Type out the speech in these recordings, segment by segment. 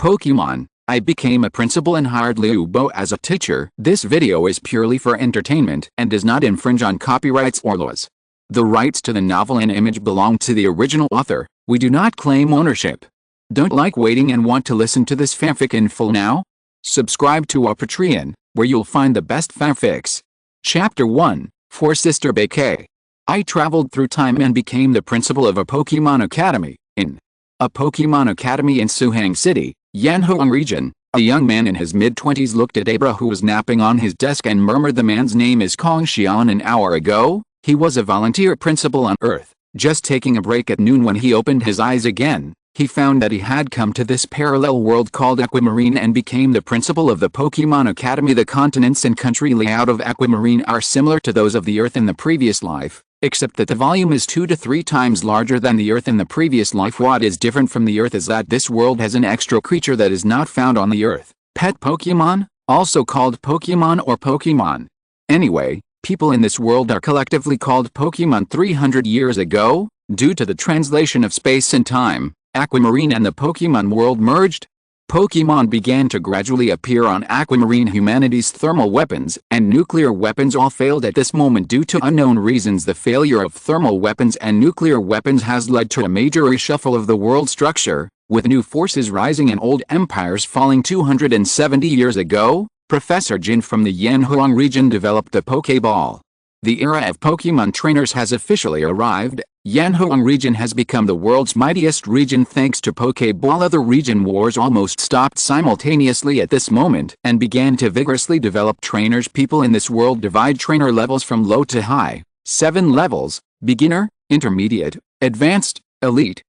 Pokémon. I became a principal and hired Liu Bo as a teacher. This video is purely for entertainment and does not infringe on copyrights or laws. The rights to the novel and image belong to the original author. We do not claim ownership. Don't like waiting and want to listen to this fanfic in full now? Subscribe to our Patreon, where you'll find the best fanfics. Chapter 1, For Sister Bakay. I traveled through time and became the principal of a Pokémon Academy, in a Pokémon Academy in Suhang City, Yanhuang region. A young man in his mid-20s looked at Abra who was napping on his desk and murmured the man's name is Kong Xian. An hour ago, he was a volunteer principal on Earth, just taking a break at noon. When he opened his eyes again, he found that he had come to this parallel world called Aquamarine and became the principal of the Pokémon Academy. The continents and country layout of Aquamarine are similar to those of the Earth in the previous life, except that the volume is 2 to 3 times larger than the Earth in the previous life. What is different from the Earth is that this world has an extra creature that is not found on the Earth. Pet Pokémon, also called Pokémon or Pokémon. Anyway, people in this world are collectively called Pokémon. 300 years ago, due to the translation of space and time, Aquamarine and the Pokémon world merged. Pokémon began to gradually appear on Aquamarine. Humanity's thermal weapons and nuclear weapons all failed at this moment due to unknown reasons. The failure of thermal weapons and nuclear weapons has led to a major reshuffle of the world structure, with new forces rising and old empires falling. 270 years ago, Professor Jin from the Yanhuang region developed the Pokéball. The era of Pokémon trainers has officially arrived. Yanhuang region has become the world's mightiest region thanks to Pokéball. Other region wars almost stopped simultaneously at this moment and began to vigorously develop trainers. People in this world divide trainer levels from low to high. 7 levels: beginner, intermediate, advanced, elite,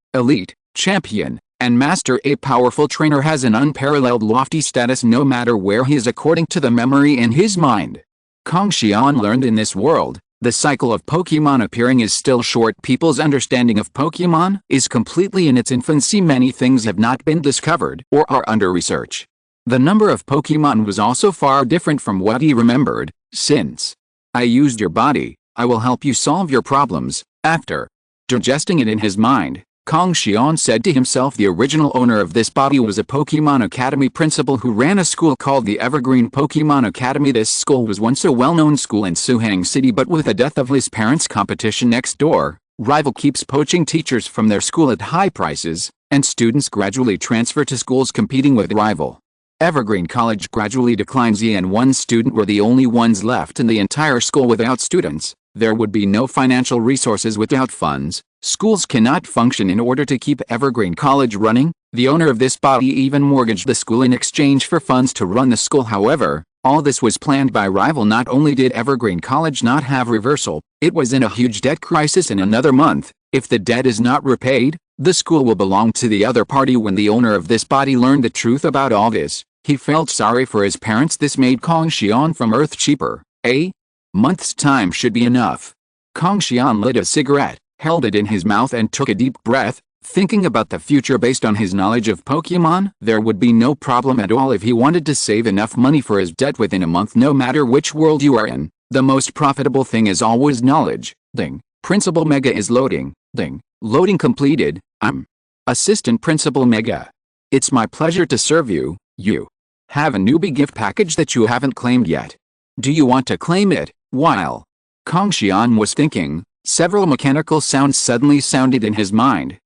champion, and master. A powerful trainer has an unparalleled lofty status no matter where he is according to the memory in his mind. Kong Xian learned in this world, the cycle of Pokémon appearing is still short. People's understanding of Pokémon is completely in its infancy. Many things have not been discovered or are under research. The number of Pokémon was also far different from what he remembered. Since I used your body, I will help you solve your problems. After digesting it in his mind, Kong Xian said to himself the original owner of this body was a Pokémon Academy principal who ran a school called the Evergreen Pokémon Academy. This school was once a well-known school in Suhang City, but with the death of his parents, competition next door, rival keeps poaching teachers from their school at high prices, and students gradually transfer to schools competing with rival. Evergreen College gradually declines and one student were the only ones left in the entire school. Without students, there would be no financial resources. Without funds, schools cannot function. In order to keep Evergreen College running, the owner of this body even mortgaged the school in exchange for funds to run the school. However, all this was planned by rival. Not only did Evergreen College not have reversal, it was in a huge debt crisis. In another month, if the debt is not repaid, the school will belong to the other party. When the owner of this body learned the truth about all this, he felt sorry for his parents. This made Kong Xian from Earth cheaper. A month's time should be enough. Kong Xian lit a cigarette, held it in his mouth and took a deep breath, thinking about the future. Based on his knowledge of Pokémon, there would be no problem at all if he wanted to save enough money for his debt within a month. No matter which world you are in, the most profitable thing is always knowledge. Ding. Principal Mega is loading. Ding. Loading completed. I'm Assistant Principal Mega. It's my pleasure to serve you. You have a newbie gift package that you haven't claimed yet. Do you want to claim it? While Kong Xian was thinking, several mechanical sounds suddenly sounded in his mind.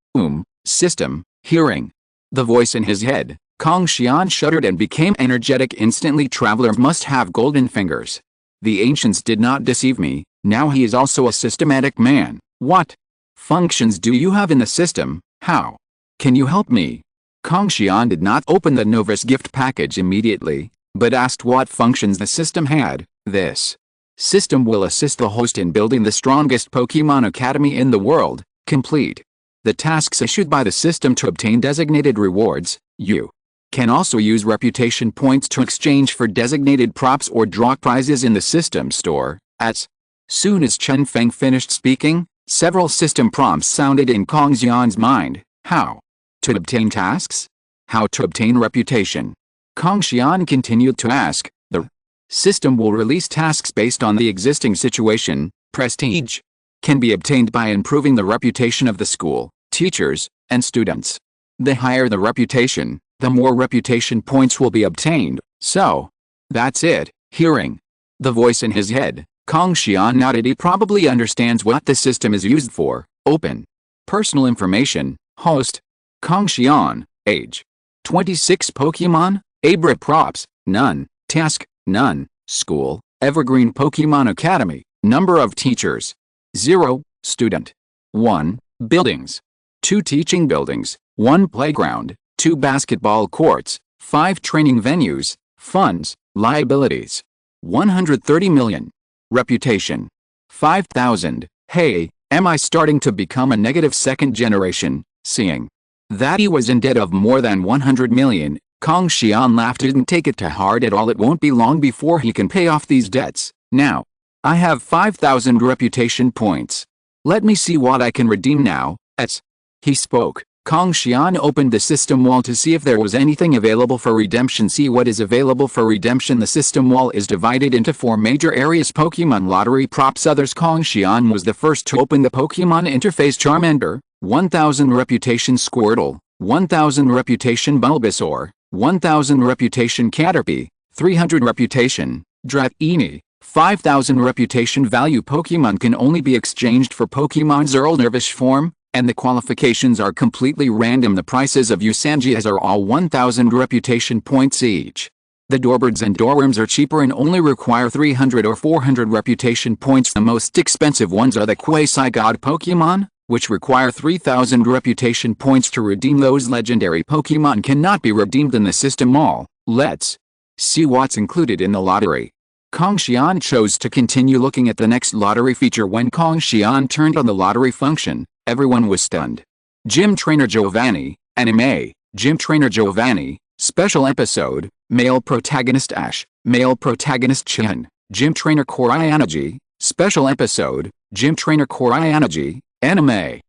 System, hearing. The voice in his head. Kong Xian shuddered and became energetic instantly. Traveler must have golden fingers. The ancients did not deceive me. Now he is also a systematic man. What functions do you have in the system? How can you help me? Kong Xian did not open the novice gift package immediately, but asked what functions the system had. This system will assist the host in building the strongest Pokémon Academy in the world. Complete the tasks issued by the system to obtain designated rewards. You can also use reputation points to exchange for designated props or draw prizes in the system store. As soon as Chen Feng finished speaking, several system prompts sounded in Kong Xian's mind. How to obtain tasks? How to obtain reputation? Kong Xian continued to ask. The system will release tasks based on the existing situation. Prestige can be obtained by improving the reputation of the school, teachers, and students. The higher the reputation, the more reputation points will be obtained. So, that's it. Hearing the voice in his head, Kong Xian nodded. He probably understands what the system is used for. Open. Personal information. Host. Kong Xian. Age. 26. Pokémon. Abra props. None. Task. None. School. Evergreen Pokémon Academy. Number of teachers. 0. Student. 1. Buildings. 2 teaching buildings. 1 playground. 2 basketball courts. 5 training venues. Funds. Liabilities. 130 million. Reputation. 5,000. Hey, am I starting to become a negative second generation? Seeing that he was in debt of more than 100 million, Kong Xian laughed. Didn't take it to heart at all. It won't be long before he can pay off these debts. Now, I have 5,000 reputation points. Let me see what I can redeem now. As he spoke, Kong Xian opened the system wall to see if there was anything available for redemption. See what is available for redemption. The system wall is divided into 4 major areas: Pokemon lottery props. Others. Kong Xian was the first to open the Pokemon interface. Charmander, 1,000 reputation. Squirtle, 1,000 reputation. Bulbasaur, 1,000 reputation. Caterpie, 300 reputation. Dratini, 5,000 reputation. Value. Pokemon can only be exchanged for Pokemon's Earl Nervish form, and the qualifications are completely random. The prices of Usangias are all 1,000 reputation points each. The Doorbirds and Doorworms are cheaper and only require 300 or 400 reputation points. The most expensive ones are the Quasi-God Pokemon, which require 3,000 reputation points to redeem. Those legendary Pokemon cannot be redeemed in the system mall. Let's see what's included in the lottery. Kong Xian chose to continue looking at the next lottery feature. When Kong Xian turned on the lottery function, everyone was stunned. Gym Trainer Giovanni, Anime, Gym Trainer Giovanni, Special Episode, Male Protagonist Ash, Male Protagonist Chen, Gym Trainer Korayanaji, Special Episode, Gym Trainer Korayanaji, Anime.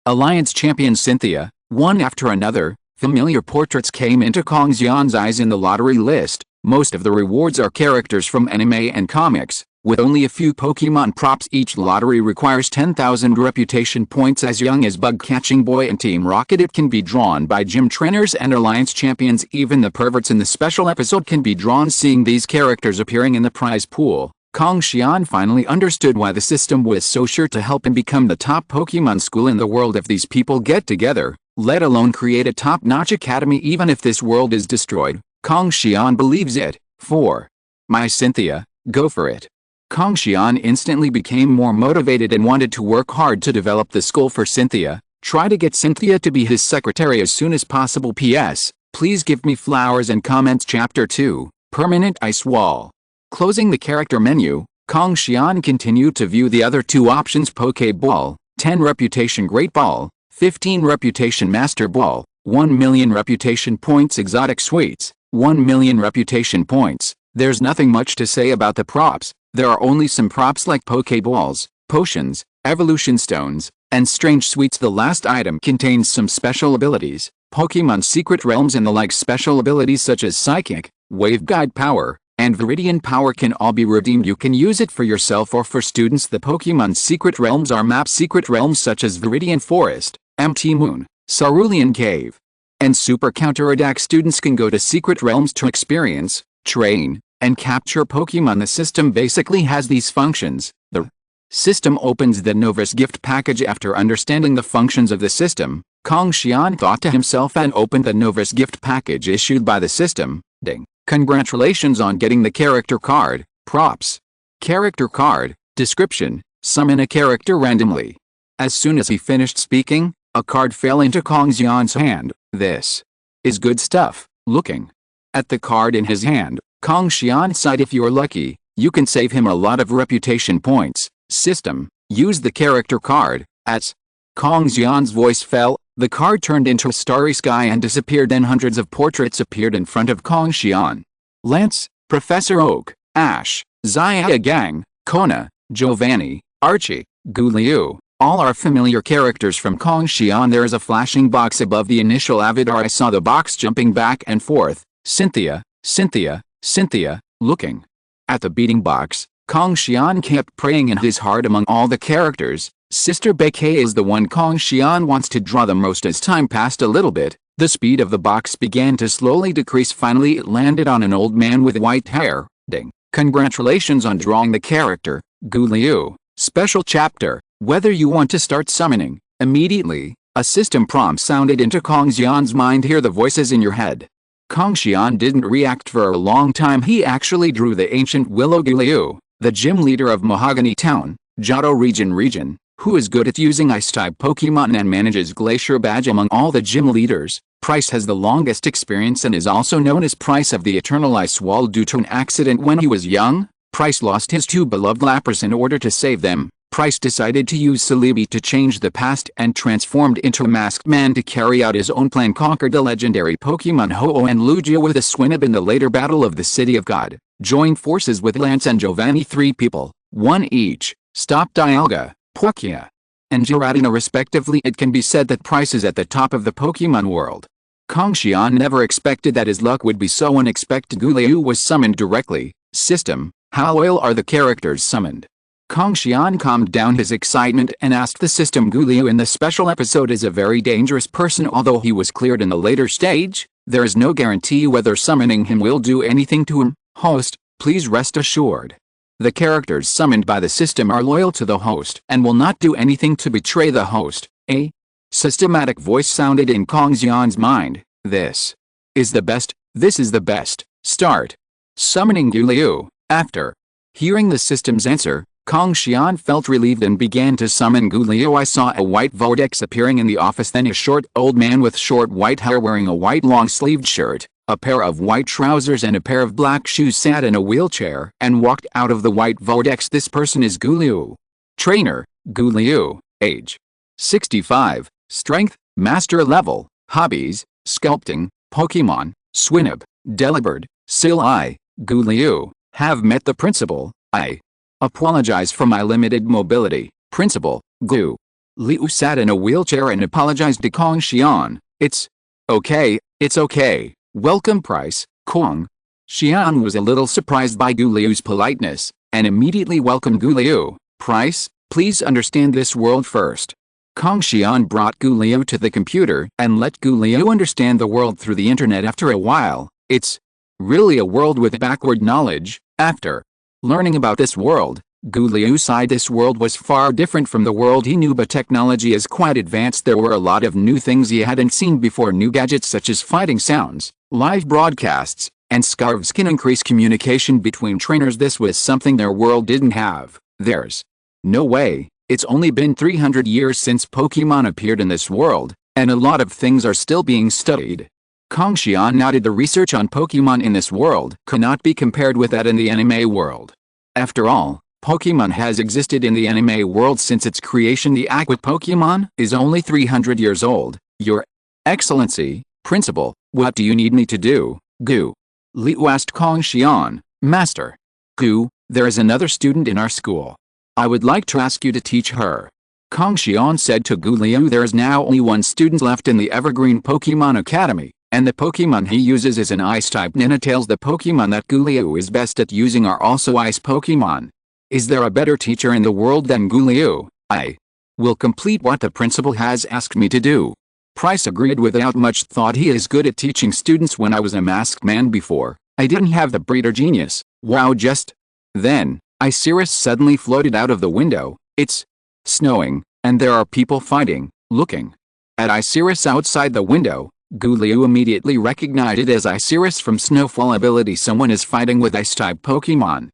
Alliance Champion Cynthia. One after another, familiar portraits came into Kong Xian's eyes in the lottery list. Most of the rewards are characters from anime and comics, with only a few Pokemon props. Each lottery requires 10,000 reputation points. As young as Bug Catching Boy and Team Rocket. It can be drawn by gym trainers and alliance champions. Even the perverts in the special episode can be drawn. Seeing these characters appearing in the prize pool, Kong Xian finally understood why the system was so sure to help him become the top Pokemon school in the world. If these people get together, let alone create a top-notch academy, even if this world is destroyed, Kong Xian believes it. 4. My Cynthia, go for it. Kong Xian instantly became more motivated and wanted to work hard to develop the school for Cynthia. Try to get Cynthia to be his secretary as soon as possible. P.S. Please give me flowers and comments. Chapter 2, Permanent Ice Wall. Closing the character menu, Kong Xian continued to view the other 2 options: Pokeball, 10 reputation. Great Ball, 15 reputation. Master Ball, 1 million reputation points. Exotic Sweets, 1 million reputation points. There's nothing much to say about the props. There are only some props like Pokeballs, potions, evolution stones, and strange sweets. The last item contains some special abilities, Pokemon secret realms and the like. Special abilities such as Psychic, Wave Guide Power, and Viridian Power can all be redeemed. You can use it for yourself or for students. The Pokemon secret realms are map secret realms such as Viridian Forest, MT Moon, Cerulean Cave, and Super Counterattack. Students can go to secret realms to experience, train, and capture Pokemon. The system basically has these functions. The system opens the Novice gift package. After understanding the functions of the system, Kong Xian thought to himself and opened the Novice gift package issued by the system. Ding! Congratulations on getting the character card. Props. Character card. Description: summon a character randomly. As soon as he finished speaking, a card fell into Kong Xian's hand. This is good stuff. Looking at the card in his hand, Kong Xian sighed. If you're lucky, you can save him a lot of reputation points. System: use the character card. As Kong Xian's voice fell, the card turned into a starry sky and disappeared. Then hundreds of portraits appeared in front of Kong Xian. Lance, Professor Oak, Ash, Xia Gang, Kona, Giovanni, Archie, Gu Liu, all are familiar characters from Kong Xian. There is a flashing box above the initial avatar. I saw the box jumping back and forth. Cynthia, Cynthia, Cynthia. Looking at the beating box, Kong Xian kept praying in his heart. Among all the characters, Sister Beikei is the one Kong Xian wants to draw the most. As time passed a little bit, The speed of the box began to slowly decrease. Finally it landed on an old man with white hair. Ding. Congratulations on drawing the character, Gu Liu. Special chapter, whether you want to start summoning. Immediately, a system prompt sounded into Kong Xian's mind. Hear the voices in your head. Kong Xian didn't react for a long time. He actually drew the ancient Willow Gu Liu, the gym leader of Mahogany Town, Johto region, who is good at using ice-type Pokemon and manages Glacier Badge among all the gym leaders. Pryce has the longest experience and is also known as Pryce of the Eternal Ice Wall. Due to an accident when he was young, Pryce lost his two beloved Lapras. In order to save them, Pryce decided to use Celebi to change the past and transformed into a masked man to carry out his own plan. Conquered the legendary Pokemon Ho-Oh and Lugia with a Swinub in the later battle of the City of God. Joined forces with Lance and Giovanni. 3 people, 1 each, stopped Dialga, Palkia, and Giratina respectively. It can be said that Pryce is at the top of the Pokemon world. Kong Xian never expected that his luck would be so unexpected. Gu Liu was summoned directly. System, how loyal are the characters summoned? Kong Xian calmed down his excitement and asked the system. Gu Liu in the special episode is a very dangerous person. Although he was cleared in the later stage, there is no guarantee whether summoning him will do anything to him. Host, please rest assured. The characters summoned by the system are loyal to the host and will not do anything to betray the host. A systematic voice sounded in Kong Xian's mind. This is the best. This is the best. Start summoning Gu Liu. After hearing the system's answer, Kong Xian felt relieved and began to summon Gu Liu. I saw a white vortex appearing in the office, then a short old man with short white hair wearing a white long-sleeved shirt, a pair of white trousers and a pair of black shoes sat in a wheelchair and walked out of the white vortex. This person is Gu Liu. Trainer, Gu Liu. Age 65. Strength, Master level. Hobbies, sculpting, Pokemon, Swinub, Delibird, Sil. I, Gu Liu, have met the principal. I apologize for my limited mobility. Principal, Gu Liu sat in a wheelchair and apologized to Kong Xian. It's okay, it's okay. Welcome Pryce. Kong Xian was a little surprised by Gu Liu's politeness, and immediately welcomed Gu Liu. Pryce, please understand this world first. Kong Xian brought Gu Liu to the computer and let Gu Liu understand the world through the internet. After a while, it's really a world with backward knowledge. After learning about this world, Gu Liu sighed. This world was far different from the world he knew, but technology is quite advanced. There were a lot of new things he hadn't seen before. New gadgets such as fighting sounds, live broadcasts, and scarves can increase communication between trainers. This was something their world didn't have. There's no way. It's only been 300 years since Pokemon appeared in this world, and a lot of things are still being studied. Kong Xian nodded. The research on Pokemon in this world cannot be compared with that in the anime world. After all, Pokemon has existed in the anime world since its creation. The Aqua Pokemon is only 300 years old. Your Excellency, Principal, what do you need me to do? Gu Liu asked Kong Xian. Master Gu, there is another student in our school. I would like to ask you to teach her. Kong Xian said to Gu Liu. There is now only one student left in the Evergreen Pokemon Academy, and the Pokemon he uses is an Ice-type Ninetales. The Pokemon that Gu Liu is best at using are also Ice Pokemon. Is there a better teacher in the world than Gu Liu? I will complete what the principal has asked me to do. Pryce agreed without much thought. He is good at teaching students. When I was a masked man before, I didn't have the breeder genius. Wow. Just then, Arceus suddenly floated out of the window. It's snowing, and there are people fighting. Looking at Arceus outside the window, Gu Liu immediately recognized it as Arceus from Snowfall ability. Someone is fighting with Ice-type Pokemon.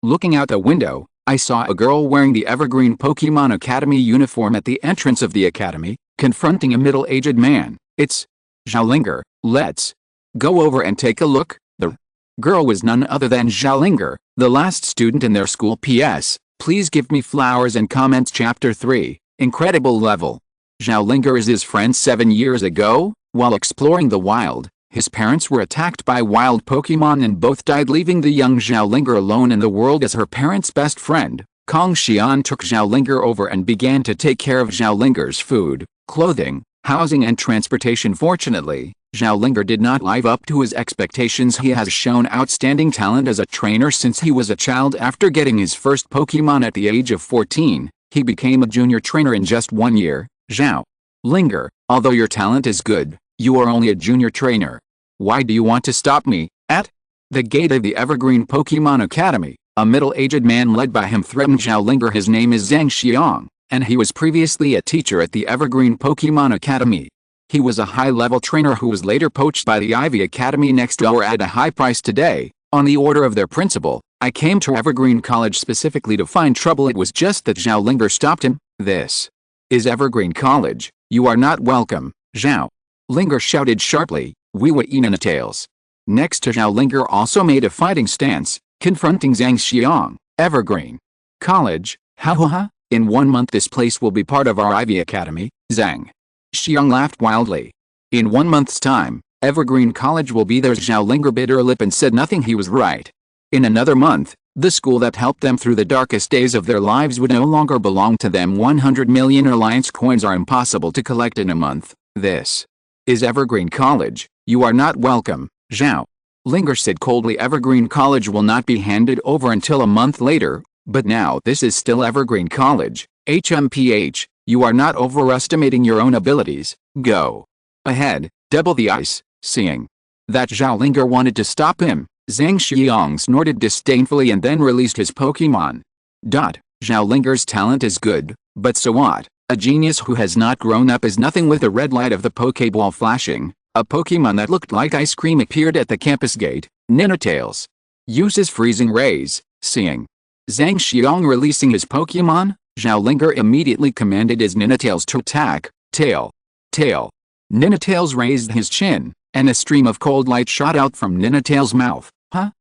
Looking out the window, I saw a girl wearing the Evergreen Pokemon Academy uniform at the entrance of the academy, confronting a middle-aged man. It's Xiaolinger. Let's go over and take a look. The girl was none other than Xiaolinger, the last student in their school. P.S. Please give me flowers and comments. Chapter 3, Incredible Level. Xiaolinger is his friend. 7 years ago, while exploring the wild, his parents were attacked by wild Pokemon and both died, leaving the young Xiaolinger alone in the world as her parents' best friend. Kong Xian took Xiaolinger over and began to take care of Xiaolinger's food, clothing, housing and transportation. Fortunately, Xiaolinger did not live up to his expectations. He has shown outstanding talent as a trainer since he was a child. After getting his first Pokemon at the age of 14, he became a junior trainer in just 1 year. Xiaolinger, although your talent is good, You are only a junior trainer. Why do you want to stop me? At the gate of the Evergreen Pokemon Academy, a middle-aged man led by him threatened Xiaolinger. His name is Zhang Xiang, and he was previously a teacher at the Evergreen Pokemon Academy. He was a high-level trainer who was later poached by the Ivy Academy next door at a high price. Today, on the order of their principal, I came to Evergreen College specifically to find trouble. It was just that Xiaolinger stopped him. This is Evergreen College. You are not welcome. Xiaolinger shouted sharply. We were Ninetales. Next to Xiaolinger also made a fighting stance, confronting Zhang Xiang. Evergreen College? Ha. In 1 month this place will be part of our Ivy Academy. Zhang Xiang laughed wildly. In 1 month's time, Evergreen College will be theirs. Xiaolinger bit her lip and said nothing. He was right. In another month, the school that helped them through the darkest days of their lives would no longer belong to them. 100 million Alliance coins are impossible to collect in a month. This is Evergreen College. You are not welcome. Xiaolinger said coldly. Evergreen College will not be handed over until a month later, but now this is still Evergreen College. HMPH, you are not overestimating your own abilities. Go ahead, double the ice. Seeing that Xiaolinger wanted to stop him, Zhang Xiang snorted disdainfully and then released his Pokémon. Xiaolinger's talent is good, but so what? A genius who has not grown up is nothing. With the red light of the Pokéball flashing, a Pokémon that looked like ice cream appeared at the campus gate. Ninetales uses freezing rays. Seeing Zhang Xiang releasing his Pokémon, Xiaolinger immediately commanded his Ninetales to attack. Tail. Ninetales raised his chin, and a stream of cold light shot out from Ninetales' mouth.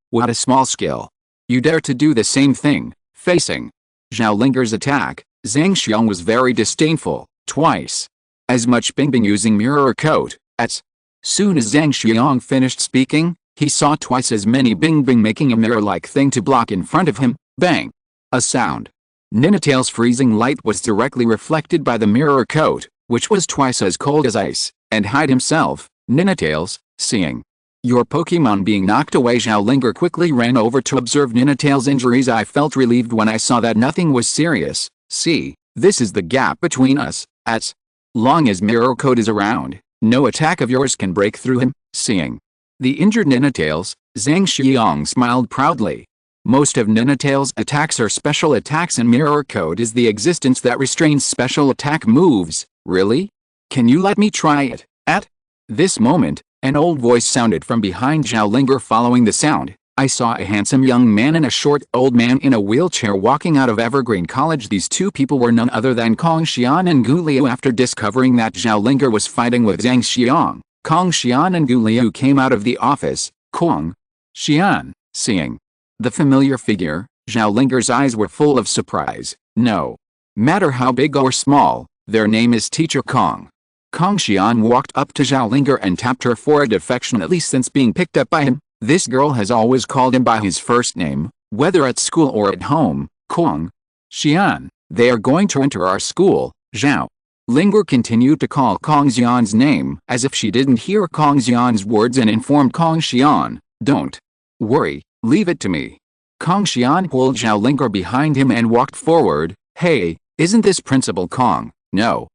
What a small skill. You dare to do the same thing. Facing Xiaolinger's attack, Zhang Xiang was very disdainful. Twice as much Bingbing using mirror coat. As soon as Zhang Xiang finished speaking, he saw twice as many Bingbing making a mirror-like thing to block in front of him. Bang! A sound. Ninetales' freezing light was directly reflected by the mirror coat, which was twice as cold as ice, and hide himself. Ninetales, seeing your Pokémon being knocked away, Xiaolinger quickly ran over to observe Ninetales' injuries. I felt relieved when I saw that nothing was serious. See, this is the gap between us. As long as mirror coat is around, no attack of yours can break through him. Seeing the injured Ninetales, Zhang Xiang smiled proudly. Most of Ninetales' attacks are special attacks, and mirror coat is the existence that restrains special attack moves. Really? Can you let me try it? At this moment, an old voice sounded from behind Xiaolinger. Following the sound, I saw a handsome young man and a short old man in a wheelchair walking out of Evergreen College. These two people were none other than Kong Xian and Gu Liu. After discovering that Xiaolinger was fighting with Zhang Xiang, Kong Xian and Gu Liu came out of the office. Kong Xian, seeing the familiar figure, Xiaolinger's eyes were full of surprise. No matter how big or small, their name is Teacher Kong. Kong Xian walked up to Xiaolinger and tapped her forehead affectionately. Since being picked up by him, this girl has always called him by his first name, whether at school or at home. Kong Xian, they are going to enter our school. Xiaolinger continued to call Kong Xian's name as if she didn't hear Kong Xian's words and informed Kong Xian, don't worry, leave it to me. Kong Xian pulled Xiaolinger behind him and walked forward. Hey, isn't this Principal Kong? No.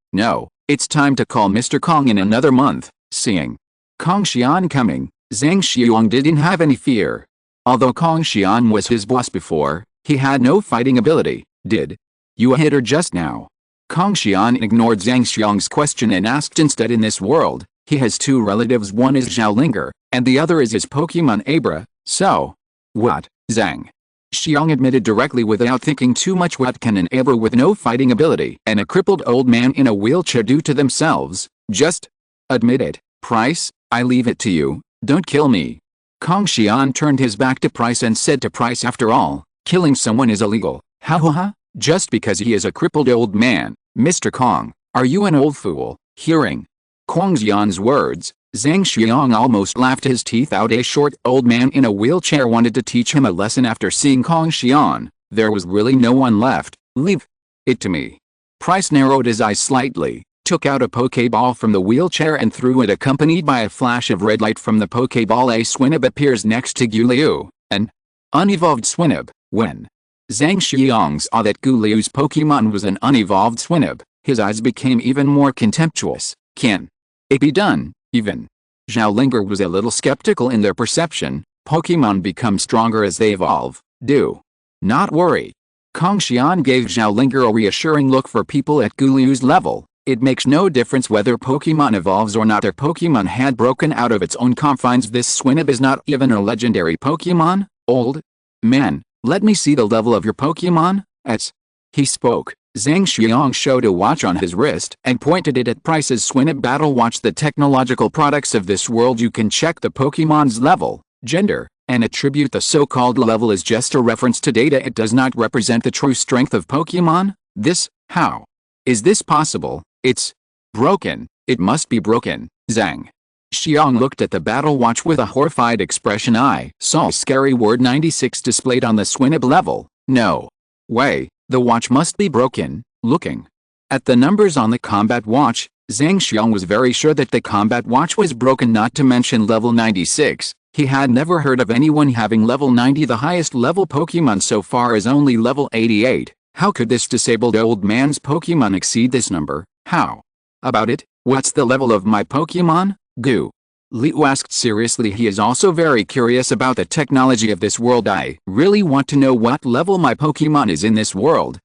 It's time to call Mr. Kong in another month. Seeing Kong Xian coming, Zhang Xiang didn't have any fear. Although Kong Xian was his boss before, he had no fighting ability. Did you hit her just now? Kong Xian ignored Zhang Xiang's question and asked instead. In this world, he has two relatives. One is Xiaolinger, and the other is his Pokémon Abra. So what? Zhang Xiang admitted directly without thinking too much. What can an Abra with no fighting ability and a crippled old man in a wheelchair do to themselves? Just admit it. Pryce, I leave it to you. Don't kill me. Kong Xian turned his back to Pryce and said to Pryce, after all, killing someone is illegal. Just because he is a crippled old man. Mr. Kong, are you an old fool? Hearing Kong Xian's words, Zhang Xiang almost laughed his teeth out. A short old man in a wheelchair wanted to teach him a lesson. After seeing Kong Xian, there was really no one left. Leave it to me. Pryce narrowed his eyes slightly, took out a Pokeball from the wheelchair and threw it, accompanied by a flash of red light from the Pokeball. A Swinub appears next to Gu Liu, an unevolved Swinub. When Zhang Xiang saw that Gu Liu's Pokemon was an unevolved Swinub, his eyes became even more contemptuous. Can it be done? Even Zhao Linger was a little skeptical in their perception. Pokemon become stronger as they evolve. Do not worry. Kong Xian gave Zhao Linger a reassuring look. For people at Guliu's level, it makes no difference whether Pokemon evolves or not. Their Pokemon had broken out of its own confines. This Swinub is not even a legendary Pokemon. Old man, let me see the level of your Pokemon. As he spoke, Zhang Xiang showed a watch on his wrist and pointed it at Pryce's Swinub Battle Watch. The technological products of this world, you can check the Pokemon's level, gender, and attribute. The so-called level is just a reference to data. It does not represent the true strength of Pokemon. How is this possible? It's broken. It must be broken. Zhang Xiang looked at the battle watch with a horrified expression. I saw scary word 96 displayed on the Swinub level. No way, the watch must be broken. Looking at the numbers on the combat watch, Zhang Xiang was very sure that the combat watch was broken, not to mention level 96. He had never heard of anyone having level 90. The highest level Pokemon so far is only level 88. How could this disabled old man's Pokemon exceed this number? How about it? What's the level of my Pokemon? Gu Liu asked seriously. He is also very curious about the technology of this world. I really want to know what level my Pokemon is in this world.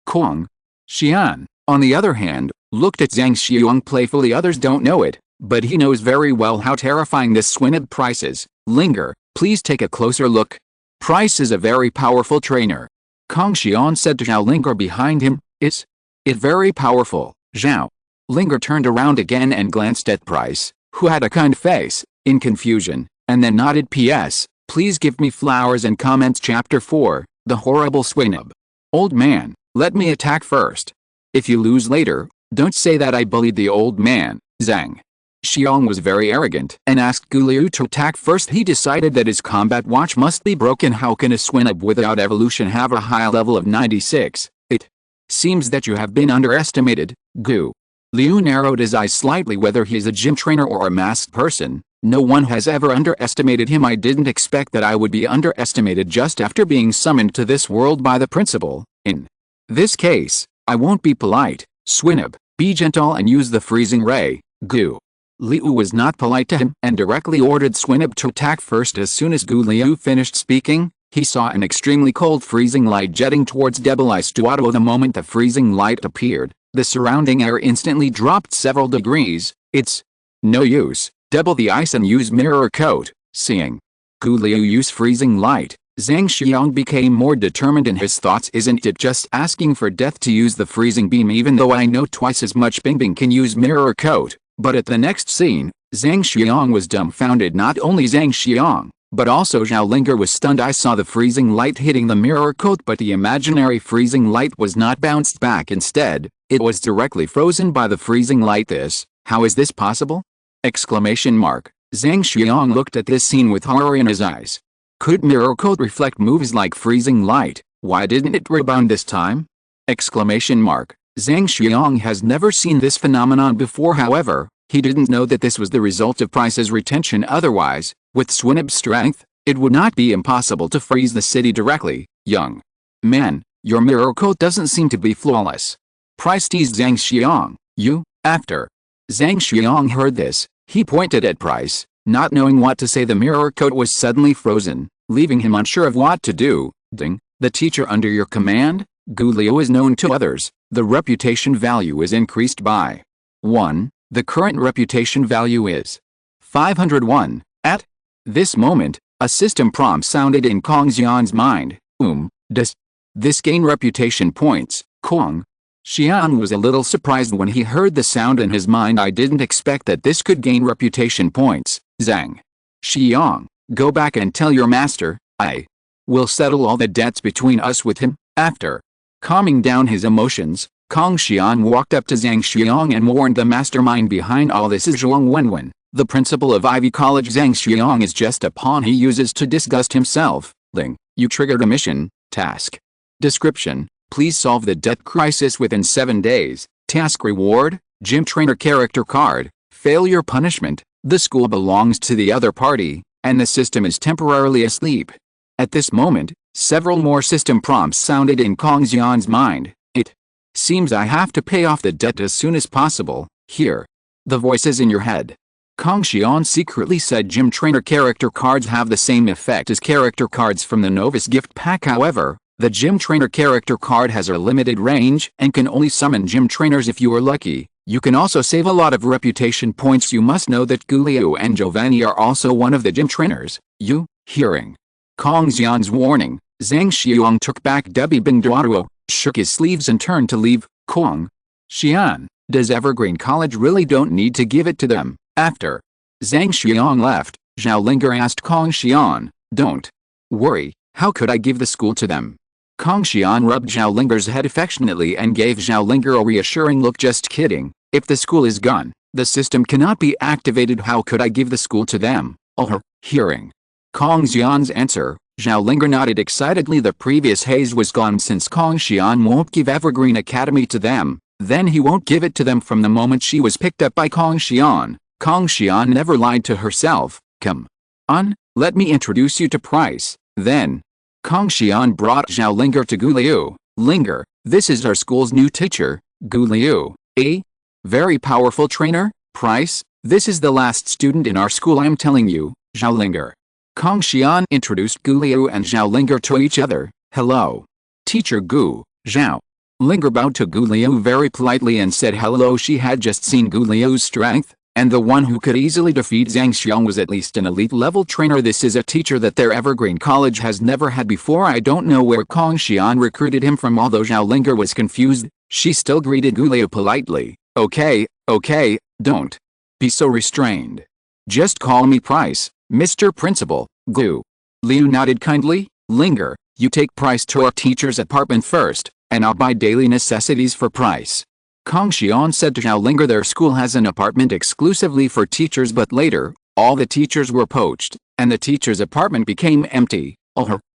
Kong Xian, on the other hand, looked at Zhang Xiang playfully. Others don't know it, but he knows very well how terrifying this Swinub Pryce is. Linger, please take a closer look. Pryce is a very powerful trainer. Kong Xian said to Zhao Linger behind him. Is it very powerful? Zhao Linger turned around again and glanced at Pryce, who had a kind face, in confusion, and then nodded. P.S. Please give me flowers and comments. Chapter 4, The Horrible Swinub. Old man, let me attack first. If you lose later, don't say that I bullied the old man. Zhang Xiang was very arrogant and asked Guliu to attack first. He decided that his combat watch must be broken. How can a Swinub without evolution have a high level of 96? It seems that you have been underestimated. Gu Liu narrowed his eyes slightly. Whether he is a gym trainer or a masked person, no one has ever underestimated him. I didn't expect that I would be underestimated just after being summoned to this world by the principal. In this case, I won't be polite. Swinub, be gentle and use the freezing ray. Gu Liu was not polite to him and directly ordered Swinub to attack first. As soon as Gu Liu finished speaking, he saw an extremely cold freezing light jetting towards Double Ice Duato. The moment the freezing light appeared, the surrounding air instantly dropped several degrees. It's no use. Double the ice and use mirror coat. Seeing Gu Liu use freezing light, Zhang Xiang became more determined in his thoughts. Isn't it just asking for death to use the freezing beam? Even though I know twice as much Bingbing can use mirror coat. But at the next scene, Zhang Xiang was dumbfounded. Not only Zhang Xiang, but also Zhao Linger was stunned. I saw the freezing light hitting the mirror coat, but the imaginary freezing light was not bounced back. Instead, it was directly frozen by the freezing light. How is this possible? Exclamation mark. Zhang Xiang looked at this scene with horror in his eyes. Could mirror coat reflect moves like freezing light? Why didn't it rebound this time? Exclamation mark. Zhang Xiang has never seen this phenomenon before. However, he didn't know that this was the result of Pryce's retention. Otherwise, with Swinub's strength, it would not be impossible to freeze the city directly. Young man, your mirror coat doesn't seem to be flawless. Pryce teased Zhang Xiang. You? After Zhang Xiang heard this, he pointed at Pryce. Not knowing what to say, the mirror coat was suddenly frozen, leaving him unsure of what to do. Ding, the teacher under your command? Gu Liu is known to others. The reputation value is increased by 1. The current reputation value is 501. At this moment, a system prompt sounded in Kong Xian's mind. Does this gain reputation points? Kong Xian was a little surprised when he heard the sound in his mind. I didn't expect that this could gain reputation points. Zhang Xiang, go back and tell your master, I will settle all the debts between us with him. After calming down his emotions, Kong Xian walked up to Zhang Xiang and warned the mastermind behind all this is Zhuang Wenwen, the principal of Ivy College. Zhang Xiang is just a pawn he uses to disgust himself. Ling, you triggered a mission. Task description: please solve the debt crisis within 7 days. Task reward: gym trainer character card. Failure punishment: the school belongs to the other party, and the system is temporarily asleep. At this moment, several more system prompts sounded in Kong Xian's mind. It seems I have to pay off the debt as soon as possible. Hear the voices in your head. Kong Xian secretly said gym trainer character cards have the same effect as character cards from the novice gift pack. However, the gym trainer character card has a limited range and can only summon gym trainers if you are lucky. You can also save a lot of reputation points. You must know that Gu Liu and Giovanni are also one of the gym trainers. Hearing Kong Xian's warning, Zhang Xiang took back Debbie Bingduo, shook his sleeves and turned to leave. Kong Xian, does Evergreen College really don't need to give it to them? After Zhang Xiang left, Zhao Linger asked Kong Xian, don't worry, how could I give the school to them? Kong Xian rubbed Zhao Linger's head affectionately and gave Zhao Linger a reassuring look. Just kidding, if the school is gone, the system cannot be activated. How could I give the school to them? Hearing Kong Xian's answer, Zhao Linger nodded excitedly. The previous haze was gone. Since Kong Xian won't give Evergreen Academy to them, then he won't give it to them. From the moment she was picked up by Kong Xian, Kong Xian never lied to herself. Come on, let me introduce you to Pryce. Then Kong Xian brought Zhao Linger to Gu Liu. Linger, this is our school's new teacher, Gu Liu, a very powerful trainer. Pryce, this is the last student in our school, I'm telling you. Zhao Linger. Kong Xian introduced Gu Liu and Zhao Linger to each other. Hello, teacher Gu. Zhao Linger bowed to Gu Liu very politely and said hello. She had just seen Gu Liu's strength, and the one who could easily defeat Zhang Xiang was at least an elite-level trainer. This is a teacher that their Evergreen College has never had before. I don't know where Kong Xian recruited him from. Although Zhao Linger was confused, she still greeted Gu Liu politely. Okay, don't be so restrained. Just call me Pryce, Mr. Principal. Gu Liu nodded kindly. Linger, you take Pryce to our teacher's apartment first, and I'll buy daily necessities for Pryce. Kong Xian said to Zhao Linger their school has an apartment exclusively for teachers, but later, all the teachers were poached, and the teacher's apartment became empty.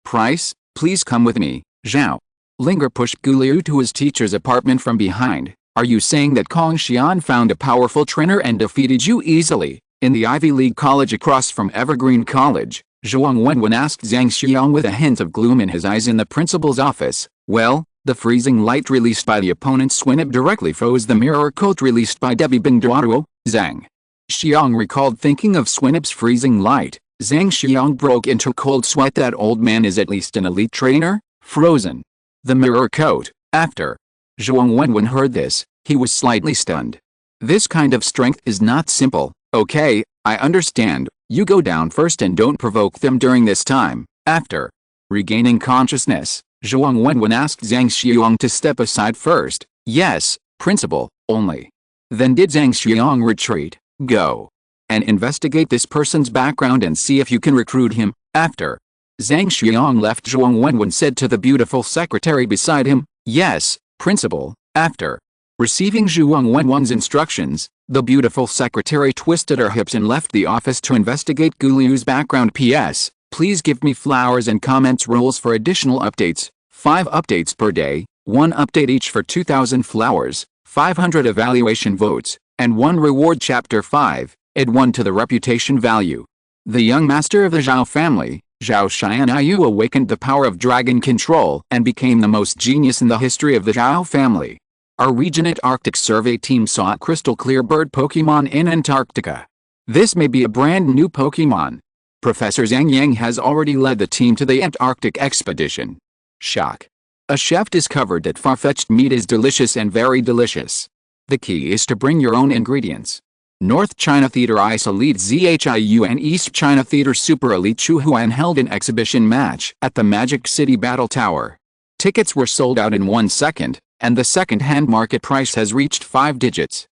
Pryce, please come with me. Zhao Linger pushed Gu Liu to his teacher's apartment from behind. Are you saying that Kong Xian found a powerful trainer and defeated you easily, in the Ivy League college across from Evergreen College? Zhuang Wenwen asked Zhang Xiang with a hint of gloom in his eyes. In the principal's office, well, the freezing light released by the opponent's Swinip directly froze the mirror coat released by Debbie Bingduo. Zhang Xiang recalled thinking of Swinip's freezing light. Zhang Xiang broke into cold sweat. That old man is at least an elite trainer? Frozen the mirror coat. After Zhuang Wenwen heard this, he was slightly stunned. This kind of strength is not simple. Okay, I understand. You go down first and don't provoke them during this time. After regaining consciousness, Zhuang Wenwen asked Zhang Xiang to step aside first. Yes, principal, only. Then did Zhang Xiang retreat. Go and investigate this person's background and see if you can recruit him. After Zhang Xiang left, Zhuang Wenwen said to the beautiful secretary beside him, yes, principal. After receiving Zhuang Wenwen's instructions, the beautiful secretary twisted her hips and left the office to investigate Gu Liu's background. P.S. Please give me flowers and comments rules for additional updates. 5 updates per day, 1 update each for 2,000 flowers, 500 evaluation votes, and 1 reward. Chapter 5, add 1 to the reputation value. The young master of the Zhao family, Zhao Xianayu, awakened the power of dragon control and became the most genius in the history of the Zhao family. Our region Antarctic survey team saw a crystal clear bird Pokémon in Antarctica. This may be a brand new Pokémon. Professor Zhang Yang has already led the team to the Antarctic expedition. Shock. A chef discovered that far-fetched meat is delicious and very delicious. The key is to bring your own ingredients. North China Theater Ice Elite Zhiu and East China Theater Super Elite Chu Huan held an exhibition match at the Magic City Battle Tower. Tickets were sold out in 1 second, and the second-hand market price has reached 5 digits.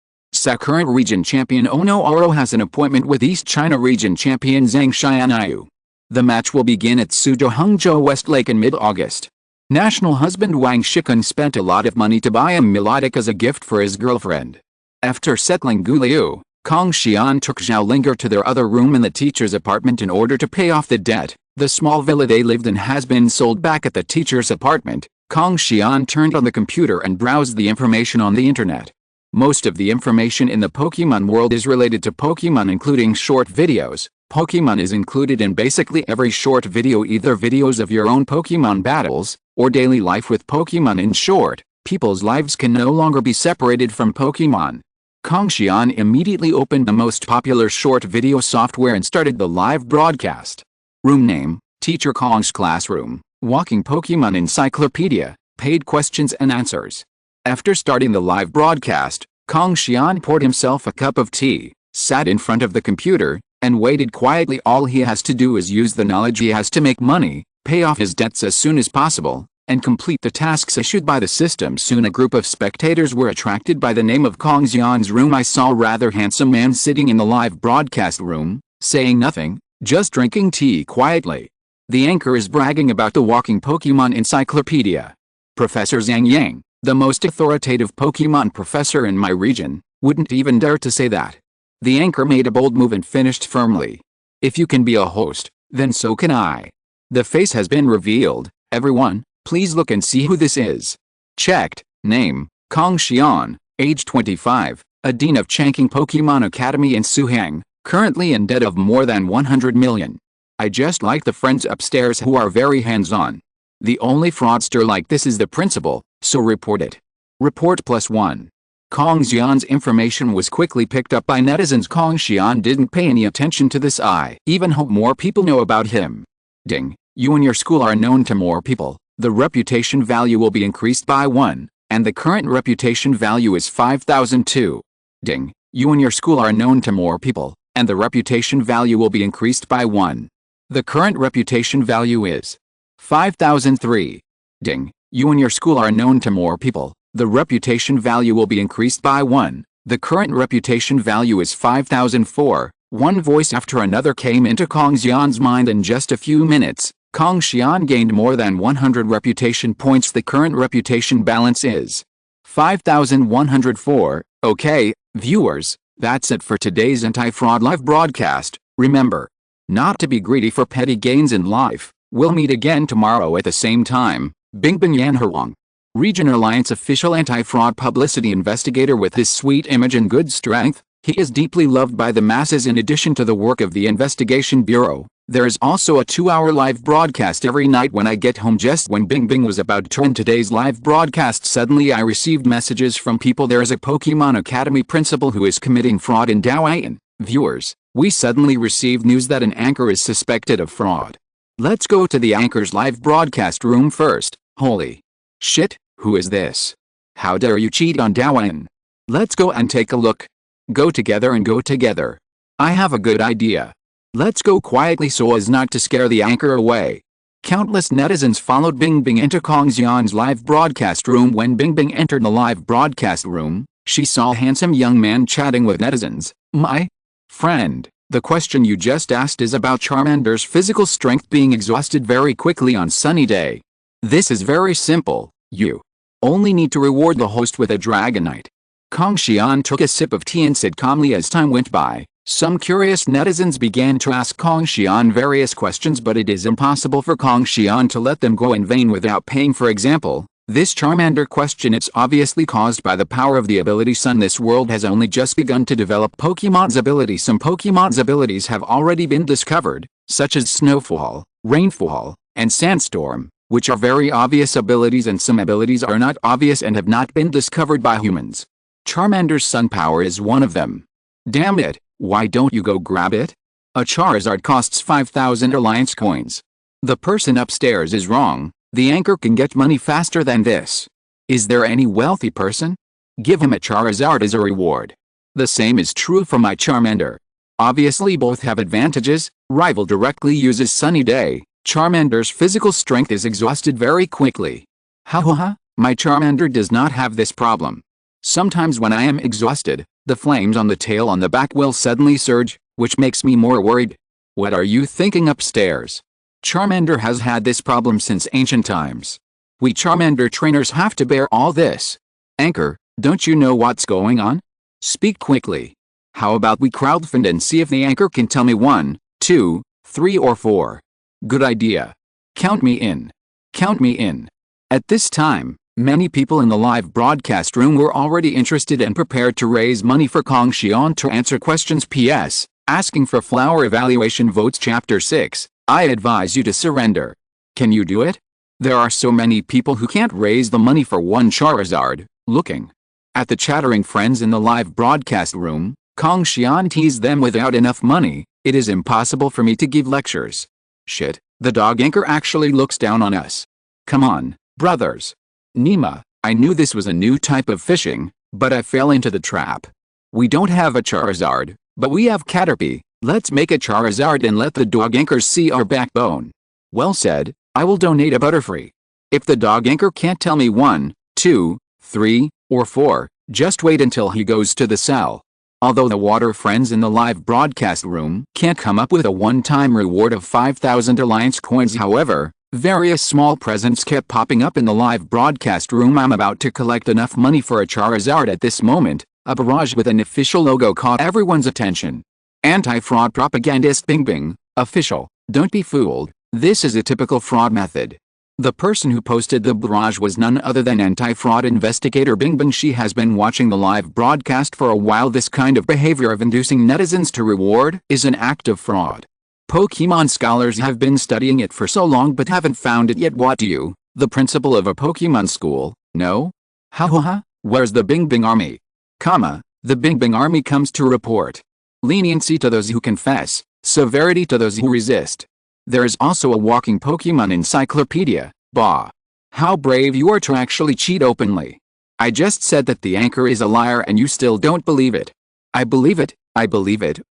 Current region champion Ono Oro has an appointment with East China region champion Zhang Xianayu. The match will begin at Suzhou Hangzhou Westlake in mid-August. National husband Wang Shikun spent a lot of money to buy a melodic as a gift for his girlfriend. After settling Gu Liu, Kong Xian took Zhao Linger to their other room in the teacher's apartment in order to pay off the debt. The small villa they lived in has been sold back at the teacher's apartment. Kong Xian turned on the computer and browsed the information on the internet. Most of the information in the Pokemon world is related to Pokemon, including short videos. Pokemon is included in basically every short video, either videos of your own Pokemon battles, or daily life with Pokemon. In short, people's lives can no longer be separated from Pokemon. Kong Xian immediately opened the most popular short video software and started the live broadcast. Room name, Teacher Kong's Classroom, Walking Pokemon Encyclopedia, Paid Questions and Answers. After starting the live broadcast, Kong Xian poured himself a cup of tea, sat in front of the computer, and waited quietly. All he has to do is use the knowledge he has to make money, pay off his debts as soon as possible, and complete the tasks issued by the system. Soon a group of spectators were attracted by the name of Kong Xian's room. I saw a rather handsome man sitting in the live broadcast room, saying nothing, just drinking tea quietly. The anchor is bragging about the Walking Pokemon Encyclopedia. Professor Zhang Yang, the most authoritative Pokemon professor in my region, wouldn't even dare to say that. The anchor made a bold move and finished firmly. If you can be a host, then so can I. The face has been revealed. Everyone, please look and see who this is. Checked. Name, Kong Xian, age 25, a dean of Changqing Pokemon Academy in Suhang, currently in debt of more than 100 million. I just like the friends upstairs who are very hands-on. The only fraudster like this is the principal, so report it. Report +1. Kong Xian's information was quickly picked up by netizens. Kong Xian didn't pay any attention to this. I even hope more people know about him. Ding, you and your school are known to more people. The reputation value will be increased by 1, and the current reputation value is 5,002. Ding, you and your school are known to more people, and the reputation value will be increased by 1. The current reputation value is 5,003. Ding, you and your school are known to more people, the reputation value will be increased by 1. The current reputation value is 5,004. One voice after another came into Kong Xian's mind. In just a few minutes, Kong Xian gained more than 100 reputation points. The current reputation balance is 5,104. Okay, viewers, that's it for today's anti-fraud live broadcast. Remember, not to be greedy for petty gains in life. We'll meet again tomorrow at the same time. Bingbing Yanherwang, Region Alliance official anti-fraud publicity investigator. With his sweet image and good strength, he is deeply loved by the masses. In addition to the work of the investigation bureau, there is also a 2-hour live broadcast every night when I get home. Just when Bingbing was about to end today's live broadcast, suddenly I received messages from people. There is a Pokemon Academy principal who is committing fraud in Daoyan. Viewers, we suddenly received news that an anchor is suspected of fraud. Let's go to the anchor's live broadcast room first. Holy shit, who is this? How dare you cheat on Daoyan? Let's go and take a look. Go together and go together. I have a good idea. Let's go quietly so as not to scare the anchor away. Countless netizens followed Bingbing into Kong Xian's live broadcast room. When Bingbing entered the live broadcast room, she saw a handsome young man chatting with netizens. My friend, the question you just asked is about Charmander's physical strength being exhausted very quickly on sunny day. This is very simple. You only need to reward the host with a Dragonite. Kong Xian took a sip of tea and said calmly. As time went by, some curious netizens began to ask Kong Xian various questions, but it is impossible for Kong Xian to let them go in vain without paying. For example, this Charmander question, it's obviously caused by the power of the ability Sun. This world has only just begun to develop Pokemon's ability. Some Pokemon's abilities have already been discovered, such as Snowfall, Rainfall, and Sandstorm, which are very obvious abilities, and some abilities are not obvious and have not been discovered by humans. Charmander's Sun power is one of them. Damn it, why don't you go grab it? A Charizard costs 5,000 Alliance coins. The person upstairs is wrong. The anchor can get money faster than this. Is there any wealthy person? Give him a Charizard as a reward. The same is true for my Charmander. Obviously both have advantages. Rival directly uses Sunny Day. Charmander's physical strength is exhausted very quickly. Ha, my Charmander does not have this problem. Sometimes when I am exhausted, the flames on the tail on the back will suddenly surge, which makes me more worried. What are you thinking upstairs? Charmander has had this problem since ancient times. We Charmander trainers have to bear all this. Anchor, don't you know what's going on? Speak quickly. How about we crowdfund and see if the anchor can tell me 1, 2, 3 or 4. Good idea. Count me in. Count me in. At this time, many people in the live broadcast room were already interested and prepared to raise money for Kong Xian to answer questions. PS, asking for flower evaluation votes. Chapter 6, I advise you to surrender. Can you do it? There are so many people who can't raise the money for one Charizard. Looking At the chattering friends in the live broadcast room, Kong Xian teased them without enough money, it is impossible for me to give lectures. Shit, the dog anchor actually looks down on us. Come on, brothers. Nima, I knew this was a new type of fishing, but I fell into the trap. We don't have a Charizard, but we have Caterpie. Let's make a Charizard and let the dog anchors see our backbone. Well said, I will donate a Butterfree. If the dog anchor can't tell me 1, 2, 3, or 4, just wait until he goes to the cell. Although the water friends in the live broadcast room can't come up with a one-time reward of 5,000 Alliance coins, however, various small presents kept popping up in the live broadcast room. I'm about to collect enough money for a Charizard at this moment. A barrage with an official logo caught everyone's attention. Anti-fraud propagandist Bing Bing, official, don't be fooled, this is a typical fraud method. The person who posted the barrage was none other than anti-fraud investigator Bing Bing. She has been watching the live broadcast for a while. This kind of behavior of inducing netizens to reward is an act of fraud. Pokemon scholars have been studying it for so long but haven't found it yet. What do you, the principal of a Pokemon school, know? Ha, where's the Bing Bing army? The Bing Bing army comes to report. Leniency to those who confess, severity to those who resist. There is also a walking Pokemon encyclopedia. Bah. How brave you are to actually cheat openly. I just said that the anchor is a liar and you still don't believe it. I believe it,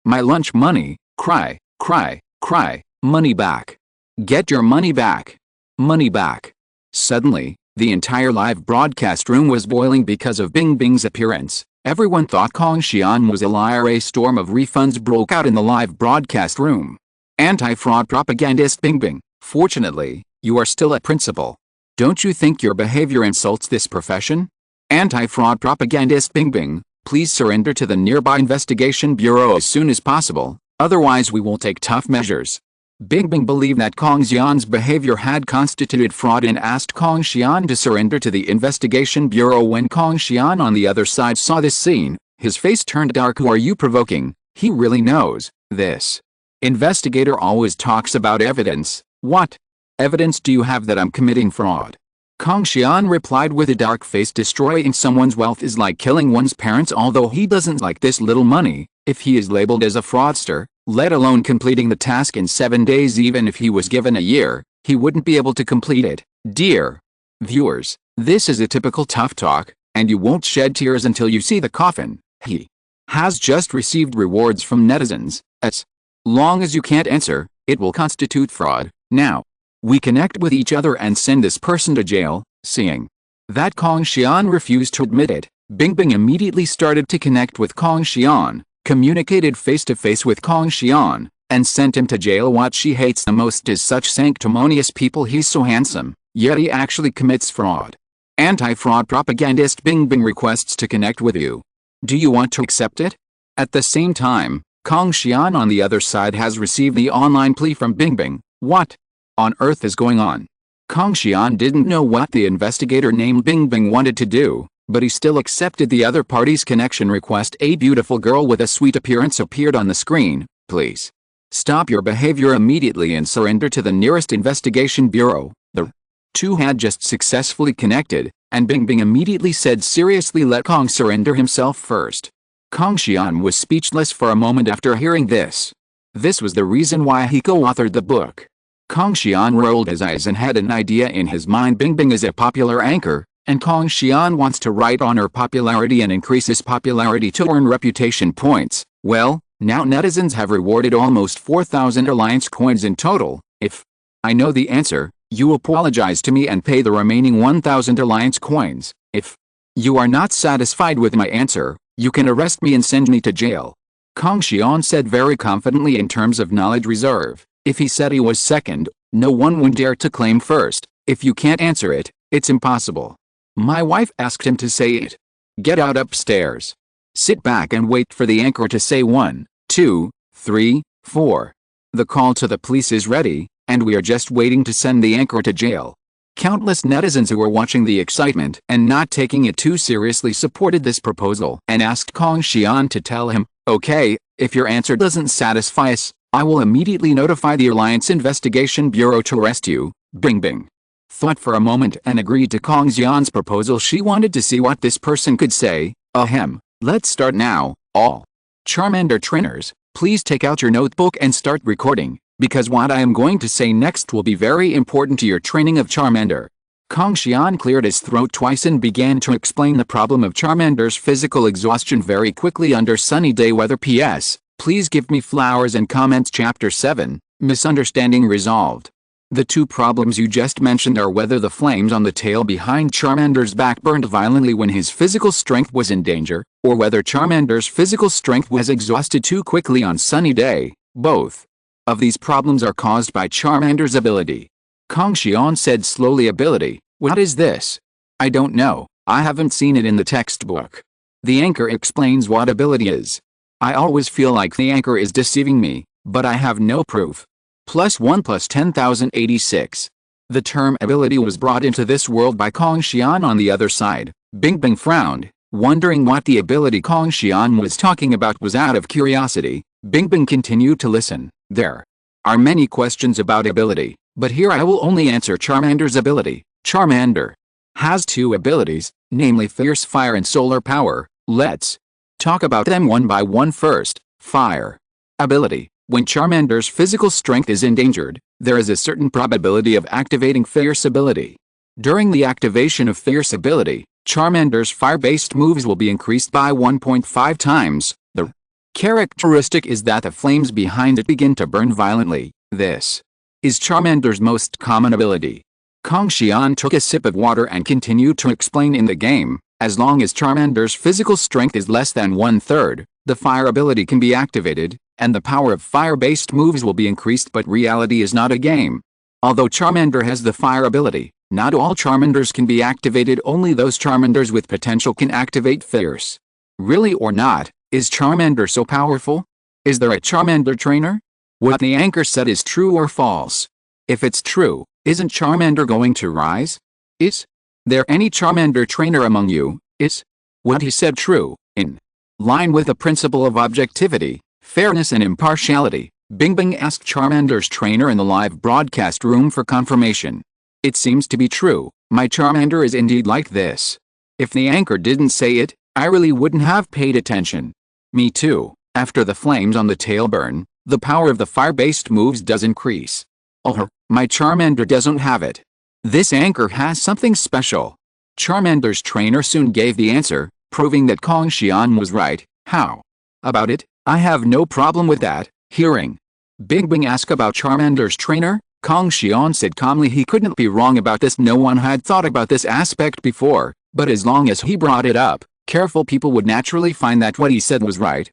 my lunch money, cry, money back. Get your money back. Money back. Suddenly, the entire live broadcast room was boiling because of Bing Bing's appearance. Everyone thought Kong Xian was a liar. A storm of refunds broke out in the live broadcast room. Anti-fraud propagandist Bing Bing, fortunately, you are still a principal. Don't you think your behavior insults this profession? Anti-fraud propagandist Bing Bing, please surrender to the nearby investigation bureau as soon as possible, otherwise we will take tough measures. Bing Bing believed that Kong Xian's behavior had constituted fraud and asked Kong Xian to surrender to the investigation bureau. When Kong Xian on the other side saw this scene, his face turned dark. Who are you provoking? He really knows this. Investigator always talks about evidence. What evidence do you have that I'm committing fraud? Kong Xian replied with a dark face. Destroying someone's wealth is like killing one's parents. Although he doesn't like this little money, if he is labeled as a fraudster, let alone completing the task in 7 days, even if he was given a year, he wouldn't be able to complete it. Dear viewers, this is a typical tough talk, and you won't shed tears until you see the coffin. He has just received rewards from netizens. As long as you can't answer, it will constitute fraud. Now, we connect with each other and send this person to jail. Seeing that Kong Xian refused to admit it, Bing Bing immediately started to connect with Kong Xian, communicated face-to-face with Kong Xian, and sent him to jail. What she hates the most is such sanctimonious people. He's so handsome, yet he actually commits fraud. Anti-fraud propagandist Bing Bing requests to connect with you. Do you want to accept it? At the same time, Kong Xian on the other side has received the online plea from Bing Bing. What on earth is going on? Kong Xian didn't know what the investigator named Bing Bing wanted to do, but he still accepted the other party's connection request. A beautiful girl with a sweet appearance appeared on the screen. Please stop your behavior immediately and surrender to the nearest investigation bureau. The two had just successfully connected, and Bing Bing immediately said, seriously, let Kong surrender himself first. Kong Xian was speechless for a moment after hearing this. This was the reason why he co-authored the book. Kong Xian rolled his eyes and had an idea in his mind. Bing Bing is a popular anchor, and Kong Xian wants to write on her popularity and increase his popularity to earn reputation points. Well, now netizens have rewarded almost 4,000 Alliance coins in total. If I know the answer, you apologize to me and pay the remaining 1,000 Alliance coins. If you are not satisfied with my answer, you can arrest me and send me to jail. Kong Xian said very confidently. In terms of knowledge reserve, if he said he was second, no one would dare to claim first. If you can't answer it, it's impossible. My wife asked him to say it. Get out upstairs. Sit back and wait for the anchor to say 1, 2, 3, 4. The call to the police is ready, and we are just waiting to send the anchor to jail. Countless netizens who were watching the excitement and not taking it too seriously supported this proposal and asked Kong Xian to tell him, okay, if your answer doesn't satisfy us, I will immediately notify the Alliance Investigation Bureau to arrest you. Bing Bing thought for a moment and agreed to Kong Xian's proposal. She wanted to see what this person could say. Ahem, let's start now, all Charmander trainers, please take out your notebook and start recording, because what I am going to say next will be very important to your training of Charmander. Kong Xian cleared his throat twice and began to explain the problem of Charmander's physical exhaustion very quickly under sunny day weather. P.S. Please give me flowers and comments. Chapter 7, Misunderstanding Resolved. The two problems you just mentioned are whether the flames on the tail behind Charmander's back burned violently when his physical strength was in danger, or whether Charmander's physical strength was exhausted too quickly on sunny day. Both of these problems are caused by Charmander's ability. Kong Xian said slowly. Ability? What is this? I don't know, I haven't seen it in the textbook. The anchor explains what ability is. I always feel like the anchor is deceiving me, but I have no proof. +1 + 10,086. The term ability was brought into this world by Kong Xian on the other side. Bingbing frowned, wondering what the ability Kong Xian was talking about was. Out of curiosity, Bingbing continued to listen. There are many questions about ability, but here I will only answer Charmander's ability. Charmander has two abilities, namely Fierce Fire and Solar Power. Let's talk about them one by one. First, Fire ability. When Charmander's physical strength is endangered, there is a certain probability of activating Fierce ability. During the activation of Fierce ability, Charmander's fire-based moves will be increased by 1.5 times. The characteristic is that the flames behind it begin to burn violently. This is Charmander's most common ability. Kong Xian took a sip of water and continued to explain. In the game, as long as Charmander's physical strength is less than 1/3, the fire ability can be activated, and the power of fire-based moves will be increased. But reality is not a game. Although Charmander has the fire ability, not all Charmanders can be activated. Only those Charmanders with potential can activate Fierce. Really or not, is Charmander so powerful? Is there a Charmander trainer? What the anchor said is true or false? If it's true, isn't Charmander going to rise? Is there any Charmander trainer among you? Is what he said true, in line with the principle of objectivity, fairness and impartiality? Bingbing asked Charmander's trainer in the live broadcast room for confirmation. It seems to be true, my Charmander is indeed like this. If the anchor didn't say it, I really wouldn't have paid attention. Me too. After the flames on the tail burn, the power of the fire-based moves does increase. Oh, my Charmander doesn't have it. This anchor has something special. Charmander's trainer soon gave the answer, proving that Kong Xian was right. How about it? I have no problem with that. Hearing Bingbing ask about Charmander's trainer, Kong Xian said calmly he couldn't be wrong about this. No one had thought about this aspect before, but as long as he brought it up, careful people would naturally find that what he said was right.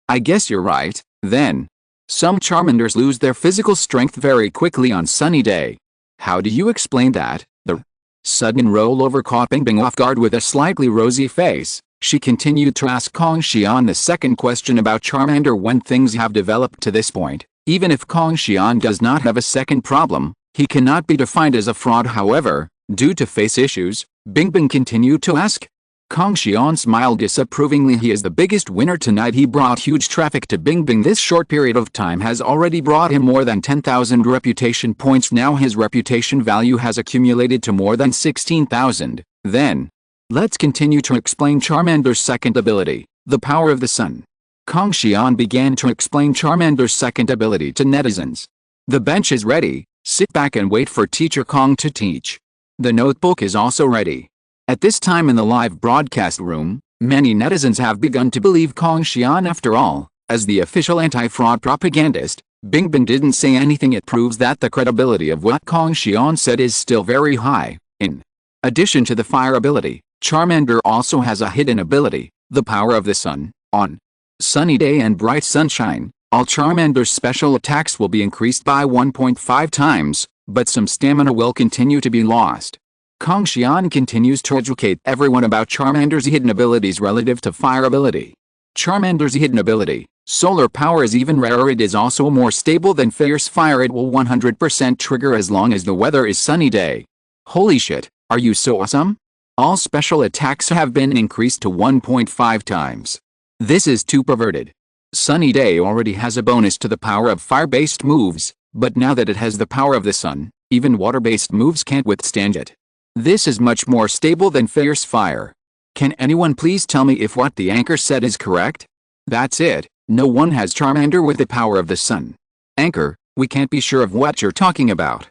I guess you're right, then. Some Charmanders lose their physical strength very quickly on sunny day. How do you explain that? The sudden rollover caught Bingbing off guard. With a slightly rosy face, she continued to ask Kong Xian the second question about Charmander. When things have developed to this point, even if Kong Xian does not have a second problem, he cannot be defined as a fraud. However, due to face issues, Bingbing continued to ask. Kong Xian smiled disapprovingly. He is the biggest winner tonight. He brought huge traffic to Bingbing. This short period of time has already brought him more than 10,000 reputation points. Now his reputation value has accumulated to more than 16,000. Then, let's continue to explain Charmander's second ability, the power of the sun. Kong Xian began to explain Charmander's second ability to netizens. The bench is ready, sit back and wait for Teacher Kong to teach. The notebook is also ready. At this time in the live broadcast room, many netizens have begun to believe Kong Xian. After all, as the official anti-fraud propagandist, Bingbing didn't say anything. It proves that the credibility of what Kong Xian said is still very high. In addition to the fire ability, Charmander also has a hidden ability, the power of the sun. On sunny day and bright sunshine, all Charmander's special attacks will be increased by 1.5 times, but some stamina will continue to be lost. Kong Xian continues to educate everyone about Charmander's hidden abilities relative to fire ability. Charmander's hidden ability, solar power, is even rarer. It is also more stable than Fierce Fire. It will 100% trigger as long as the weather is sunny day. Holy shit, are you so awesome? All special attacks have been increased to 1.5 times. This is too perverted. Sunny day already has a bonus to the power of fire-based moves, but now that it has the power of the sun, Even water-based moves can't withstand it. This is much more stable than fierce fire. Can anyone please tell me if what the anchor said is correct? That's it, no one has Charmander with the power of the sun. Anchor, we can't be sure of what you're talking about.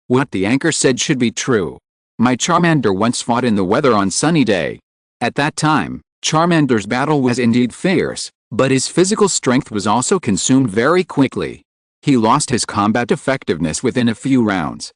What the anchor said should be true. My Charmander once fought in the weather on sunny day. At that time, Charmander's battle was indeed fierce, but his physical strength was also consumed very quickly. He lost his combat effectiveness within a few rounds.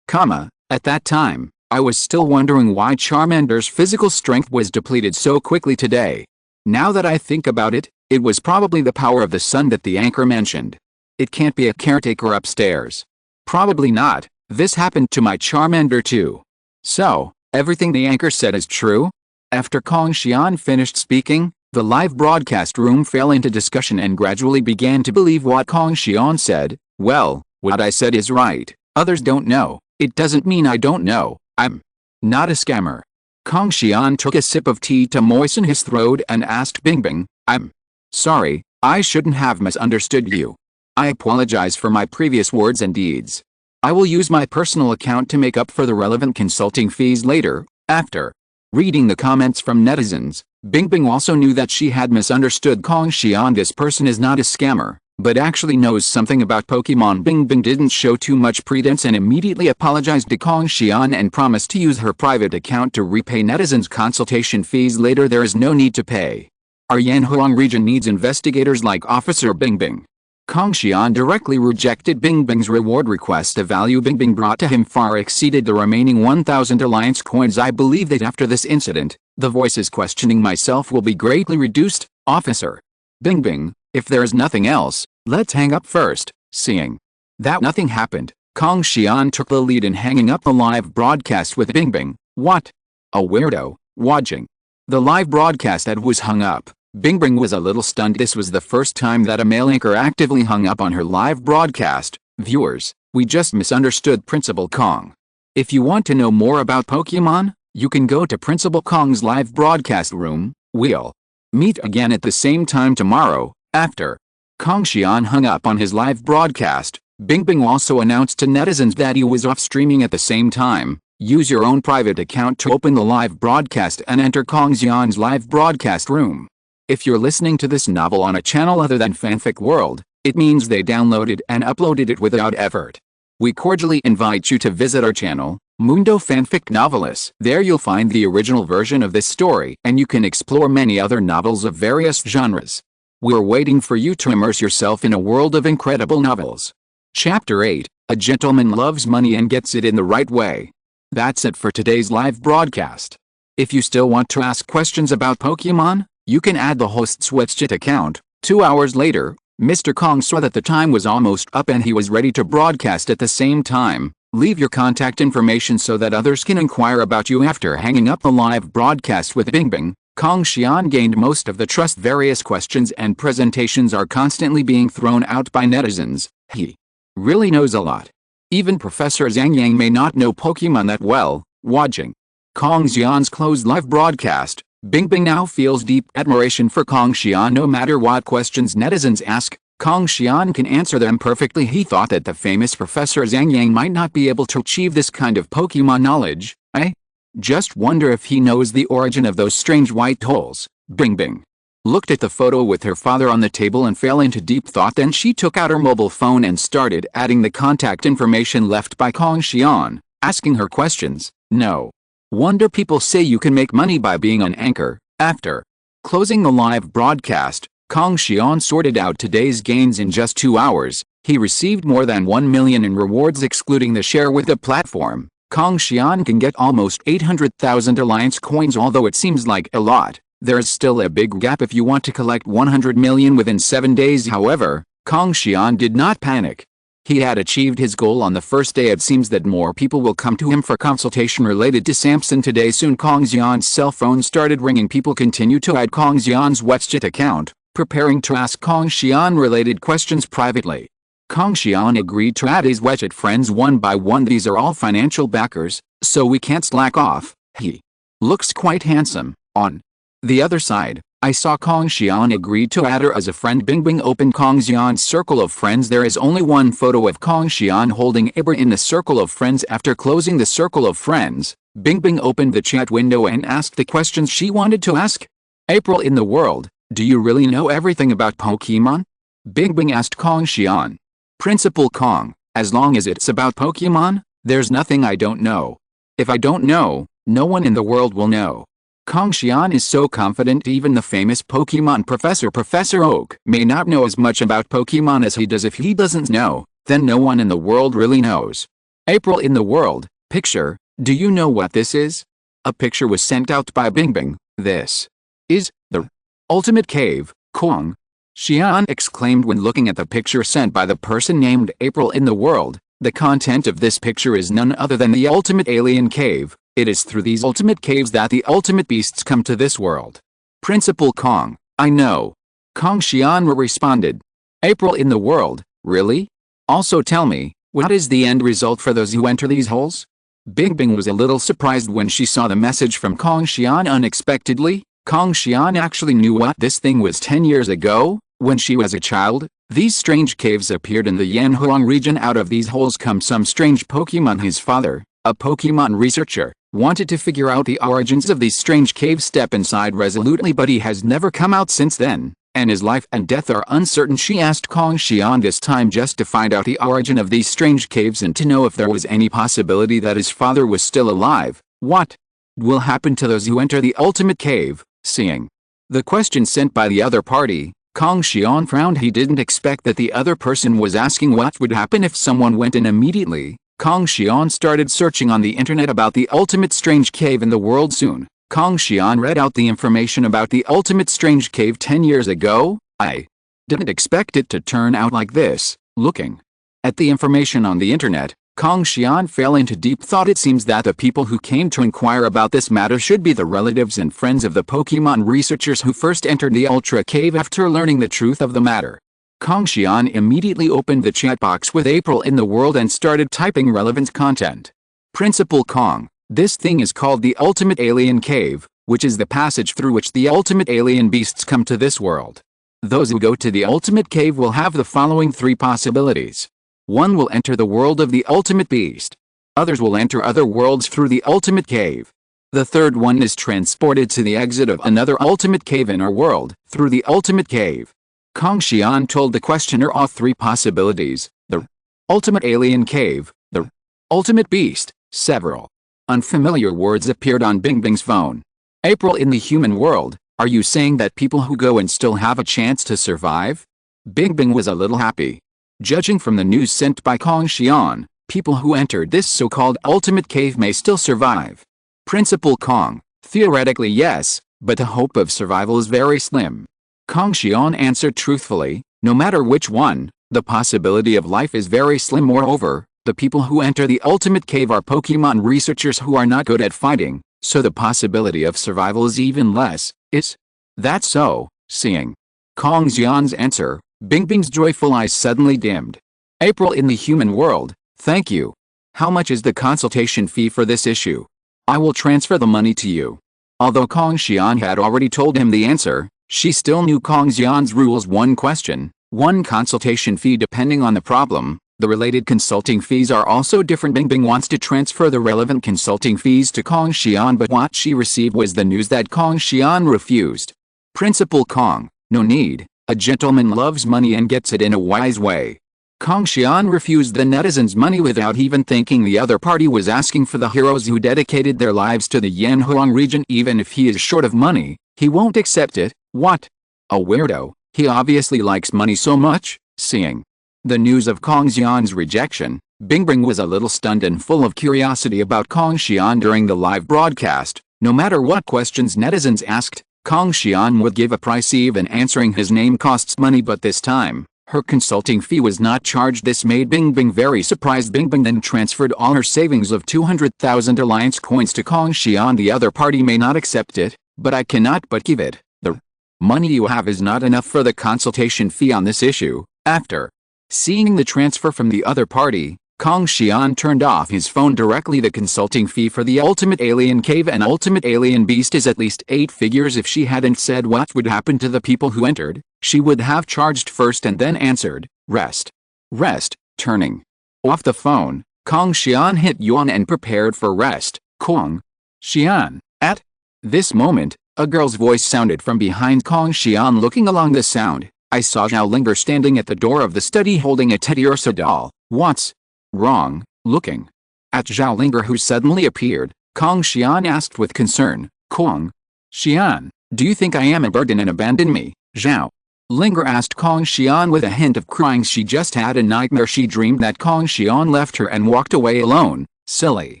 At that time, I was still wondering why Charmander's physical strength was depleted so quickly today. Now that I think about it, it was probably the power of the sun that the anchor mentioned. It can't be a caretaker upstairs. Probably not, this happened to my Charmander too. So, everything the anchor said is true? After Kong Xian finished speaking, the live broadcast room fell into discussion and gradually began to believe what Kong Xian said. Well, what I said is right. Others don't know. It doesn't mean I don't know. I'm not a scammer. Kong Xian took a sip of tea to moisten his throat and asked Bingbing, I'm sorry, I shouldn't have misunderstood you. I apologize for my previous words and deeds. I will use my personal account to make up for the relevant consulting fees later. After reading the comments from netizens, Bingbing also knew that she had misunderstood Kong Xian. This person is not a scammer, but actually knows something about Pokemon. Bingbing didn't show too much pretense and immediately apologized to Kong Xian and promised to use her private account to repay netizens' consultation fees later. There is no need to pay. Our Yanhuang region needs investigators like Officer Bingbing. Kong Xian directly rejected Bingbing's reward request. The value Bingbing brought to him far exceeded the remaining 1,000 alliance coins. I believe that after this incident, the voices questioning myself will be greatly reduced. Officer Bingbing, if there is nothing else, let's hang up first. Seeing that nothing happened, Kong Xian took the lead in hanging up the live broadcast with Bingbing. What a weirdo. Watching the live broadcast that was hung up, Bingbing was a little stunned. This was the first time that a male anchor actively hung up on her live broadcast. Viewers, we just misunderstood Principal Kong. If you want to know more about Pokemon, you can go to Principal Kong's live broadcast room. We'll meet again at the same time tomorrow. After Kong Xian hung up on his live broadcast, Bingbing also announced to netizens that he was off streaming at the same time. Use your own private account to open the live broadcast and enter Kong Xian's live broadcast room. If you're listening to this novel on a channel other than Fanfic World, it means they downloaded and uploaded it without effort. We cordially invite you to visit our channel, Mundo Fanfic Novelis. There you'll find the original version of this story and you can explore many other novels of various genres. We're waiting for you to immerse yourself in a world of incredible novels. Chapter 8, A Gentleman Loves Money and Gets It in the Right Way. That's it for today's live broadcast. If you still want to ask questions about Pokemon, you can add the host's WeChat account. 2 hours later, Mr. Kong saw that the time was almost up and he was ready to broadcast at the same time. Leave your contact information so that others can inquire about you. After hanging up the live broadcast with Bingbing, Kong Xian gained most of the trust. Various questions and presentations are constantly being thrown out by netizens. He really knows a lot. Even Professor Zhang Yang may not know Pokemon that well. Watching Kong Xian's closed live broadcast, Bingbing now feels deep admiration for Kong Xian. No matter what questions netizens ask, Kong Xian can answer them perfectly. He thought that the famous Professor Zhang Yang might not be able to achieve this kind of Pokemon knowledge. I just wonder if he knows the origin of those strange white holes. Bingbing looked at the photo with her father on the table and fell into deep thought. Then she took out her mobile phone and started adding the contact information left by Kong Xian, asking her questions. No wonder people say you can make money by being an anchor. After closing the live broadcast, Kong Xian sorted out today's gains in just 2 hours. He received more than 1 million in rewards excluding the share with the platform. Kong Xian can get almost 800,000 alliance coins. Although it seems like a lot, there is still a big gap if you want to collect 100 million within 7 days. However, Kong Xian did not panic. He had achieved his goal on the first day. It seems that more people will come to him for consultation related to Samson today. Soon Kong Xian's cell phone started ringing. People continued to add Kong Xian's WeChat account, preparing to ask Kong Xian related questions privately. Kong Xian agreed to add his WeChat friends one by one. These are all financial backers, so we can't slack off. He looks quite handsome. On the other side, I saw Kong Xian agreed to add her as a friend. Bingbing opened Kong Xian's circle of friends. There is only one photo of Kong Xian holding April in the circle of friends. After closing the circle of friends, Bingbing opened the chat window and asked the questions she wanted to ask. April in the world, do you really know everything about Pokemon? Bingbing asked Kong Xian. Principal Kong, as long as it's about Pokemon, there's nothing I don't know. If I don't know, no one in the world will know. Kong Xian is so confident even the famous Pokemon professor Professor Oak may not know as much about Pokemon as he does. If he doesn't know, then no one in the world really knows. April in the world, picture, do you know what this is? A picture was sent out by Bingbing. This is the ultimate cave, Kong Xian exclaimed when looking at the picture sent by the person named April in the world. The content of this picture is none other than the ultimate alien cave. It is through these ultimate caves that the ultimate beasts come to this world. Principal Kong, I know. Kong Xian responded. April in the world, really? Also tell me, what is the end result for those who enter these holes? Bingbing was a little surprised when she saw the message from Kong Xian unexpectedly. Kong Xian actually knew what this thing was 10 years ago, when she was a child. These strange caves appeared in the Yanhuang region. Out of these holes come some strange Pokemon. His father, a Pokemon researcher, wanted to figure out the origins of these strange caves. Step inside resolutely, but he has never come out since then, and his life and death are uncertain. She asked Kong Xian this time just to find out the origin of these strange caves and to know if there was any possibility that his father was still alive. What will happen to those who enter the ultimate cave? Seeing the question sent by the other party, Kong Xian frowned. He didn't expect that the other person was asking what would happen if someone went in immediately. Kong Xian started searching on the internet about the ultimate strange cave in the world. Soon, Kong Xian read out the information about the ultimate strange cave 10 years ago. I didn't expect it to turn out like this. Looking at the information on the internet, Kong Xian fell into deep thought. It seems that the people who came to inquire about this matter should be the relatives and friends of the Pokemon researchers who first entered the Ultra Cave. After learning the truth of the matter, Kong Xian immediately opened the chat box with April in the world and started typing relevant content. Principal Kong, this thing is called the Ultimate Alien Cave, which is the passage through which the ultimate alien beasts come to this world. Those who go to the Ultimate Cave will have the following three possibilities. One will enter the world of the ultimate beast. Others will enter other worlds through the ultimate cave. The third one is transported to the exit of another ultimate cave in our world, through the ultimate cave. Kong Xian told the questioner all three possibilities: the ultimate alien cave, the ultimate beast. Several unfamiliar words appeared on Bingbing's phone. April in the human world, are you saying that people who go in still have a chance to survive? Bingbing was a little happy. Judging from the news sent by Kong Xian, people who entered this so-called ultimate cave may still survive. Principal Kong, theoretically yes, but the hope of survival is very slim. Kong Xian answered truthfully, no matter which one, the possibility of life is very slim. Moreover, the people who enter the ultimate cave are Pokemon researchers who are not good at fighting, so the possibility of survival is even less. Is that so? Seeing Kong Xian's answer, Bingbing's joyful eyes suddenly dimmed. April in the human world, thank you. How much is the consultation fee for this issue? I will transfer the money to you. Although Kong Xian had already told him the answer, she still knew Kong Xian's rules. One question, one consultation fee depending on the problem. The related consulting fees are also different. Bingbing wants to transfer the relevant consulting fees to Kong Xian, but what she received was the news that Kong Xian refused. Principal Kong, no need. A gentleman loves money and gets it in a wise way. Kong Xian refused the netizens' money without even thinking. The other party was asking for the heroes who dedicated their lives to the Yanhuang region. Even if he is short of money, he won't accept it. What a weirdo. He obviously likes money so much. Seeing the news of Kong Xian's rejection, Bingbing was a little stunned and full of curiosity about Kong Xian. During the live broadcast, no matter what questions netizens asked, Kong Xian would give a price. Even answering his name costs money, but this time, her consulting fee was not charged. This made Bingbing very surprised. Bingbing then transferred all her savings of 200,000 alliance coins to Kong Xian. The other party may not accept it, but I cannot but give it. The money you have is not enough for the consultation fee on this issue. After seeing the transfer from the other party, Kong Xian turned off his phone directly. The consulting fee for the Ultimate Alien Cave and Ultimate Alien Beast is at least 8 figures. If she hadn't said what would happen to the people who entered, she would have charged first and then answered, rest. Rest. Turning off the phone, Kong Xian hit yawn and prepared for rest. Kong Xian. At this moment, a girl's voice sounded from behind Kong Xian. Looking along the sound, I saw Zhao Linger standing at the door of the study holding a Teddy Ursa doll. What's wrong? Looking at Zhao Linger, who suddenly appeared, Kong Xian asked with concern, Kong Xian, do you think I am a burden and abandon me? Zhao Linger asked Kong Xian with a hint of crying. She just had a nightmare. She dreamed that Kong Xian left her and walked away alone. Silly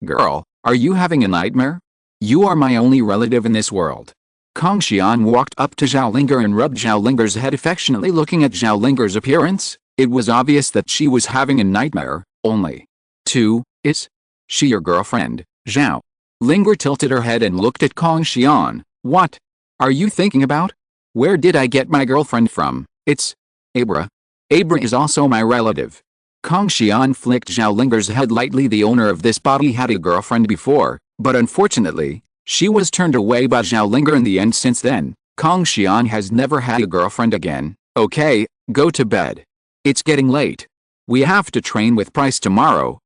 girl, are you having a nightmare? You are my only relative in this world. Kong Xian walked up to Zhao Linger and rubbed Zhao Linger's head affectionately. Looking at Zhao Linger's appearance, it was obvious that she was having a nightmare. Only two, is she your girlfriend? Zhao Linger tilted her head and looked at Kong Xian. What are you thinking about? Where did I get my girlfriend from? It's Abra. Abra is also my relative. Kong Xian flicked Zhao Linger's head lightly. The owner of this body had a girlfriend before, but unfortunately, she was turned away by Zhao Linger in the end. Since then, Kong Xian has never had a girlfriend again. Okay, go to bed. It's getting late. We have to train with Pryce tomorrow.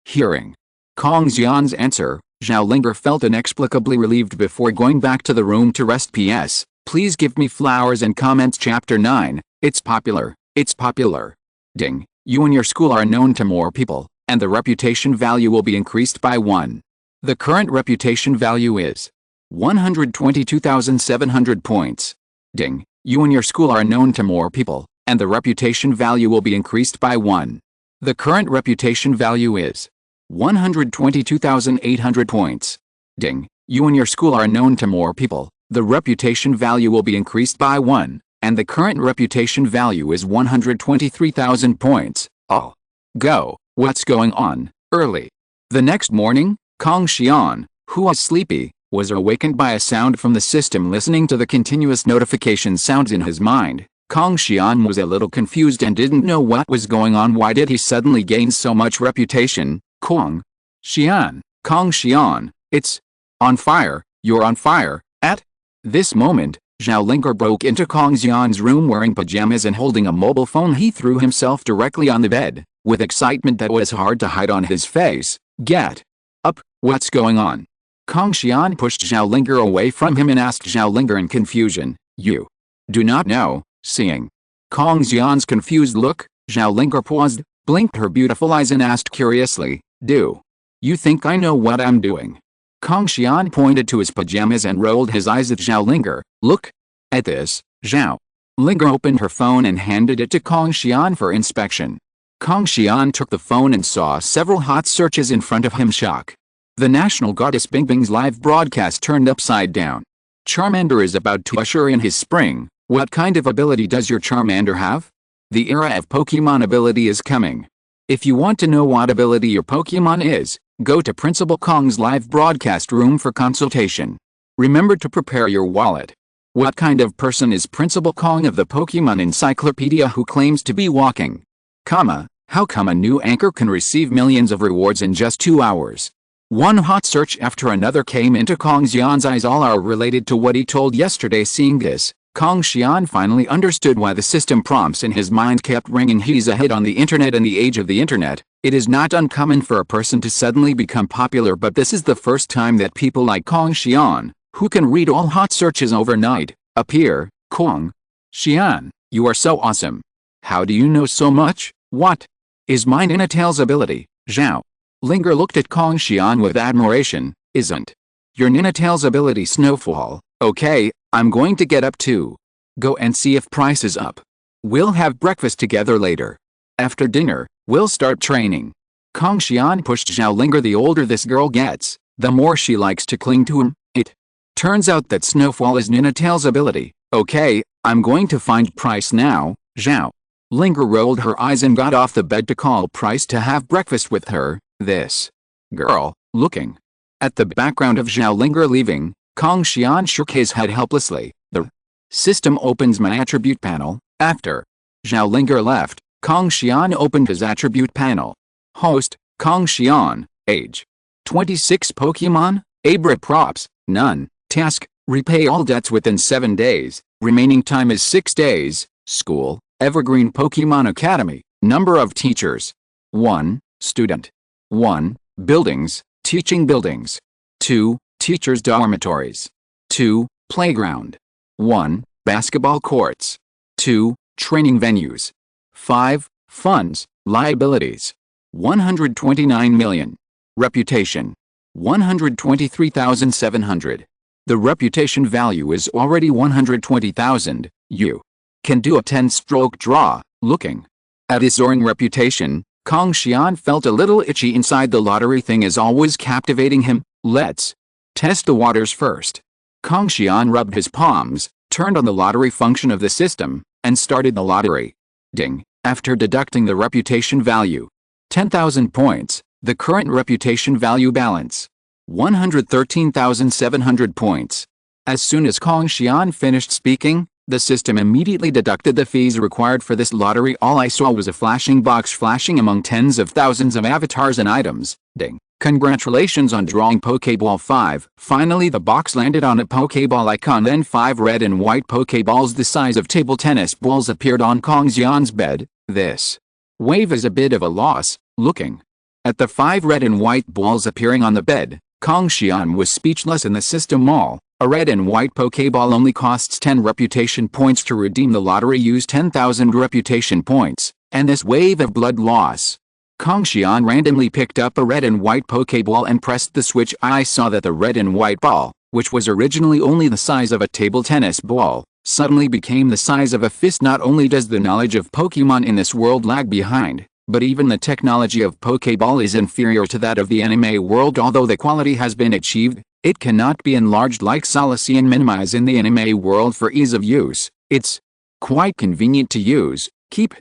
Hearing Kong Xian's answer, Zhao Linger felt inexplicably relieved before going back to the room to rest. P.S. Please give me flowers and comments. Chapter 9, It's popular. It's popular. Ding. You and your school are known to more people, and the reputation value will be increased by 1. The current reputation value is 122,700 points. Ding. You and your school are known to more people, and the reputation value will be increased by 1. The current reputation value is 122,800 points. Ding. You and your school are known to more people, the reputation value will be increased by 1, and the current reputation value is 123,000 points. Oh. Go. What's going on? Early. The next morning, Kong Xian, who was sleepy, was awakened by a sound from the system. Listening to the continuous notification sounds in his mind, Kong Xian was a little confused and didn't know what was going on. Why did he suddenly gain so much reputation? Kong Xian. Kong Xian, it's on fire. You're on fire. At this moment, Zhao Linger broke into Kong Xian's room wearing pajamas and holding a mobile phone. He threw himself directly on the bed, with excitement that was hard to hide on his face. Get up. What's going on? Kong Xian pushed Zhao Linger away from him and asked Zhao Linger in confusion, You do not know? Seeing Kong Xian's confused look, Zhao Linger paused, blinked her beautiful eyes and asked curiously, Do you think I know what I'm doing? Kong Xian pointed to his pajamas and rolled his eyes at Zhao Linger. Look at this. Zhao Linger opened her phone and handed it to Kong Xian for inspection. Kong Xian took the phone and saw several hot searches in front of him. Shock. The national goddess Bingbing's live broadcast turned upside down. Charmander is about to usher in his spring. What kind of ability does your Charmander have? The era of Pokémon ability is coming. If you want to know what ability your Pokémon is, go to Principal Kong's live broadcast room for consultation. Remember to prepare your wallet. What kind of person is Principal Kong of the Pokémon Encyclopedia who claims to be walking? How come a new anchor can receive millions of rewards in just 2 hours? One hot search after another came into Kong Xian's eyes. All are related to what he told yesterday. Seeing this, Kong Xian finally understood why the system prompts in his mind kept ringing. He's ahead on the internet. In the age of the internet, it is not uncommon for a person to suddenly become popular, but this is the first time that people like Kong Xian, who can read all hot searches overnight, appear. Kong Xian, you are so awesome. How do you know so much? What is my Ninetales ability? Zhao Linger looked at Kong Xian with admiration. Isn't your Ninetales ability Snowfall? Okay, I'm going to get up too. Go and see if Pryce is up. We'll have breakfast together later. After dinner, we'll start training. Kong Xian pushed Zhao Linger. The older this girl gets, the more she likes to cling to him. It turns out that Snowfall is Ninetales' ability. Okay, I'm going to find Pryce now. Zhao Linger rolled her eyes and got off the bed to call Pryce to have breakfast with her. This girl, looking at the background of Zhao Linger leaving, Kong Xian shook his head helplessly. The system opens my attribute panel. After Zhao Linger left, Kong Xian opened his attribute panel. Host, Kong Xian. Age, 26. Pokémon, Abra props, none. Task, repay all debts within 7 days. Remaining time is 6 days. School, Evergreen Pokémon Academy. Number of teachers, 1. Student, 1. Buildings, teaching buildings. 2. Teachers' dormitories. 2. Playground. 1. Basketball courts. 2. Training venues. 5. Funds, liabilities, 129 million. Reputation, 123,700. The reputation value is already 120,000. You can do a 10-stroke draw. Looking at his soaring reputation, Kong Xian felt a little itchy inside. The lottery thing is always captivating him. Let's test the waters first. Kong Xian rubbed his palms, turned on the lottery function of the system, and started the lottery. Ding. After deducting the reputation value, 10,000 points, the current reputation value balance, 113,700 points. As soon as Kong Xian finished speaking, the system immediately deducted the fees required for this lottery. All I saw was a flashing box flashing among tens of thousands of avatars and items. Ding. Congratulations on drawing Pokéball 5. Finally the box landed on a Pokéball icon. Then 5 red and white Pokéballs the size of table tennis balls appeared on Kong Xian's bed. This wave is a bit of a loss. Looking at the 5 red and white balls appearing on the bed, Kong Xian was speechless. In the system mall, a red and white Pokéball only costs 10 reputation points to redeem. The lottery used 10,000 reputation points, and this wave of blood loss. Kong Xian randomly picked up a red and white Pokéball and pressed the switch. I saw that the red and white ball, which was originally only the size of a table tennis ball, suddenly became the size of a fist. Not only does the knowledge of Pokémon in this world lag behind, but even the technology of Pokéball is inferior to that of the anime world. Although the quality has been achieved, it cannot be enlarged like Solacey and minimized in the anime world for ease of use. It's quite convenient to use. Keep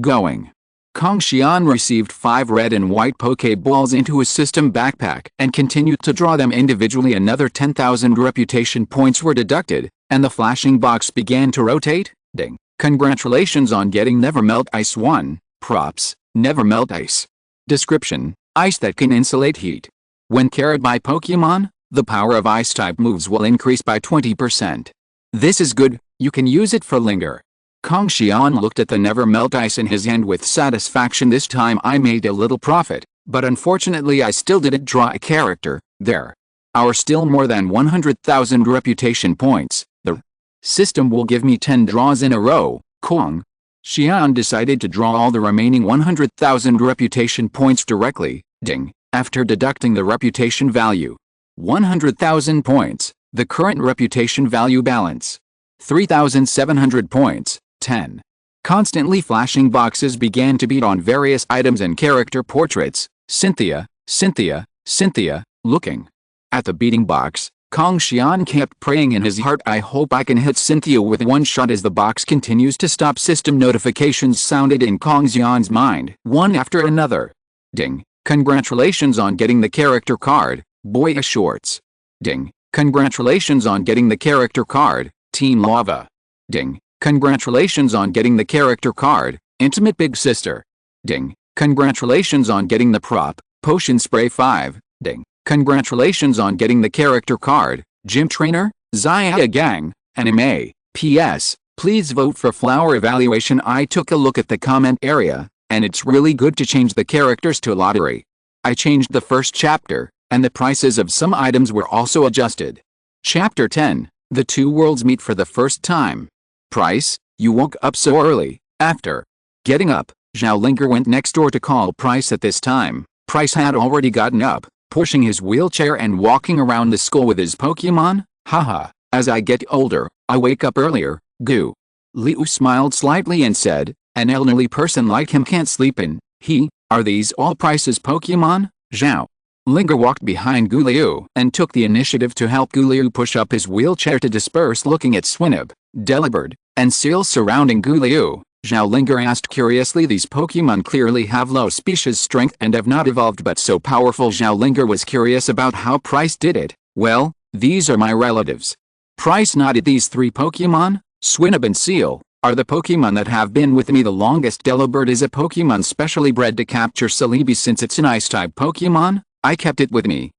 going. Kong Xian received 5 red and white Pokéballs into his system backpack and continued to draw them individually. Another 10,000 reputation points were deducted, and the flashing box began to rotate. Ding. Congratulations on getting Never Melt Ice 1. Props, Never Melt Ice. Description: ice that can insulate heat. When carried by Pokémon, the power of ice-type moves will increase by 20%. This is good, you can use it for Linger. Kong Xian looked at the Never Melt Ice in his hand with satisfaction. This time I made a little profit, but unfortunately I still didn't draw a character. There are still more than 100,000 reputation points. The system will give me 10 draws in a row. Kong Xian decided to draw all the remaining 100,000 reputation points directly. Ding. After deducting the reputation value, 100,000 points, the current reputation value balance, 3,700 points. 10. Constantly flashing boxes began to beat on various items and character portraits. Cynthia, Cynthia, Cynthia. Looking at the beating box, Kong Xian kept praying in his heart, I hope I can hit Cynthia with one shot. As the box continues to stop, system notifications sounded in Kong Xian's mind, one after another. Ding. Congratulations on getting the character card, Boya Shorts. Ding. Congratulations on getting the character card, Team Lava. Ding. Congratulations on getting the character card, Intimate Big Sister. Ding. Congratulations on getting the prop, Potion Spray 5. Ding. Congratulations on getting the character card, Gym Trainer, Zaya Gang, Anime. P.S. Please vote for Flower Evaluation. I took a look at the comment area, and it's really good to change the characters to lottery. I changed the first chapter, and the prices of some items were also adjusted. Chapter 10. The two worlds meet for the first time. Pryce, you woke up so early. After getting up, Zhao Linger went next door to call Pryce. At this time, Pryce had already gotten up, pushing his wheelchair and walking around the school with his Pokémon. Haha, as I get older, I wake up earlier. Goo. Liu smiled slightly and said, an elderly person like him can't sleep in. Are these all Pryce's Pokémon? Zhao Linger walked behind Gu Liu and took the initiative to help Gu Liu push up his wheelchair to disperse. Looking at Swinub, Delibird, and Seal surrounding Gu Liu, Zhao Linger asked curiously, these Pokémon clearly have low species strength and have not evolved but so powerful. Zhao Linger was curious about how Pryce did it. Well, these are my relatives. Pryce nodded. These 3 Pokémon, Swinub and Seal, are the Pokemon that have been with me the longest. Delibird is a Pokemon specially bred to capture Celebi. Since it's an Ice-type Pokemon, I kept it with me.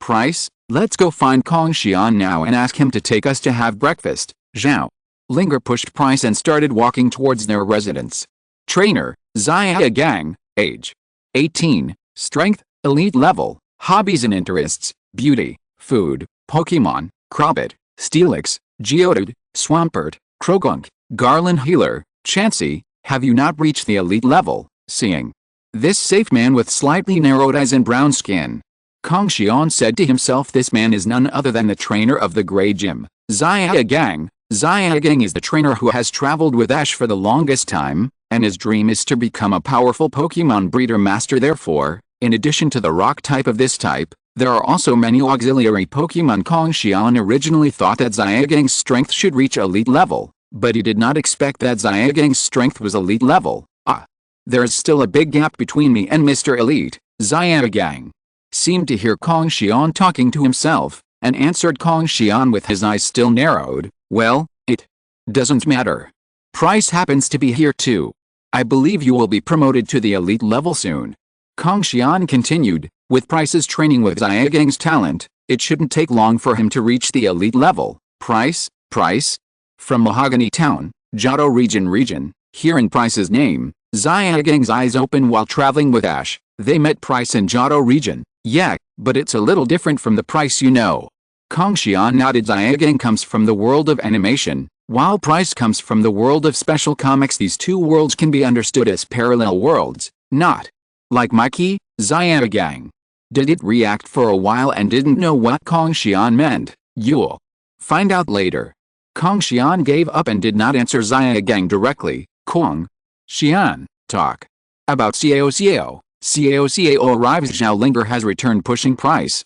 Pryce, let's go find Kong Xian now and ask him to take us to have breakfast. Zhao Linger pushed Pryce and started walking towards their residence. Trainer, Xia Gang, age 18, strength, elite level, hobbies and interests, beauty, food, Pokemon, Crobat, Steelix, Geodude, Swampert, Croagunk, Garland Healer, Chansey. Have you not reached the elite level? Seeing this safe man with slightly narrowed eyes and brown skin, Kong Xian said to himself, this man is none other than the trainer of the Grey Gym, Xia Gang. Xia Gang is the trainer who has traveled with Ash for the longest time, and his dream is to become a powerful Pokemon breeder master. Therefore, in addition to the rock type of this type, there are also many auxiliary Pokemon. Kong Xian originally thought that Xia Gang's strength should reach elite level, but he did not expect that Xia Gang's strength was elite level. There is still a big gap between me and Mr. Elite. Xia Gang seemed to hear Kong Xian talking to himself, and answered Kong Xian with his eyes still narrowed, well, it doesn't matter. Pryce happens to be here too. I believe you will be promoted to the elite level soon. Kong Xian continued, with Pryce's training with Xia Gang's talent, it shouldn't take long for him to reach the elite level. Pryce? From Mahogany Town, Johto region. Hearing Pryce's name, Xia Gang's eyes opened while traveling with Ash. They met Pryce in Johto region. Yeah, but it's a little different from the Pryce you know. Kong Xian nodded. Xia Gang comes from the world of animation, while Pryce comes from the world of special comics. These two worlds can be understood as parallel worlds, not like Mikey. Xia Gang didn't react for a while and didn't know what Kong Xian meant. You'll find out later. Kong Xian gave up and did not answer Xia Gang directly. Kong Xian, talk about Xiao Xiao. Xiao Xiao arrives. Zhao Linger has returned, pushing Pryce.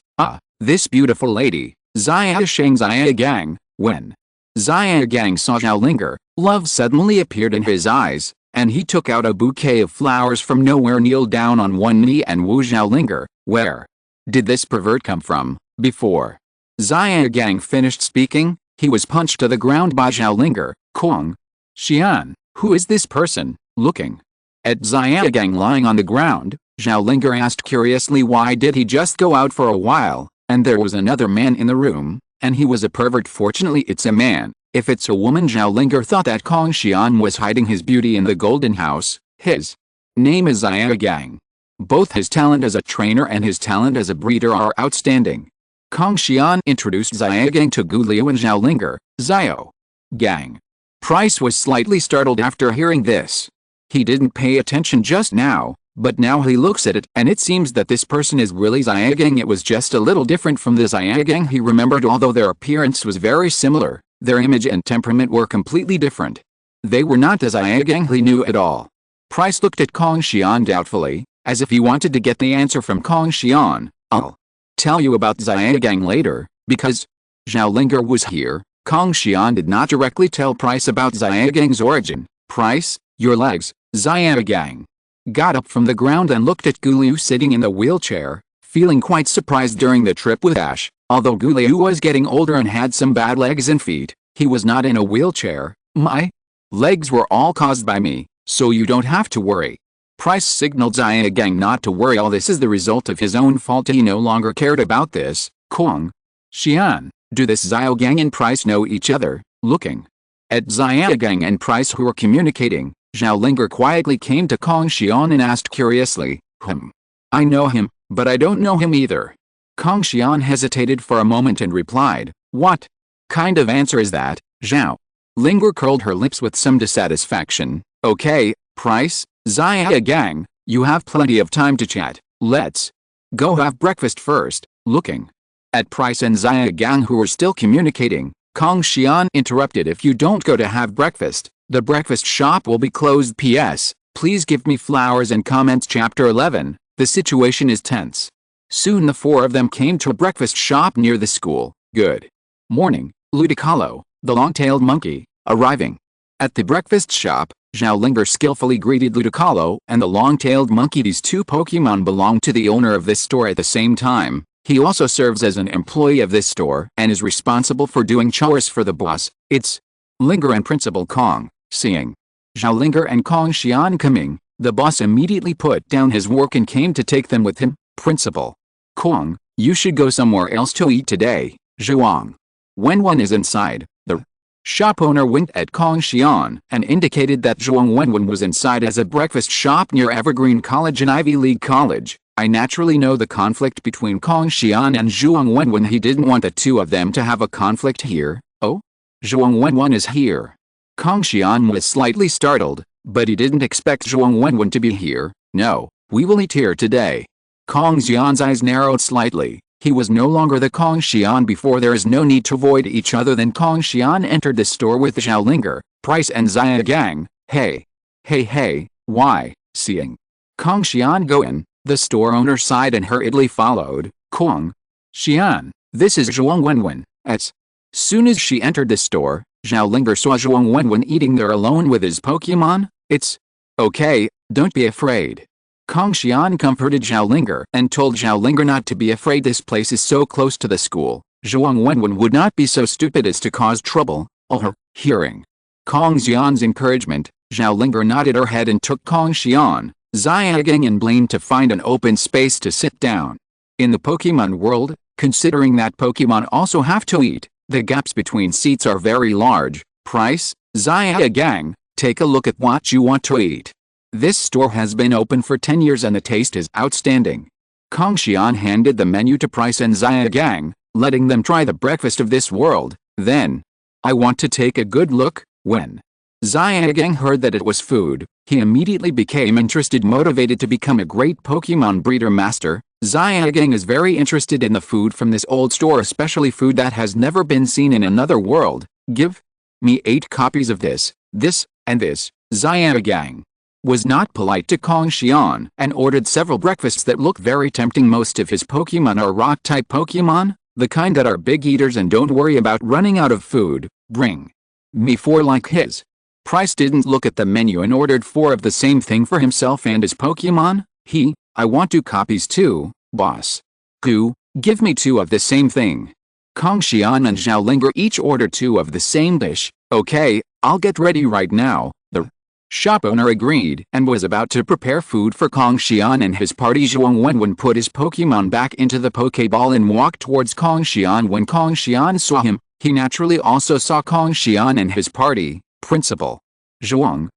This beautiful lady, Xia Shang. Xia Gang. When Xia Gang saw Zhao Linger, love suddenly appeared in his eyes, and he took out a bouquet of flowers from nowhere, kneeled down on one knee and wooed Zhao Linger. Where did this pervert come from? Before Xia Gang finished speaking, he was punched to the ground by Zhao Linger. Kong Xian, who is this person? Looking at Xia Gang lying on the ground, Zhao Linger asked curiously, why did he just go out for a while, and there was another man in the room, and he was a pervert? Fortunately it's a man. If it's a woman. Zhao Linger thought that Kong Xian was hiding his beauty in the Golden House. His name is Xia Gang. Both his talent as a trainer and his talent as a breeder are outstanding. Kong Xian introduced Xia Gang to Gu Liu and Zhao Linger. Xiao Gang. Pryce was slightly startled after hearing this. He didn't pay attention just now, but now he looks at it and it seems that this person is really Xia Gang. It was just a little different from the Xia Gang he remembered. Although their appearance was very similar, their image and temperament were completely different. They were not the Xia Gang he knew at all. Pryce looked at Kong Xian doubtfully, as if he wanted to get the answer from Kong Xian. I'll tell you about Xia Gang later, because Zhao Linger was here. Kong Xian did not directly tell Pryce about Xia Gang's origin. Pryce, your legs. Xia Gang got up from the ground and looked at Gu Liu sitting in the wheelchair, feeling quite surprised. During the trip with Ash, although Gu Liu was getting older and had some bad legs and feet, he was not in a wheelchair. My legs were all caused by me, so you don't have to worry. Pryce signaled Xia Gang not to worry. All this is the result of his own fault. He no longer cared about this. Kong Xian, do this Xia Gang and Pryce know each other? Looking at Xia Gang and Pryce who were communicating, Zhao Linger quietly came to Kong Xian and asked curiously, I know him, but I don't know him either. Kong Xian hesitated for a moment and replied, what kind of answer is that? Zhao Linger curled her lips with some dissatisfaction. Okay, Pryce, Xia Gang, you have plenty of time to chat. Let's go have breakfast first. Looking at Pryce and Xia Gang who were still communicating, Kong Xian interrupted. If you don't go to have breakfast, the breakfast shop will be closed. P.S. Please give me flowers and comments. Chapter 11. The situation is tense. Soon the four of them came to a breakfast shop near the school. Good morning, Ludicolo, the long-tailed monkey, arriving at the breakfast shop. Zhao Linger skillfully greeted Ludicolo and the long-tailed monkey. These two Pokemon belong to the owner of this store at the same time. He also serves as an employee of this store and is responsible for doing chores for the boss. It's Linger and Principal Kong Seeing Xiaolinger and Kong Xian coming, the boss immediately put down his work and came to take them with him. Principal Kong, you should go somewhere else to eat today, Zhuang. When one is inside, the shop owner winked at Kong Xian and indicated that Zhuang Wenwen was inside as a breakfast shop near Evergreen College and Ivy League College. I naturally know the conflict between Kong Xian and Zhuang Wenwen. He didn't want the two of them to have a conflict here. Oh? Zhuang Wenwen is here. Kong Xian was slightly startled, but he didn't expect Zhuang Wenwen to be here. No, we will eat here today. Kong Xian's eyes narrowed slightly. He was no longer the Kong Xian before. There is no need to avoid each other. Then Kong Xian entered the store with Xiaolinger, Pryce and Xia Gang. Hey, why? Seeing Kong Xian go in, the store owner sighed and hurriedly followed. Kong Xian, this is Zhuang Wenwen. As soon as she entered the store, Xiaolinger saw Zhuang Wenwen eating there alone with his Pokémon. It's okay, don't be afraid. Kong Xian comforted Xiaolinger and told Xiaolinger not to be afraid. This place is so close to the school. Zhuang Wenwen would not be so stupid as to cause trouble. Hearing Kong Xian's encouragement, Xiaolinger nodded her head and took Kong Xian, Xia Gang and Blaine to find an open space to sit down. In the Pokemon world, considering that Pokemon also have to eat, the gaps between seats are very large. Pryce, Xia Gang, take a look at what you want to eat. This store has been open for 10 years and the taste is outstanding. Kong Xian handed the menu to Pryce and Xia Gang, letting them try the breakfast of this world. Then, I want to take a good look. When Xia Gang heard that it was food, he immediately became interested, motivated to become a great Pokemon breeder master. Xia Gang is very interested in the food from this old store, especially food that has never been seen in another world. Give me 8 copies of this, and this. Xia Gang was not polite to Kong Xian and ordered several breakfasts that look very tempting. Most of his Pokemon are rock-type Pokemon, the kind that are big eaters and don't worry about running out of food. Bring me 4 like his. Pryce didn't look at the menu and ordered 4 of the same thing for himself and his Pokemon. I want 2 copies too, boss. Give me 2 of the same thing. Kong Xian and Xiaolinger each ordered 2 of the same dish. Okay, I'll get ready right now. The shop owner agreed and was about to prepare food for Kong Xian and his party. Zhuang Wenwen put his Pokemon back into the Pokeball and walked towards Kong Xian. When Kong Xian saw him, he naturally also saw Kong Xian and his party. Principal Zhuang,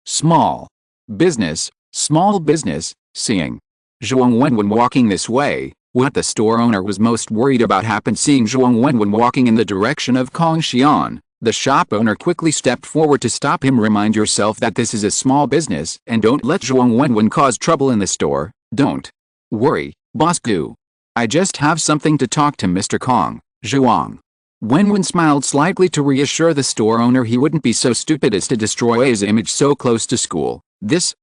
small business. Seeing Zhuang Wenwen walking this way, what the store owner was most worried about happened. Seeing Zhuang Wenwen walking in the direction of Kong Xian, the shop owner quickly stepped forward to stop him. Remind yourself that this is a small business and don't let Zhuang Wenwen cause trouble in the store. Don't worry, boss. I just have something to talk to Mr. Kong. Zhuang Wenwen smiled slightly to reassure the store owner he wouldn't be so stupid as to destroy his image so close to school. The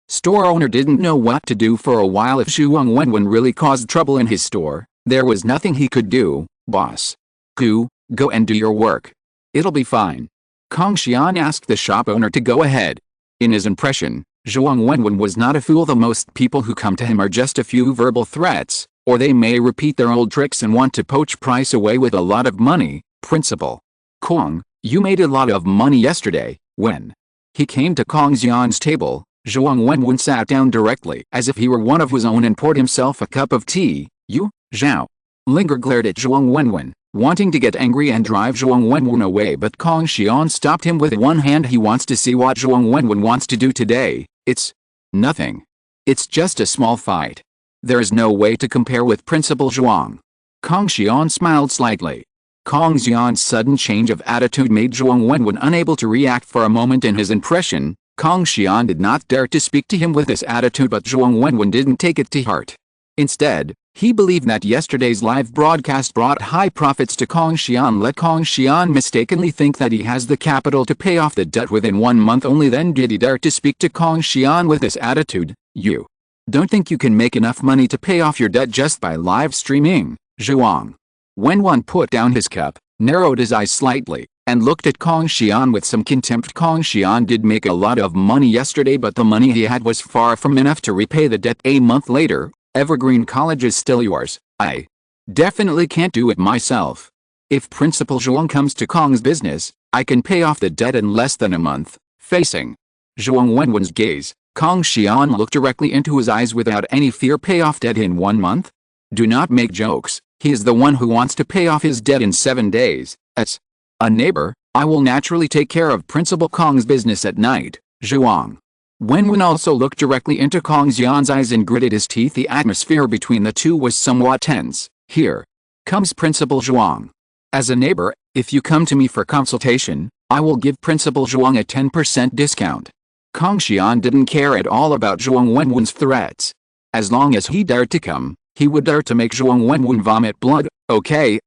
store owner didn't know what to do for a while. If Zhuang Wenwen really caused trouble in his store, there was nothing he could do. Boss, go and do your work. It'll be fine. Kong Xian asked the shop owner to go ahead. In his impression, Zhuang Wenwen was not a fool. The most people who come to him are just a few verbal threats, or they may repeat their old tricks and want to poach Pryce away with a lot of money. Principal Kong, you made a lot of money yesterday. When he came to Kong Xian's table, Zhuang Wenwen sat down directly as if he were one of his own and poured himself a cup of tea. Xiaolinger glared at Zhuang Wenwen, wanting to get angry and drive Zhuang Wenwen away, but Kong Xian stopped him with one hand. He wants to see what Zhuang Wenwen wants to do today. It's nothing. It's just a small fight. There is no way to compare with Principal Zhuang. Kong Xian smiled slightly. Kong Xian's sudden change of attitude made Zhuang Wenwen unable to react for a moment. In his impression, Kong Xian did not dare to speak to him with this attitude, but Zhuang Wenwen didn't take it to heart. Instead, he believed that yesterday's live broadcast brought high profits to Kong Xian. Let Kong Xian mistakenly think that he has the capital to pay off the debt within 1 month. Only then did he dare to speak to Kong Xian with this attitude. You don't think you can make enough money to pay off your debt just by live streaming? Zhuang Wenwen put down his cup, narrowed his eyes slightly, and looked at Kong Xian with some contempt. Kong Xian did make a lot of money yesterday, but the money he had was far from enough to repay the debt. A month later, Evergreen College is still yours. I definitely can't do it myself. If Principal Zhuang comes to Kong's business, I can pay off the debt in less than a month. Facing Zhuang Wenwen's gaze, Kong Xian looked directly into his eyes without any fear. Pay off debt in 1 month? Do not make jokes. He is the one who wants to pay off his debt in 7 days. As a neighbor, I will naturally take care of Principal Kong's business at night. Zhuang Wenwen also looked directly into Kong Xian's eyes and gritted his teeth. The atmosphere between the two was somewhat tense. Here comes Principal Zhuang. As a neighbor, if you come to me for consultation, I will give Principal Zhuang a 10% discount. Kong Xian didn't care at all about Zhuang Wenwen's threats. As long as he dared to come, he would dare to make Zhuang Wenwen vomit blood. Okay,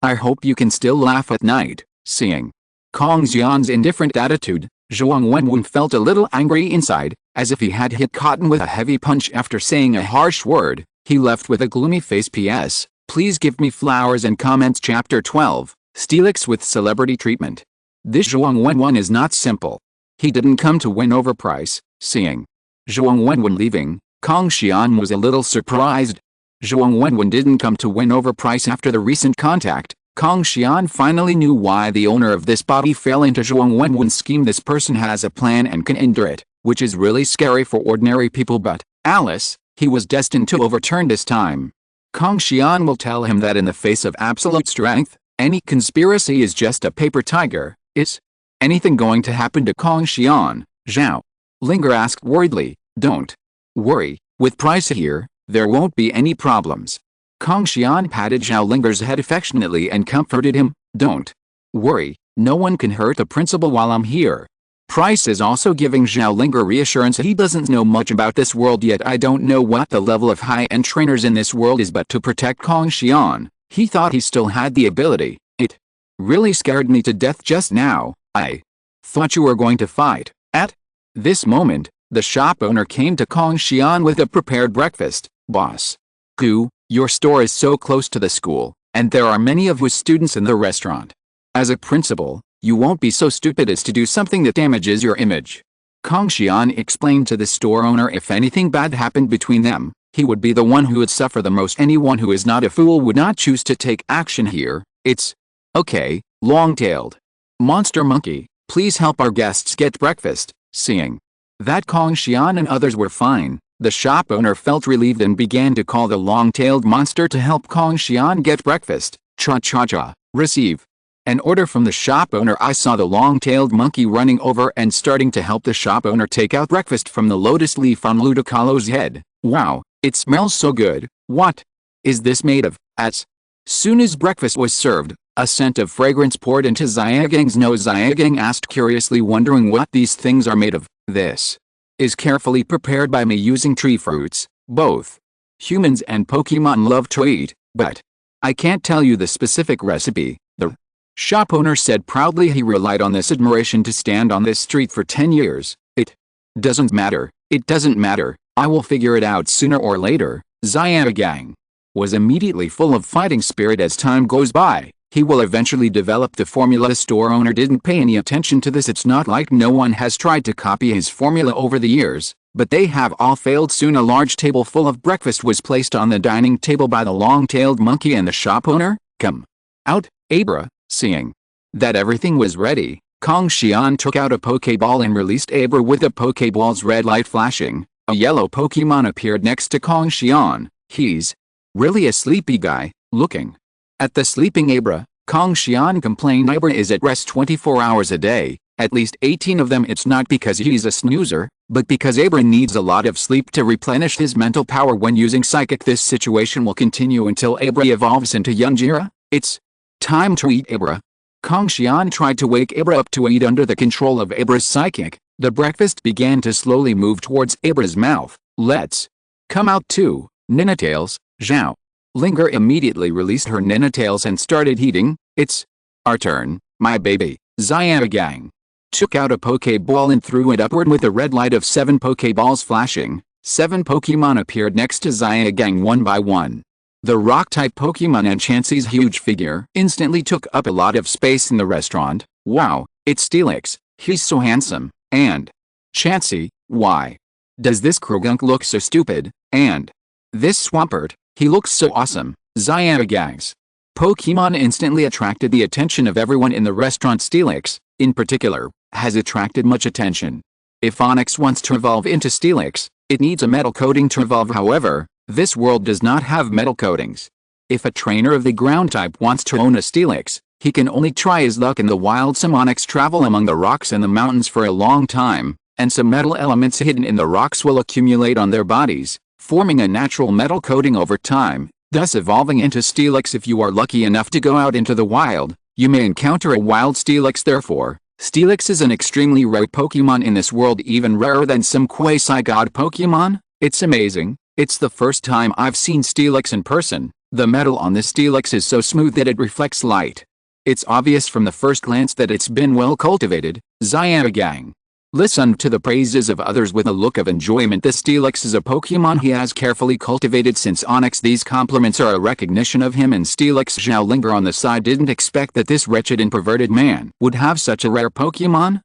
I hope you can still laugh at night. Seeing Kong Xian's indifferent attitude, Zhuang Wenwen felt a little angry inside, as if he had hit cotton with a heavy punch. After saying a harsh word, he left with a gloomy face. P.S. Please give me flowers and comments. Chapter 12, Steelix with Celebrity Treatment. This Zhuang Wenwen is not simple. He didn't come to win over Pryce. Seeing Zhuang Wenwen leaving, Kong Xian was a little surprised. Zhuang Wenwen didn't come to win over Pryce after the recent contact. Kong Xian finally knew why the owner of this body fell into Zhuang Wenwen's scheme. This person has a plan and can endure it, which is really scary for ordinary people, but Alice, he was destined to overturn this time. Kong Xian will tell him that in the face of absolute strength, any conspiracy is just a paper tiger. Is anything going to happen to Kong Xian? Zhao Linger asked worriedly. Don't worry, with Pryce here, there won't be any problems. Kong Xian patted Zhao Linger's head affectionately and comforted him. Don't worry, no one can hurt the principal while I'm here. Pryce is also giving Zhao Linger reassurance. He doesn't know much about this world yet. I don't know what the level of high-end trainers in this world is, but to protect Kong Xian, he thought he still had the ability. It really scared me to death just now. I thought you were going to fight. At this moment, the shop owner came to Kong Xian with a prepared breakfast. Boss Gu, your store is so close to the school, and there are many of his students in the restaurant. As a principal, you won't be so stupid as to do something that damages your image. Kong Xian explained to the store owner if anything bad happened between them, he would be the one who would suffer the most. Anyone who is not a fool would not choose to take action here. It's okay, long-tailed monster monkey, please help our guests get breakfast. Seeing that Kong Xian and others were fine, the shop owner felt relieved and began to call the long-tailed monster to help Kong Xian get breakfast. Cha-cha-cha, receive an order from the shop owner. I saw the long-tailed monkey running over and starting to help the shop owner take out breakfast from the lotus leaf on Ludicolo's head. Wow, it smells so good. What is this made of? As soon as breakfast was served, a scent of fragrance poured into Xiaogang's nose. Xiaogang asked curiously, wondering what these things are made of. This is carefully prepared by me using tree fruits. Both humans and Pokémon love to eat, but I can't tell you the specific recipe, the shop owner said proudly. He relied on this admiration to stand on this street for 10 years. It doesn't matter. It doesn't matter. I will figure it out sooner or later. Xiaogang was immediately full of fighting spirit. As time goes by, he will eventually develop the formula. The store owner didn't pay any attention to this. It's not like no one has tried to copy his formula over the years, but they have all failed. Soon a large table full of breakfast was placed on the dining table by the long-tailed monkey and the shop owner. Come out, Abra. Seeing that everything was ready, Kong Xian took out a Pokeball and released Abra with the Pokeball's red light flashing. A yellow Pokemon appeared next to Kong Xian. He's really a sleepy guy. Looking at the sleeping Abra, Kong Xian complained. Abra is at rest 24 hours a day, at least 18 of them. It's not because he's a snoozer, but because Abra needs a lot of sleep to replenish his mental power when using Psychic. This situation will continue until Abra evolves into young Jira. It's time to eat, Abra. Kong Xian tried to wake Abra up to eat. Under the control of Abra's Psychic, the breakfast began to slowly move towards Abra's mouth. Let's come out too, Ninetales. Zhao Linger immediately released her Ninetales and started eating. It's our turn, my baby. Xiaogang took out a Pokeball and threw it upward with a red light of 7 Pokeballs flashing. 7 Pokemon appeared next to Xiaogang one by one. The rock-type Pokemon and Chansey's huge figure instantly took up a lot of space in the restaurant. Wow, it's Steelix, he's so handsome. And Chansey, why does this Krogunk look so stupid? And this Swampert, he looks so awesome. Xiaogang's Pokémon instantly attracted the attention of everyone in the restaurant. Steelix, in particular, has attracted much attention. If Onix wants to evolve into Steelix, it needs a metal coating to evolve. However, this world does not have metal coatings. If a trainer of the ground type wants to own a Steelix, he can only try his luck in the wild. Some Onix travel among the rocks and the mountains for a long time, and some metal elements hidden in the rocks will accumulate on their bodies, forming a natural metal coating over time, thus evolving into Steelix. If you are lucky enough to go out into the wild, you may encounter a wild Steelix. Therefore, Steelix is an extremely rare Pokemon in this world, even rarer than some quasi-god Pokemon. It's amazing. It's the first time I've seen Steelix in person. The metal on this Steelix is so smooth that it reflects light. It's obvious from the first glance that it's been well cultivated. Xiaogang. Listen to the praises of others with a look of enjoyment. This Steelix is a Pokemon he has carefully cultivated since Onix. These compliments are a recognition of him and Steelix. Xiaolinger on the side didn't expect that this wretched and perverted man would have such a rare Pokemon.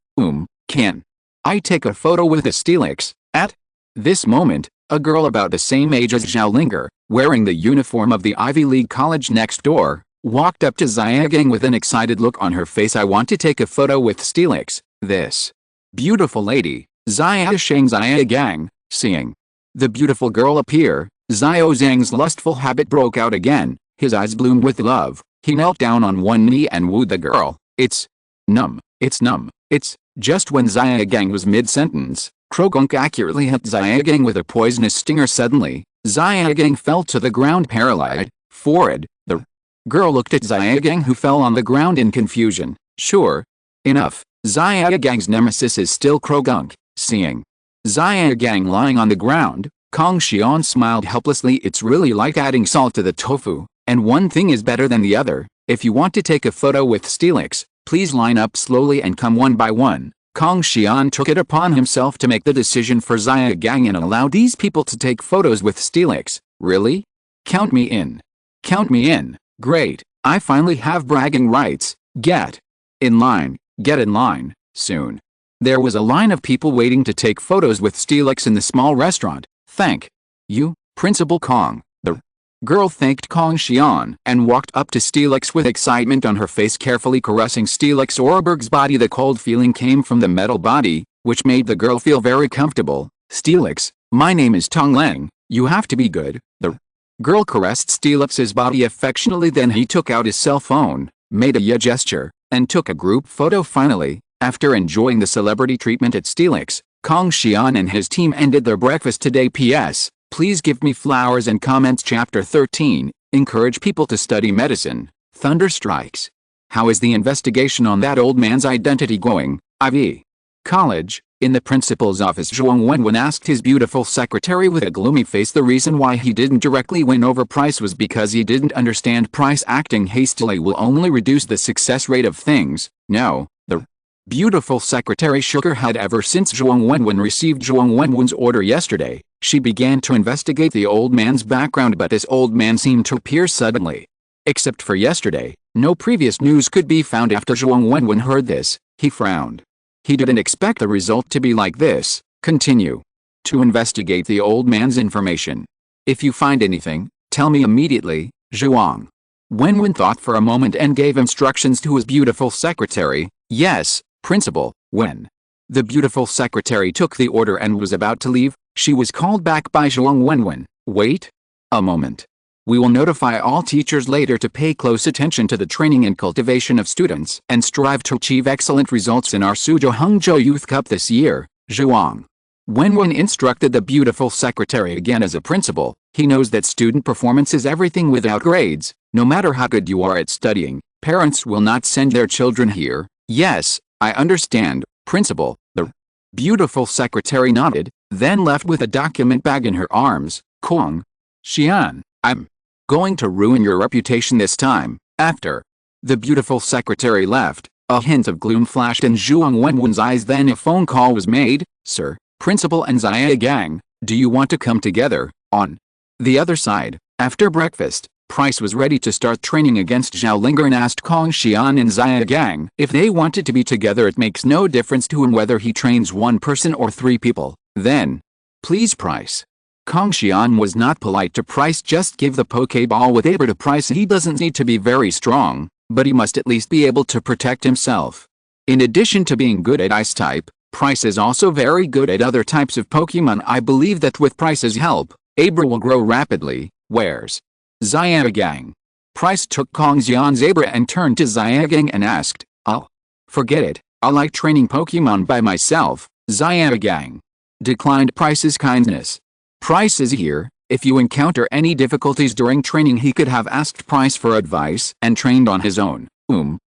Can I take a photo with the Steelix? At this moment, a girl about the same age as Xiaolinger, wearing the uniform of the Ivy League college next door, walked up to Xiaogang with an excited look on her face. I want to take a photo with Steelix. This beautiful lady, Xiaogang. Seeing the beautiful girl appear, Xiaozhang's lustful habit broke out again. His eyes bloomed with love. He knelt down on one knee and wooed the girl. It's numb. It's just when Xiaogang was mid-sentence, Krogunk accurately hit Xiaogang with a poisonous stinger. Suddenly, Xiaogang fell to the ground paralyzed. The girl looked at Xiaogang, who fell on the ground in confusion. Sure enough, Xiaogang's nemesis is still Krogunk. Seeing Xiaogang lying on the ground, Kong Xian smiled helplessly. It's really like adding salt to the tofu, and one thing is better than the other. If you want to take a photo with Steelix, please line up slowly and come one by one. Kong Xian took it upon himself to make the decision for Xiaogang and allow these people to take photos with Steelix. Really? Count me in. Count me in. Great. I finally have bragging rights. Get in line. Get in line, soon. There was a line of people waiting to take photos with Steelix in the small restaurant. Thank you, Principal Kong. The girl thanked Kong Xian and walked up to Steelix with excitement on her face, carefully caressing Steelix Orberg's body. The cold feeling came from the metal body, which made the girl feel very comfortable. Steelix, my name is Tongleng. You have to be good. The girl caressed Steelix's body affectionately. Then he took out his cell phone, made a yeah gesture, and took a group photo. Finally, after enjoying the celebrity treatment at Steelix, Kong Xian and his team ended their breakfast today. P.S. Please give me flowers and comments. Chapter 13, Encourage people to study medicine. Thunder strikes. How is the investigation on that old man's identity going? Ivy College. In the principal's office, Zhuang Wenwen asked his beautiful secretary with a gloomy face. The reason why he didn't directly win over Pryce was because he didn't understand Pryce acting hastily will only reduce the success rate of things. No, the beautiful secretary shook her head. Ever since Zhuang Wenwen received Zhuang Wenwen's order yesterday, she began to investigate the old man's background, but this old man seemed to appear suddenly. Except for yesterday, no previous news could be found. After Zhuang Wenwen heard this, he frowned. He didn't expect the result to be like this. Continue to investigate the old man's information. If you find anything, tell me immediately. Zhuang Wenwen thought for a moment and gave instructions to his beautiful secretary. Yes, Principal. When the beautiful secretary took the order and was about to leave, she was called back by Zhuang Wenwen. Wait a moment. We will notify all teachers later to pay close attention to the training and cultivation of students and strive to achieve excellent results in our Suzhou Hangzhou Youth Cup this year. Zhuang Wenwen instructed the beautiful secretary again. As a principal, he knows that student performance is everything. Without grades, no matter how good you are at studying, parents will not send their children here. Yes, I understand, Principal. The beautiful secretary nodded, then left with a document bag in her arms. Kong Xian, I'm going to ruin your reputation this time. After the beautiful secretary left, a hint of gloom flashed in Zhuang Wenwen's eyes. Then a phone call was made. Sir, Principal and Xiaogang, do you want to come together? On the other side, after breakfast, Pryce was ready to start training against Xiaolinger and asked Kong Xian and Xiaogang if they wanted to be together. It makes no difference to him whether he trains one person or three people. Then, please Pryce, Kong Xian was not polite to Pryce. Just give the Pokeball with Abra to Pryce. He doesn't need to be very strong, but he must at least be able to protect himself. In addition to being good at Ice type, Pryce is also very good at other types of Pokemon. I believe that with Pryce's help, Abra will grow rapidly. Where's Xiaogang? Pryce took Kong Xian's Abra and turned to Xiaogang and asked, "Oh, forget it. I like training Pokemon by myself." Xiaogang declined Pryce's kindness. Pryce is here. If you encounter any difficulties during training, he could have asked Pryce for advice and trained on his own.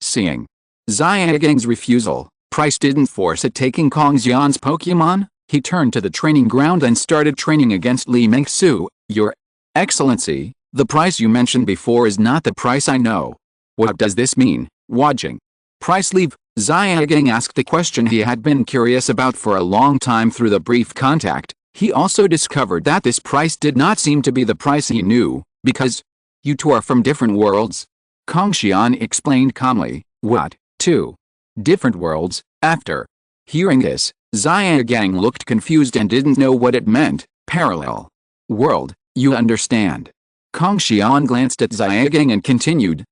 Seeing Xiaogang's refusal, Pryce didn't force it. Taking Kong Xian's Pokemon, he turned to the training ground and started training against Li Mengsu. "Your Excellency, the Pryce you mentioned before is not the Pryce I know. What does this mean, Wajing?" Pryce leave? Xiaogang asked a question he had been curious about for a long time. Through the brief contact, he also discovered that this Pryce did not seem to be the Pryce he knew, because you two are from different worlds. Kong Xian explained calmly. "What, two different worlds?" After hearing this, Xiaogang looked confused and didn't know what it meant. "Parallel world, you understand?" Kong Xian glanced at Xiaogang and continued.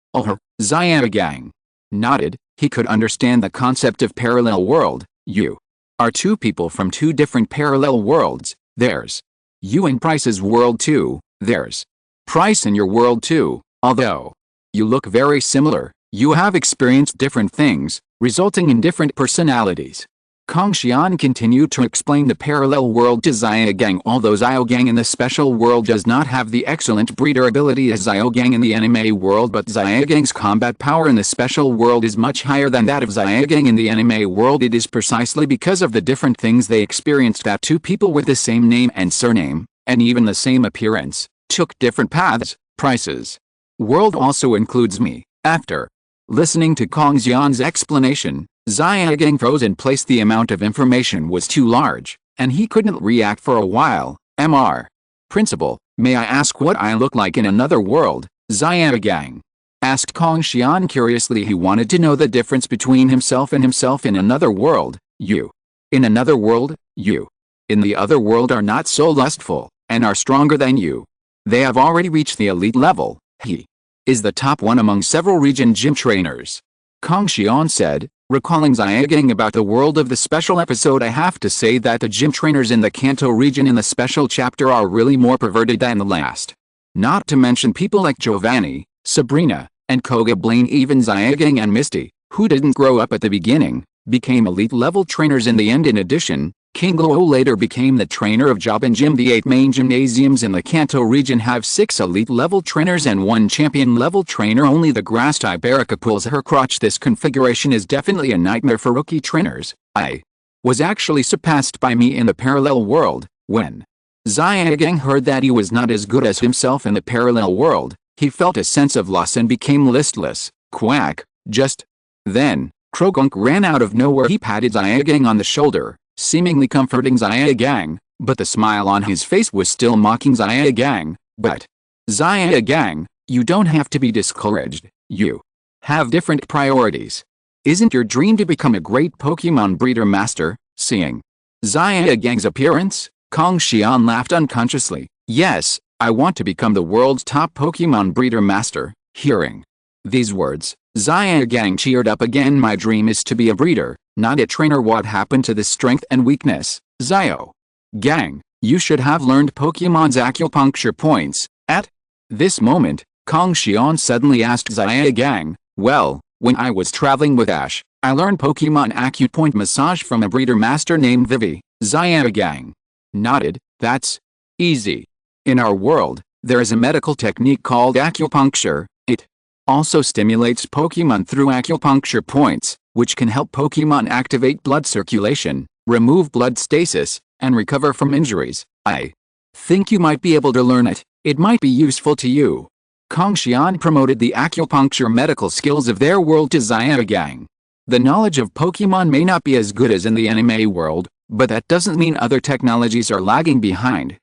Xiaogang nodded. He could understand the concept of parallel world. "You are two people from two different parallel worlds. There's you in Pryce's world too. There's Pryce in your world too. Although you look very similar, you have experienced different things, resulting in different personalities." Kong Xian continued to explain the parallel world to Xiaogang. Although Xiaogang in the special world does not have the excellent breeder ability as Xiaogang in the anime world, but Xiaogang's combat power in the special world is much higher than that of Xiaogang in the anime world. It is precisely because of the different things they experienced that two people with the same name and surname, and even the same appearance, took different paths. Pryce's world also includes me. After listening to Kong Xian's explanation, Xiaogang froze in place. The amount of information was too large, and he couldn't react for a while. "Mr. Principal, may I ask what I look like in another world?" Xiaogang asked Kong Xian curiously. He wanted to know the difference between himself and himself in another world. "You in another world, you in the other world are not so lustful, and are stronger than you. They have already reached the elite level. He is the top one among several region gym trainers," Kong Xian said. Recalling Xiaogang about the world of the special episode, I have to say that the gym trainers in the Kanto region in the special chapter are really more perverted than the last. Not to mention people like Giovanni, Sabrina, and Koga Blaine. Even Xiaogang and Misty, who didn't grow up at the beginning, became elite level trainers in the end. In addition, King Luo later became the trainer of Job and Gym. The 8 main gymnasiums in the Kanto region have 6 elite level trainers and 1 champion level trainer. Only the grass type Erica pulls her crotch. This configuration is definitely a nightmare for rookie trainers. I was actually surpassed by me in the parallel world. When Xiaogang heard that he was not as good as himself in the parallel world, he felt a sense of loss and became listless. Quack. Just then, Krogunk ran out of nowhere. He patted Xiaogang on the shoulder, seemingly comforting Xiaogang, but the smile on his face was still mocking Xiaogang. "But Xiaogang, you don't have to be discouraged. You have different priorities. Isn't your dream to become a great Pokemon breeder master?" Seeing Xiaogang's appearance, Kong Xian laughed unconsciously. "Yes, I want to become the world's top Pokemon breeder master." Hearing these words, Xiaogang cheered up again. "My dream is to be a breeder, not a trainer. What happened to this strength and weakness, Xiaogang? You should have learned Pokemon's acupuncture points." At this moment, Kong Xian suddenly asked Xiaogang, "Well, when I was traveling with Ash, I learned Pokemon acupoint massage from a breeder master named Vivi." Xiaogang nodded. "That's easy. In our world, there is a medical technique called acupuncture. It also stimulates Pokemon through acupuncture points, which can help Pokemon activate blood circulation, remove blood stasis, and recover from injuries. I think you might be able to learn it. It might be useful to you." Kong Xian promoted the acupuncture medical skills of their world to Xiaogang. The knowledge of Pokemon may not be as good as in the anime world, but that doesn't mean other technologies are lagging behind.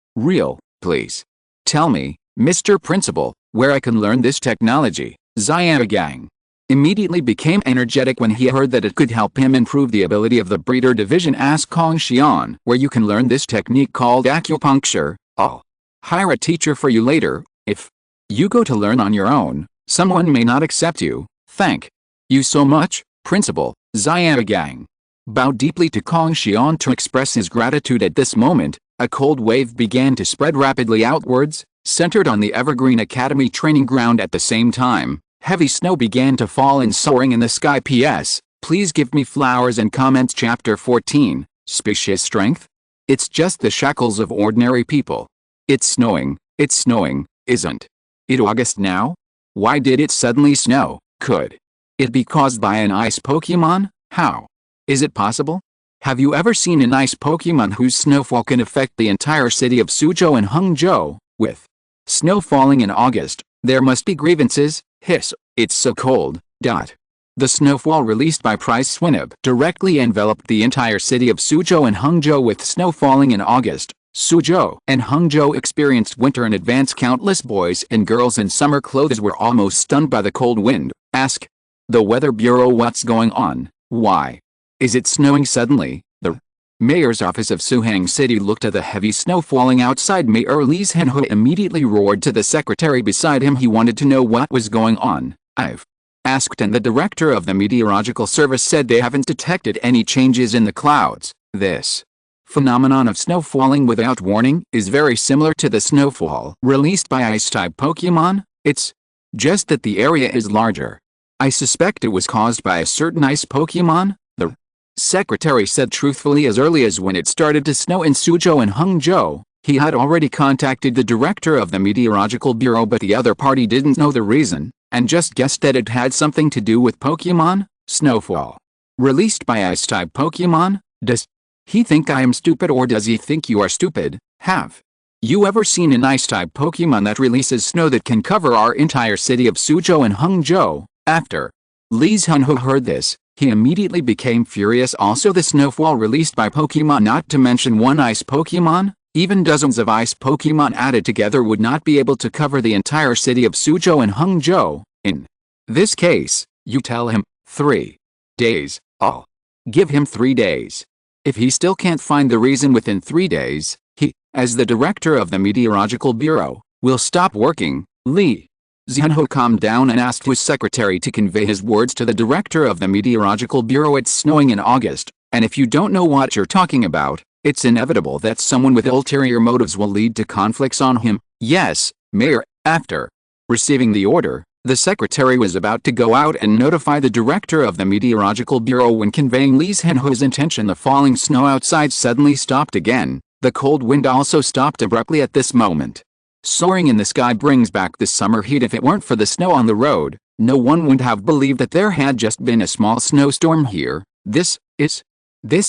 Please tell me, Mr. Principal, where I can learn this technology." Xiaogang immediately became energetic when he heard that it could help him improve the ability of the breeder division. Asked Kong Xian, "Where you can learn this technique called acupuncture?" I'll hire a teacher for you later. If you go to learn on your own, someone may not accept you. Thank you so much, Principal. Xiaogang bowed deeply to Kong Xian to express his gratitude. At this moment, a cold wave began to spread rapidly outwards, centered on the Evergreen Academy training ground. At the same time, heavy snow began to fall and soaring in the sky. P.S. Please give me flowers and comments. Chapter 14, Species Strength? It's just the shackles of ordinary people. It's snowing, isn't it August now? Why did it suddenly snow? Could it be caused by an ice Pokémon? How is it possible? Have you ever seen an ice Pokémon whose snowfall can affect the entire city of Suzhou and Hangzhou? With snow falling in August, there must be grievances. Hiss, it's so cold. The snowfall released by Pryce directly enveloped the entire city of Suzhou and Hangzhou. With snow falling in August, Suzhou and Hangzhou experienced winter in advance. Countless boys and girls in summer clothes were almost stunned by the cold wind. Ask the Weather Bureau what's going on. Why is it snowing suddenly? The mayor's office of Suhang City looked at the heavy snow falling outside. Mayor Li Zhenhe immediately roared to the secretary beside him. He wanted to know what was going on. I've asked, and the director of the meteorological service said they haven't detected any changes in the clouds. This phenomenon of snow falling without warning is very similar to the snowfall released by ice-type Pokémon. It's just that the area is larger. I suspect it was caused by a certain ice Pokémon, the secretary said truthfully. As early as when it started to snow in Suzhou and Hangzhou, he had already contacted the director of the meteorological bureau, but the other party didn't know the reason, and just guessed that it had something to do with Pokémon. Snowfall released by ice-type Pokémon? Does he think I am stupid, or does he think you are stupid? Have you ever seen an ice-type Pokémon that releases snow that can cover our entire city of Suzhou and Hangzhou? After Li Zhenhe heard this, he immediately became furious. Also, the snowfall released by Pokémon, not to mention one ice Pokémon, even dozens of ice Pokémon added together would not be able to cover the entire city of Suzhou and Hangzhou. In this case, you tell him 3 days. I'll give him 3 days. If he still can't find the reason within 3 days, he, as the director of the meteorological bureau, will stop working. Li Zhenhe calmed down and asked his secretary to convey his words to the director of the meteorological bureau. It's snowing in August, and if you don't know what you're talking about, it's inevitable that someone with ulterior motives will lead to conflicts on him. Yes, Mayor. After receiving the order, the secretary was about to go out and notify the director of the meteorological bureau when conveying Li Zhenhe's intention. The falling snow outside suddenly stopped again. The cold wind also stopped abruptly at this moment. Soaring in the sky brings back the summer heat. If it weren't for the snow on the road, no one would have believed that there had just been a small snowstorm here. This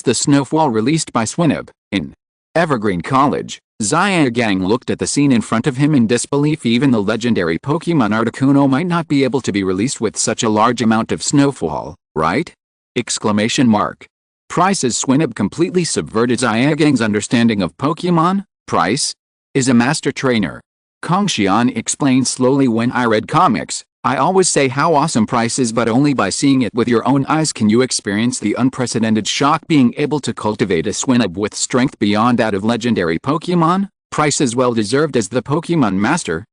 the snowfall released by Swinub in Evergreen College. Xiaogang looked at the scene in front of him in disbelief. Even the legendary Pokemon Articuno might not be able to be released with such a large amount of snowfall, right? Exclamation mark. Pryce's Swinub completely subverted Xiaogang's understanding of Pokemon. Pryce is a master trainer. Kong Xian explained slowly. When I read comics, I always say how awesome Pryce is, but only by seeing it with your own eyes can you experience the unprecedented shock. Being able to cultivate a Swinub with strength beyond that of legendary Pokemon, Pryce is well deserved as the Pokemon master.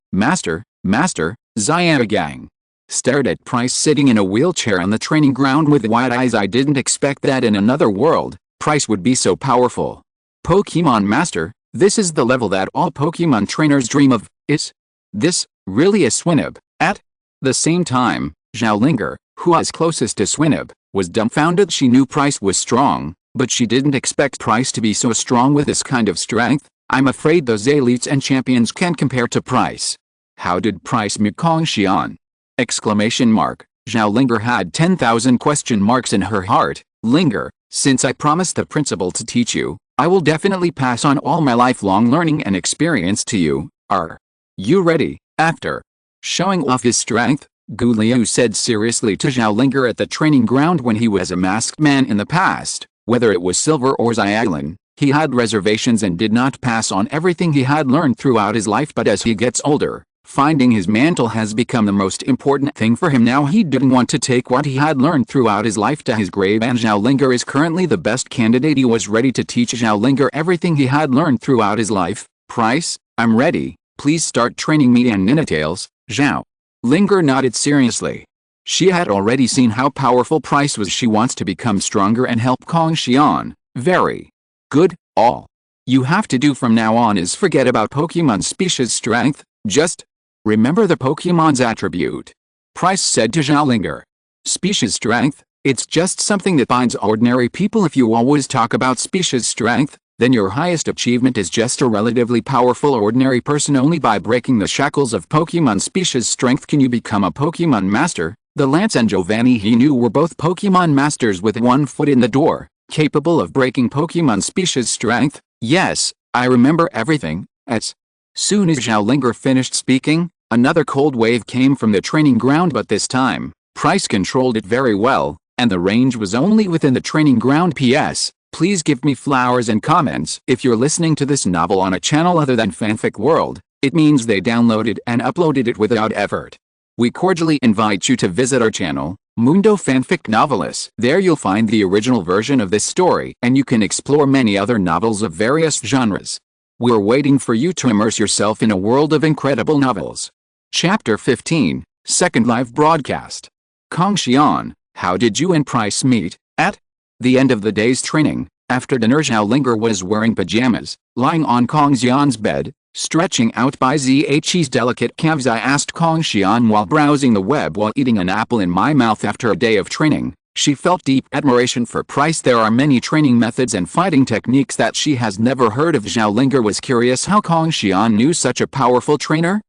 Xiaogang stared at Pryce sitting in a wheelchair on the training ground with wide eyes. I didn't expect that in another world, Pryce would be so powerful. Pokemon master, this is the level that all Pokemon trainers dream of. Is this really a Swinub? At the same time, Xiaolinger, who was closest to Swinub, was dumbfounded. She knew Pryce was strong, but she didn't expect Pryce to be so strong with this kind of strength. I'm afraid those elites and champions can't compare to Pryce. How did Pryce meet Kong Xian? Exclamation mark. Xiaolinger had 10,000 question marks in her heart. Linger, since I promised the principal to teach you, I will definitely pass on all my lifelong learning and experience to you. Are you ready? After showing off his strength, Gu Liu said seriously to Xiaolinger at the training ground when he was a masked man in the past, whether it was Silver or Xiaolin, he had reservations and did not pass on everything he had learned throughout his life. But as he gets older, finding his mantle has become the most important thing for him now. He didn't want to take what he had learned throughout his life to his grave, and Xiaolinger is currently the best candidate. He was ready to teach Xiaolinger everything he had learned throughout his life. Pryce, I'm ready, please start training me and Ninetales, Zhao. Linger nodded seriously. She had already seen how powerful Pryce was. She wants to become stronger and help Kong Xian. Very good. All you have to do from now on is forget about Pokemon species strength, just remember the Pokemon's attribute. Pryce said to Zhao Linger. Species strength? It's just something that binds ordinary people. If you always talk about species strength, then your highest achievement is just a relatively powerful ordinary person. Only by breaking the shackles of Pokemon species strength can you become a Pokemon master. The Lance and Giovanni he knew were both Pokemon masters with one foot in the door, capable of breaking Pokemon species strength. Yes, I remember everything. As soon as Zhao Linger finished speaking, another cold wave came from the training ground, but this time, Pryce controlled it very well, and the range was only within the training ground. P.S. Please give me flowers and comments. If you're listening to this novel on a channel other than Fanfic World, it means they downloaded and uploaded it without effort. We cordially invite you to visit our channel, Mundo Fanfic Novelists. There you'll find the original version of this story, and you can explore many other novels of various genres. We're waiting for you to immerse yourself in a world of incredible novels. Chapter 15, Second Live Broadcast. Kong Xian, how did you and Pryce meet? At the end of the day's training, after dinner, Zhao Linger was wearing pajamas, lying on Kong Xian's bed, stretching out by his delicate calves. I asked Kong Xian while browsing the web while eating an apple in my mouth. After a day of training, she felt deep admiration for Pryce. There are many training methods and fighting techniques that she has never heard of. Zhao Linger was curious how Kong Xian knew such a powerful trainer.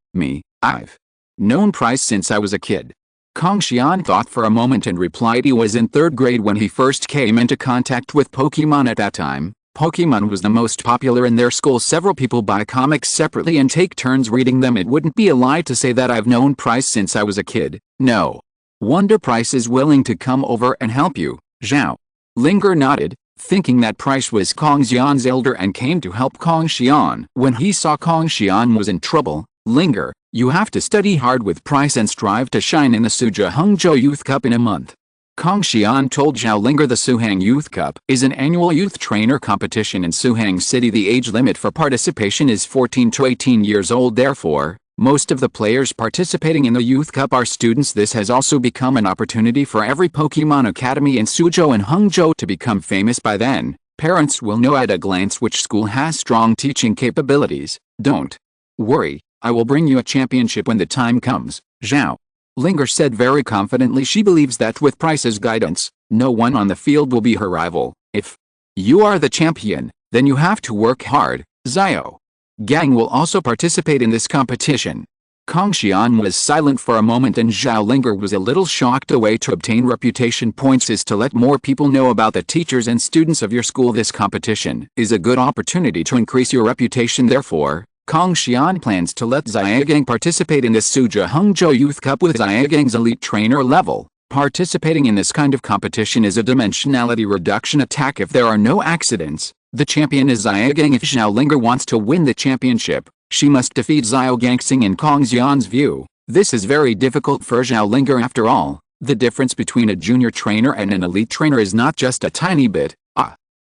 I've known Pryce since I was a kid. Kong Xian thought for a moment and replied he was in 3rd grade when he first came into contact with Pokemon. At that time, Pokemon was the most popular in their school. Several people buy comics separately and take turns reading them. It wouldn't be a lie to say that I've known Pryce since I was a kid. No wonder Pryce is willing to come over and help you. Zhao Linger nodded, thinking that Pryce was Kong Xian's elder and came to help Kong Xian. When he saw Kong Xian was in trouble, Linger, you have to study hard with Pryce and strive to shine in the Suja Hangzhou Youth Cup in a month. Kong Xian told Zhao Linger the Suhang Youth Cup is an annual youth trainer competition in Suhang City. The age limit for participation is 14 to 18 years old. Therefore, most of the players participating in the Youth Cup are students. This has also become an opportunity for every Pokemon Academy in Suzhou and Hangzhou to become famous. By then, parents will know at a glance which school has strong teaching capabilities. Don't worry, I will bring you a championship when the time comes, Zhao Linger said very confidently. She believes that with Pryce's guidance, no one on the field will be her rival. If you are the champion, then you have to work hard. Xiao Gang will also participate in this competition. Kong Xian was silent for a moment and Zhao Linger was a little shocked. A way to obtain reputation points is to let more people know about the teachers and students of your school. This competition is a good opportunity to increase your reputation. Therefore, Kong Xian plans to let Xiaogang participate in this Suja Hangzhou Youth Cup with Xiaogang's elite trainer level. Participating in this kind of competition is a dimensionality reduction attack if there are no accidents. The champion is Xiaogang. If Zhao Linger wants to win the championship, she must defeat Xiaogang. In Kong Xian's view, this is very difficult for Zhao Linger. After all, the difference between a junior trainer and an elite trainer is not just a tiny bit.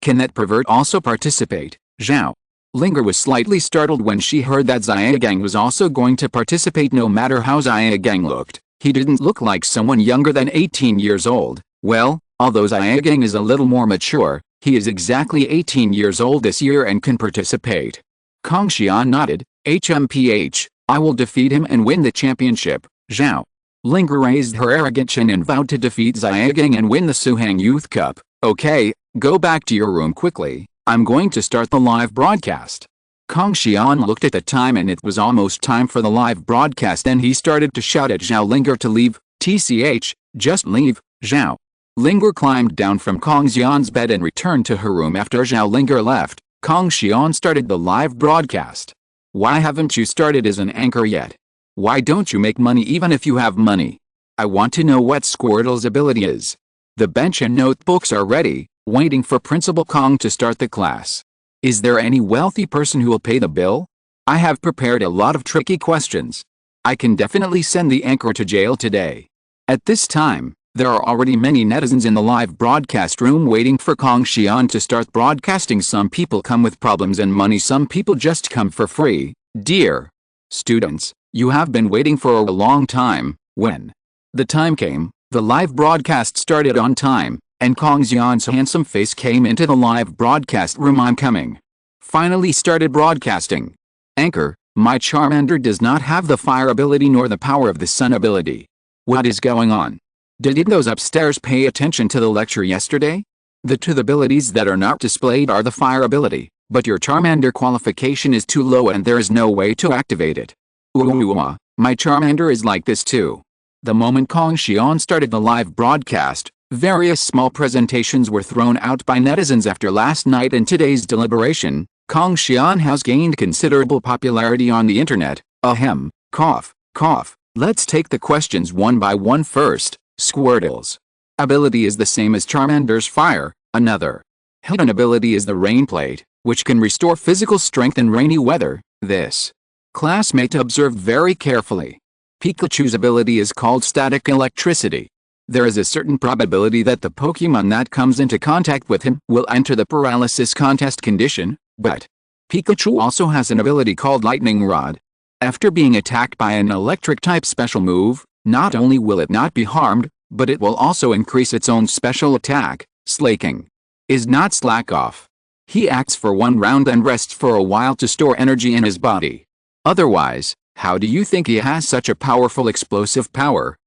Can that pervert also participate? Zhao Linger was slightly startled when she heard that Xiaogang was also going to participate. No matter how Xiaogang looked, he didn't look like someone younger than 18 years old. Well, although Xiaogang is a little more mature, he is exactly 18 years old this year and can participate. Kong Xian nodded. HMPH, I will defeat him and win the championship. Zhao Linger raised her arrogant chin and vowed to defeat Xiaogang and win the Suhang Youth Cup. Okay, go back to your room quickly. I'm going to start the live broadcast. Kong Xian looked at the time and it was almost time for the live broadcast. Then he started to shout at Zhao Linger to leave. TCH, just leave. Zhao Linger climbed down from Kong Xian's bed and returned to her room. After Zhao Linger left, Kong Xian started the live broadcast. Why haven't you started as an anchor yet? Why don't you make money even if you have money? I want to know what Squirtle's ability is. The bench and notebooks are ready, waiting for Principal Kong to start the class. Is there any wealthy person who will pay the bill? I have prepared a lot of tricky questions. I can definitely send the anchor to jail today. At this time, there are already many netizens in the live broadcast room waiting for Kong Xian to start broadcasting. Some people come with problems and money, some people just come for free. Dear students, you have been waiting for a long time. When the time came, the live broadcast started on time, and Kong Xian's handsome face came into the live broadcast room. I'm coming. Finally started broadcasting. Anchor, my Charmander does not have the fire ability nor the power of the sun ability. What is going on? Did those upstairs pay attention to the lecture yesterday? The two abilities that are not displayed are the fire ability, but your Charmander qualification is too low and there is no way to activate it. My Charmander is like this too. The moment Kong Xian started the live broadcast, various small presentations were thrown out by netizens after last night and today's deliberation. Kong Xian has gained considerable popularity on the internet. Ahem, cough, cough. Let's take the questions one by one first. Squirtle's ability is the same as Charmander's fire. Another hidden ability is the rain plate, which can restore physical strength in rainy weather. This classmate observed very carefully. Pikachu's ability is called static electricity. There is a certain probability that the Pokémon that comes into contact with him will enter the paralysis contest condition, but Pikachu also has an ability called lightning rod. After being attacked by an electric-type special move, not only will it not be harmed, but it will also increase its own special attack. Slaking is not slack off. He acts for one round and rests for a while to store energy in his body. Otherwise, how do you think he has such a powerful explosive power?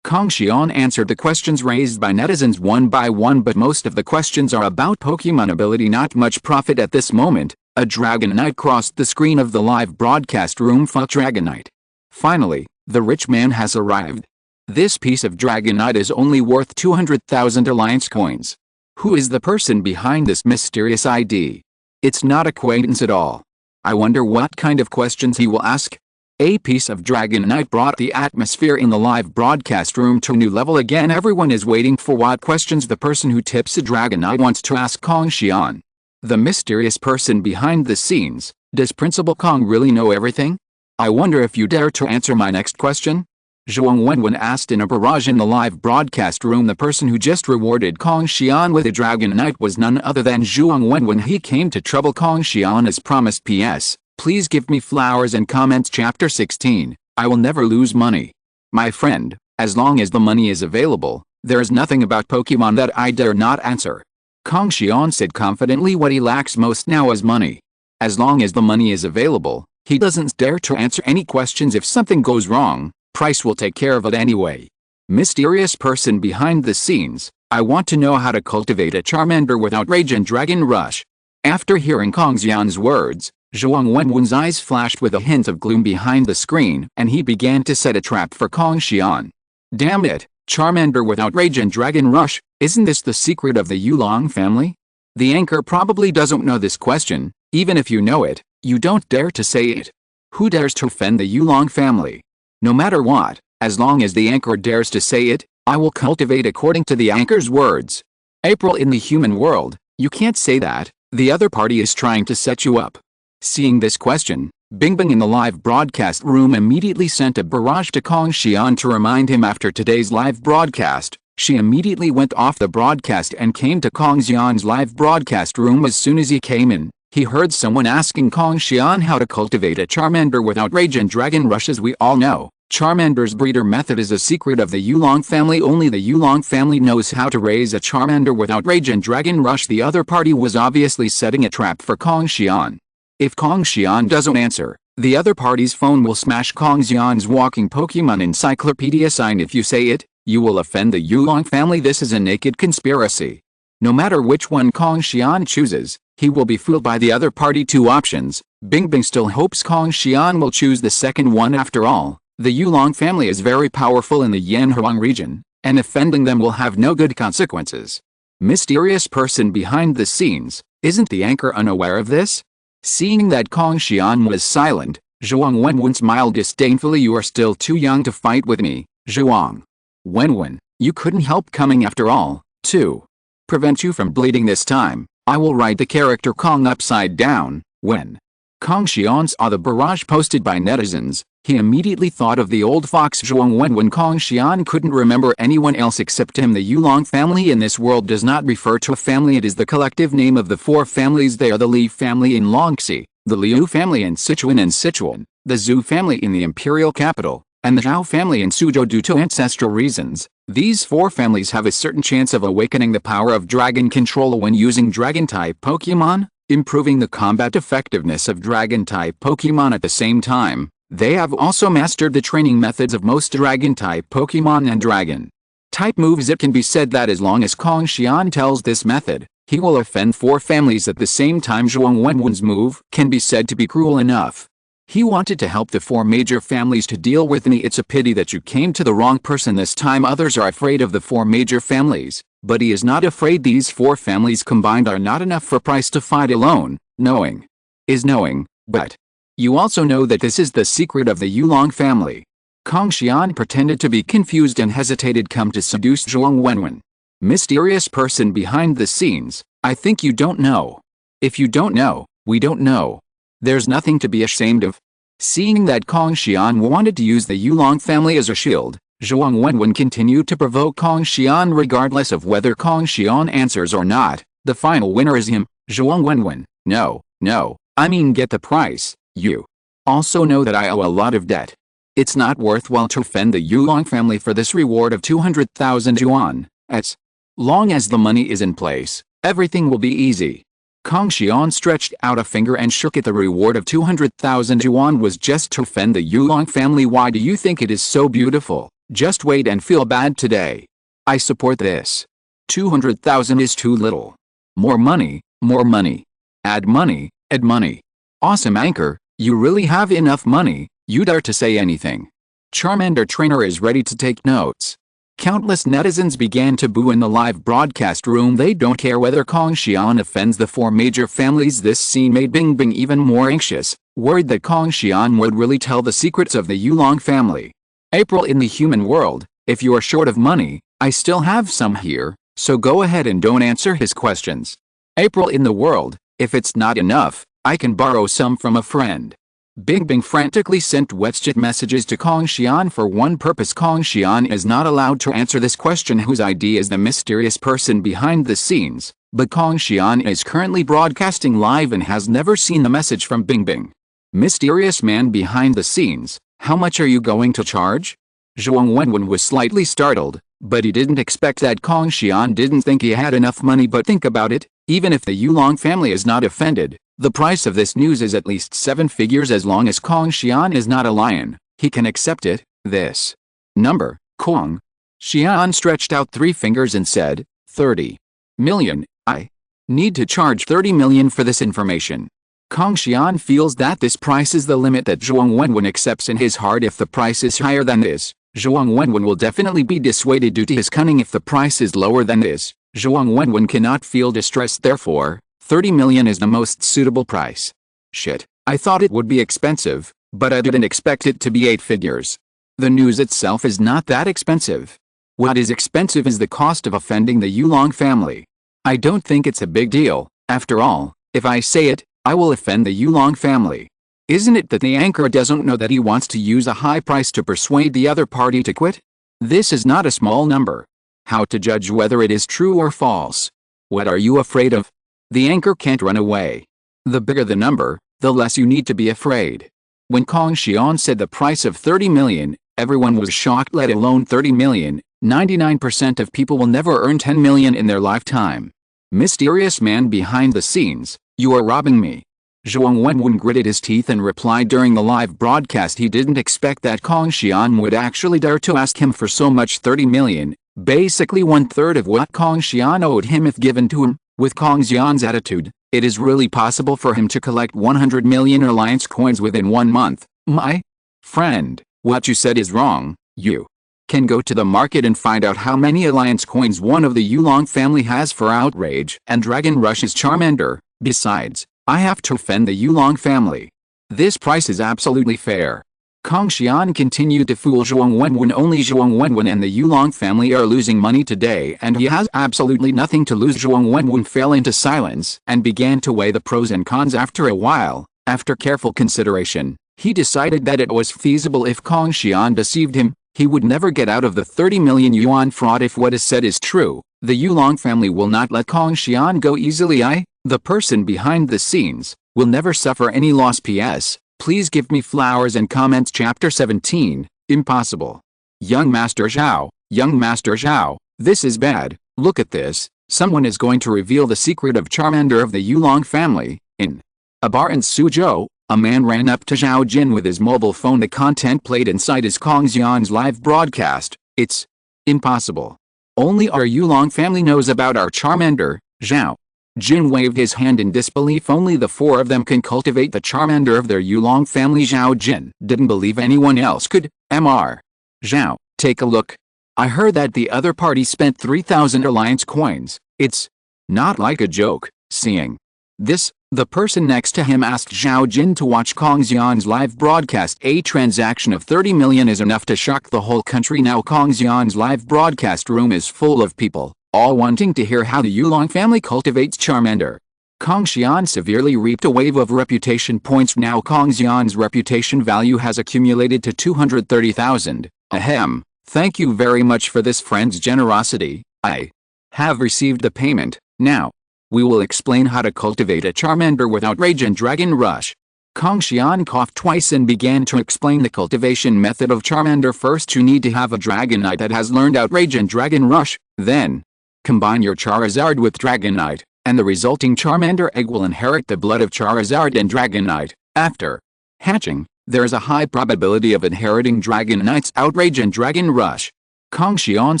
Kong Xian answered the questions raised by netizens one by one, but most of the questions are about Pokémon ability. Not much profit at this moment. A Dragonite crossed the screen of the live broadcast room. Fuck Dragonite. Finally, the rich man has arrived. This piece of Dragonite is only worth 200,000 Alliance coins. Who is the person behind this mysterious ID? It's not acquaintance at all. I wonder what kind of questions he will ask. A piece of Dragonite brought the atmosphere in the live broadcast room to a new level again. Everyone is waiting for what questions the person who tips a Dragonite wants to ask Kong Xian. The mysterious person behind the scenes. Does Principal Kong really know everything? I wonder if you dare to answer my next question? Zhuang Wenwen asked in a barrage in the live broadcast room. The person who just rewarded Kong Xian with a Dragonite was none other than Zhuang Wenwen. He came to trouble Kong Xian as promised. P.S. Please give me flowers and comments. Chapter 16. I will never lose money. My friend, as long as the money is available, there is nothing about Pokemon that I dare not answer. Kong Xian said confidently what he lacks most now is money. As long as the money is available, he doesn't dare to answer any questions. If something goes wrong, Pryce will take care of it anyway. Mysterious person behind the scenes. I want to know how to cultivate a Charmander without Rage and Dragon Rush. After hearing Kong Xian's words, Zhuang Wenwen's eyes flashed with a hint of gloom behind the screen, and he began to set a trap for Kong Xian. Damn it, Charmander without Rage and Dragon Rush, isn't this the secret of the Yulong family? The anchor probably doesn't know this question. Even if you know it, you don't dare to say it. Who dares to offend the Yulong family? No matter what, as long as the anchor dares to say it, I will cultivate according to the anchor's words. April, in the human world, you can't say that. The other party is trying to set you up. Seeing this question, Bingbing in the live broadcast room immediately sent a barrage to Kong Xian to remind him after today's live broadcast. She immediately went off the broadcast and came to Kong Xian's live broadcast room. As soon as he came in, he heard someone asking Kong Xian how to cultivate a Charmander without Rage and Dragon Rush. As we all know, Charmander's breeder method is a secret of the Yulong family. Only the Yulong family knows how to raise a Charmander without Rage and Dragon Rush. The other party was obviously setting a trap for Kong Xian. If Kong Xian doesn't answer, the other party's phone will smash Kong Xian's walking Pokemon encyclopedia sign. If you say it, you will offend the Yulong family. This is a naked conspiracy. No matter which one Kong Xian chooses, he will be fooled by the other party. Two options. Bingbing still hopes Kong Xian will choose the second one. After all, the Yulong family is very powerful in the Yanhuang region, and offending them will have no good consequences. Mysterious person behind the scenes. Isn't the anchor unaware of this? Seeing that Kong Xian was silent, Zhuang Wenwen smiled disdainfully. You are still too young to fight with me, Zhuang Wenwen. You couldn't help coming after all. To prevent you from bleeding this time, I will write the character Kong upside down. When Kong Xian saw the barrage posted by netizens, he immediately thought of the old fox Zhuang Wen. When Kong Xian couldn't remember anyone else except him. The Yulong family in this world does not refer to a family. It is the collective name of the four families. They are the Li family in Longxi, the Liu family in Sichuan, the Zhu family in the imperial capital, and the Zhao family in Suzhou. Due to ancestral reasons, these 4 families have a certain chance of awakening the power of dragon control when using dragon-type Pokémon, improving the combat effectiveness of dragon-type Pokémon. At the same time, they have also mastered the training methods of most dragon-type Pokémon and dragon-type moves. It can be said that as long as Kong Xian tells this method, he will offend 4 families. At the same time, Zhuang Wenwen's move can be said to be cruel enough. He wanted to help the 4 major families to deal with me. It's a pity that you came to the wrong person this time. Others are afraid of the 4 major families, but he is not afraid. These 4 families combined are not enough for Pryce to fight alone. Knowing is knowing, but you also know that this is the secret of the Yulong family. Kong Xian pretended to be confused and hesitated. Come to seduce Zhuang Wenwen. Mysterious person behind the scenes, I think you don't know. If you don't know, we don't know. There's nothing to be ashamed of. Seeing that Kong Xian wanted to use the Yulong family as a shield, Zhuang Wenwen continued to provoke Kong Xian regardless of whether Kong Xian answers or not. The final winner is him, Zhuang Wenwen. No, I mean get the price. You also know that I owe a lot of debt. It's not worthwhile to offend the Yulong family for this reward of 200,000 yuan. As long as the money is in place, everything will be easy. Kong Xian stretched out a finger and shook it. The reward of 200,000 yuan was just to offend the Yulong family. Why do you think it is so beautiful? Just wait and feel bad today. I support this. 200,000 is too little. More money, more money. Add money, add money. Awesome anchor, you really have enough money, you dare to say anything. Charmander trainer is ready to take notes. Countless netizens began to boo in the live broadcast room. They don't care whether Kong Xian offends the 4 major families. This scene made Bing Bing even more anxious, worried that Kong Xian would really tell the secrets of the Yulong family. April, in the human world, if you are short of money, I still have some here, so go ahead and don't answer his questions. April, in the world, if it's not enough, I can borrow some from a friend. Bing Bing frantically sent WeChat messages to Kong Xian for one purpose. Kong Xian is not allowed to answer this question. Whose ID is the mysterious person behind the scenes? But Kong Xian is currently broadcasting live and has never seen the message from Bing Bing. Mysterious man behind the scenes, how much are you going to charge? Zhuang Wenwen was slightly startled, but he didn't expect that Kong Xian didn't think he had enough money. But think about it, even if the Yulong family is not offended, the price of this news is at least 7 figures. As long as Kong Xian is not a lion, he can accept it. This number, Kong Xian stretched out 3 fingers and said, 30 million. I need to charge 30 million for this information. Kong Xian feels that this price is the limit that Zhuang Wenwen accepts in his heart. If the price is higher than this, Zhuang Wenwen will definitely be dissuaded due to his cunning. If the price is lower than this, Zhuang Wenwen cannot feel distressed. Therefore, 30 million is the most suitable price. Shit, I thought it would be expensive, but I didn't expect it to be 8 figures. The news itself is not that expensive. What is expensive is the cost of offending the Yulong family. I don't think it's a big deal. After all, if I say it, I will offend the Yulong family. Isn't it that the anchor doesn't know that he wants to use a high price to persuade the other party to quit? This is not a small number. How to judge whether it is true or false? What are you afraid of? The anchor can't run away. The bigger the number, the less you need to be afraid. When Kong Xian said the price of 30 million, everyone was shocked. Let alone 30 million, 99% of people will never earn 10 million in their lifetime. Mysterious man behind the scenes, you are robbing me. Zhuang Wenwen gritted his teeth and replied during the live broadcast. He didn't expect that Kong Xian would actually dare to ask him for so much. 30 million, basically 1/3 of what Kong Xian owed him if given to him. With Kong Xian's attitude, it is really possible for him to collect 100 million alliance coins within 1 month. My friend, what you said is wrong. You can go to the market and find out how many alliance coins one of the Yulong family has for outrage and Dragon Rush's Charmander. Besides, I have to offend the Yulong family. This price is absolutely fair. Kong Xian continued to fool Zhuang Wenwen. Only Zhuang Wenwen and the Yulong family are losing money today, and he has absolutely nothing to lose. Zhuang Wenwen fell into silence and began to weigh the pros and cons. After a while, after careful consideration, he decided that it was feasible. If Kong Xian deceived him, he would never get out of the 30 million yuan fraud. If what is said is true, the Yulong family will not let Kong Xian go easily. The person behind the scenes will never suffer any loss. PS. Please give me flowers and comments. Chapter 17. Impossible. Young Master Zhao. Young Master Zhao, this is bad. Look at this. Someone is going to reveal the secret of Charmander of the Yulong family. In a bar in Suzhou, a man ran up to Zhao Jin with his mobile phone. The content played inside is Kong Xian's live broadcast. It's impossible. Only our Yulong family knows about our Charmander. Zhao Jin waved his hand in disbelief. Only the four of them can cultivate the Charmander of their Yulong family. Zhao Jin didn't believe anyone else could. Mr. Zhao, take a look. I heard that the other party spent 3,000 alliance coins. It's not like a joke. Seeing this, the person next to him asked Zhao Jin to watch Kong Xian's live broadcast. A transaction of 30 million is enough to shock the whole country. Now Kong Xian's live broadcast room is full of people, all wanting to hear how the Yulong family cultivates Charmander. Kong Xian severely reaped a wave of reputation points. Now Kong Xian's reputation value has accumulated to 230,000. Ahem. Thank you very much for this friend's generosity. I have received the payment. Now, we will explain how to cultivate a Charmander without Rage and Dragon Rush. Kong Xian coughed twice and began to explain the cultivation method of Charmander. First, you need to have a Dragonite that has learned Outrage and Dragon Rush. Then, combine your Charizard with Dragonite, and the resulting Charmander egg will inherit the blood of Charizard and Dragonite. After hatching, there is a high probability of inheriting Dragonite's Outrage and Dragon Rush. Kong Xian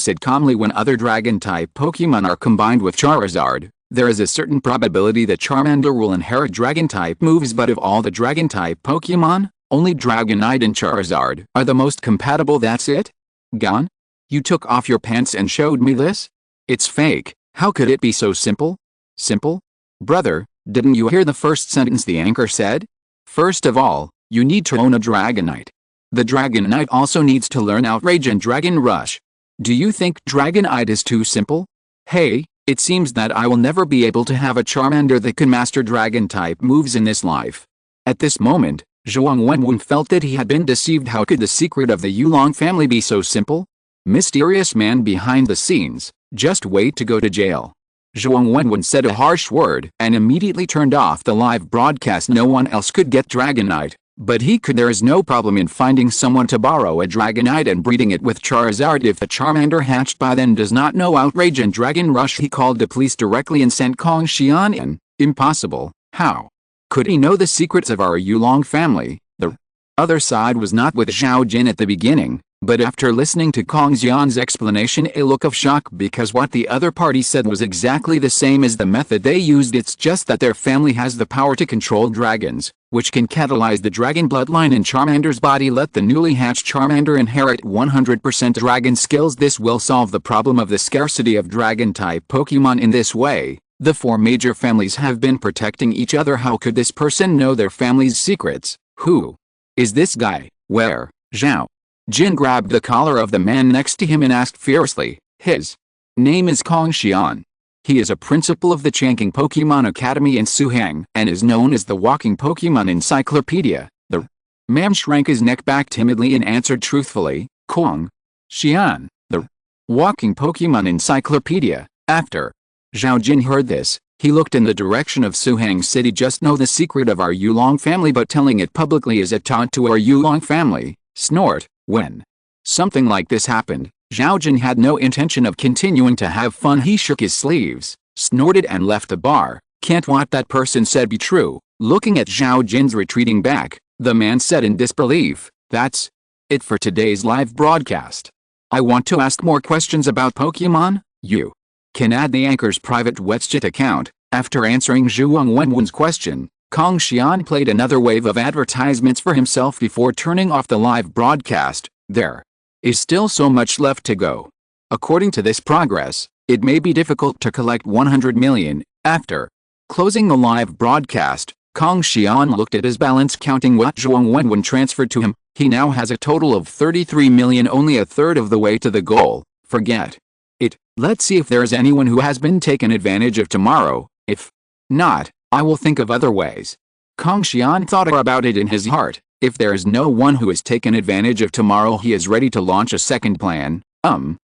said calmly, when other Dragon-type Pokemon are combined with Charizard, there is a certain probability that Charmander will inherit Dragon-type moves. But of all the Dragon-type Pokemon, only Dragonite and Charizard are the most compatible. That's it? Gone? You took off your pants and showed me this? It's fake. How could it be so simple? Simple? Brother, didn't you hear the first sentence the anchor said? First of all, you need to own a Dragonite. The Dragonite also needs to learn Outrage and Dragon Rush. Do you think Dragonite is too simple? Hey, it seems that I will never be able to have a Charmander that can master Dragon-type moves in this life. At this moment, Zhuang Wenwen felt that he had been deceived. How could the secret of the Yulong family be so simple? Mysterious man behind the scenes, just wait to go to jail. Zhuang Wenwen said a harsh word and immediately turned off the live broadcast. No one else could get Dragonite, but he could. There is no problem in finding someone to borrow a Dragonite and breeding it with Charizard. If the Charmander hatched by then does not know Outrage and Dragon Rush, he called the police directly and sent Kong Xian in. Impossible. How could he know the secrets of our Yulong family? The other side was not with Zhao Jin at the beginning, but after listening to Kong Xian's explanation, a look of shock, because what the other party said was exactly the same as the method they used. It's just that their family has the power to control dragons, which can catalyze the dragon bloodline in Charmander's body. Let the newly hatched Charmander inherit 100% dragon skills. This will solve the problem of the scarcity of dragon-type Pokemon. In this way, the four major families have been protecting each other. How could this person know their family's secrets? Who is this guy? Where? Zhao Jin grabbed the collar of the man next to him and asked fiercely. His name is Kong Xian. He is a principal of the Changqing Pokemon Academy in Suhang and is known as the Walking Pokemon Encyclopedia. The man shrank his neck back timidly and answered truthfully, Kong Xian, the Walking Pokemon Encyclopedia. After Zhao Jin heard this, he looked in the direction of Suhang City. Just know the secret of our Yulong family, but telling it publicly is a taunt to our Yulong family. Snort. When something like this happened, Zhao Jin had no intention of continuing to have fun. He shook his sleeves, snorted and left the bar. Can't what that person said be true? Looking at Zhao Jin's retreating back, the man said in disbelief, that's it for today's live broadcast. I want to ask more questions about Pokemon. You can add the anchor's private WeChat account. After answering Zhuang Wenwen's question, Kong Xian played another wave of advertisements for himself before turning off the live broadcast. There is still so much left to go. According to this progress, it may be difficult to collect 100 million. After closing the live broadcast, Kong Xian looked at his balance, counting what Zhuang Wenwen transferred to him. He now has a total of 33 million, only a third of the way to the goal. Forget it. Let's see if there's anyone who has been taken advantage of tomorrow. If not, I will think of other ways. Kong Xian thought about it in his heart. If there is no one who is taken advantage of tomorrow, he is ready to launch a second plan.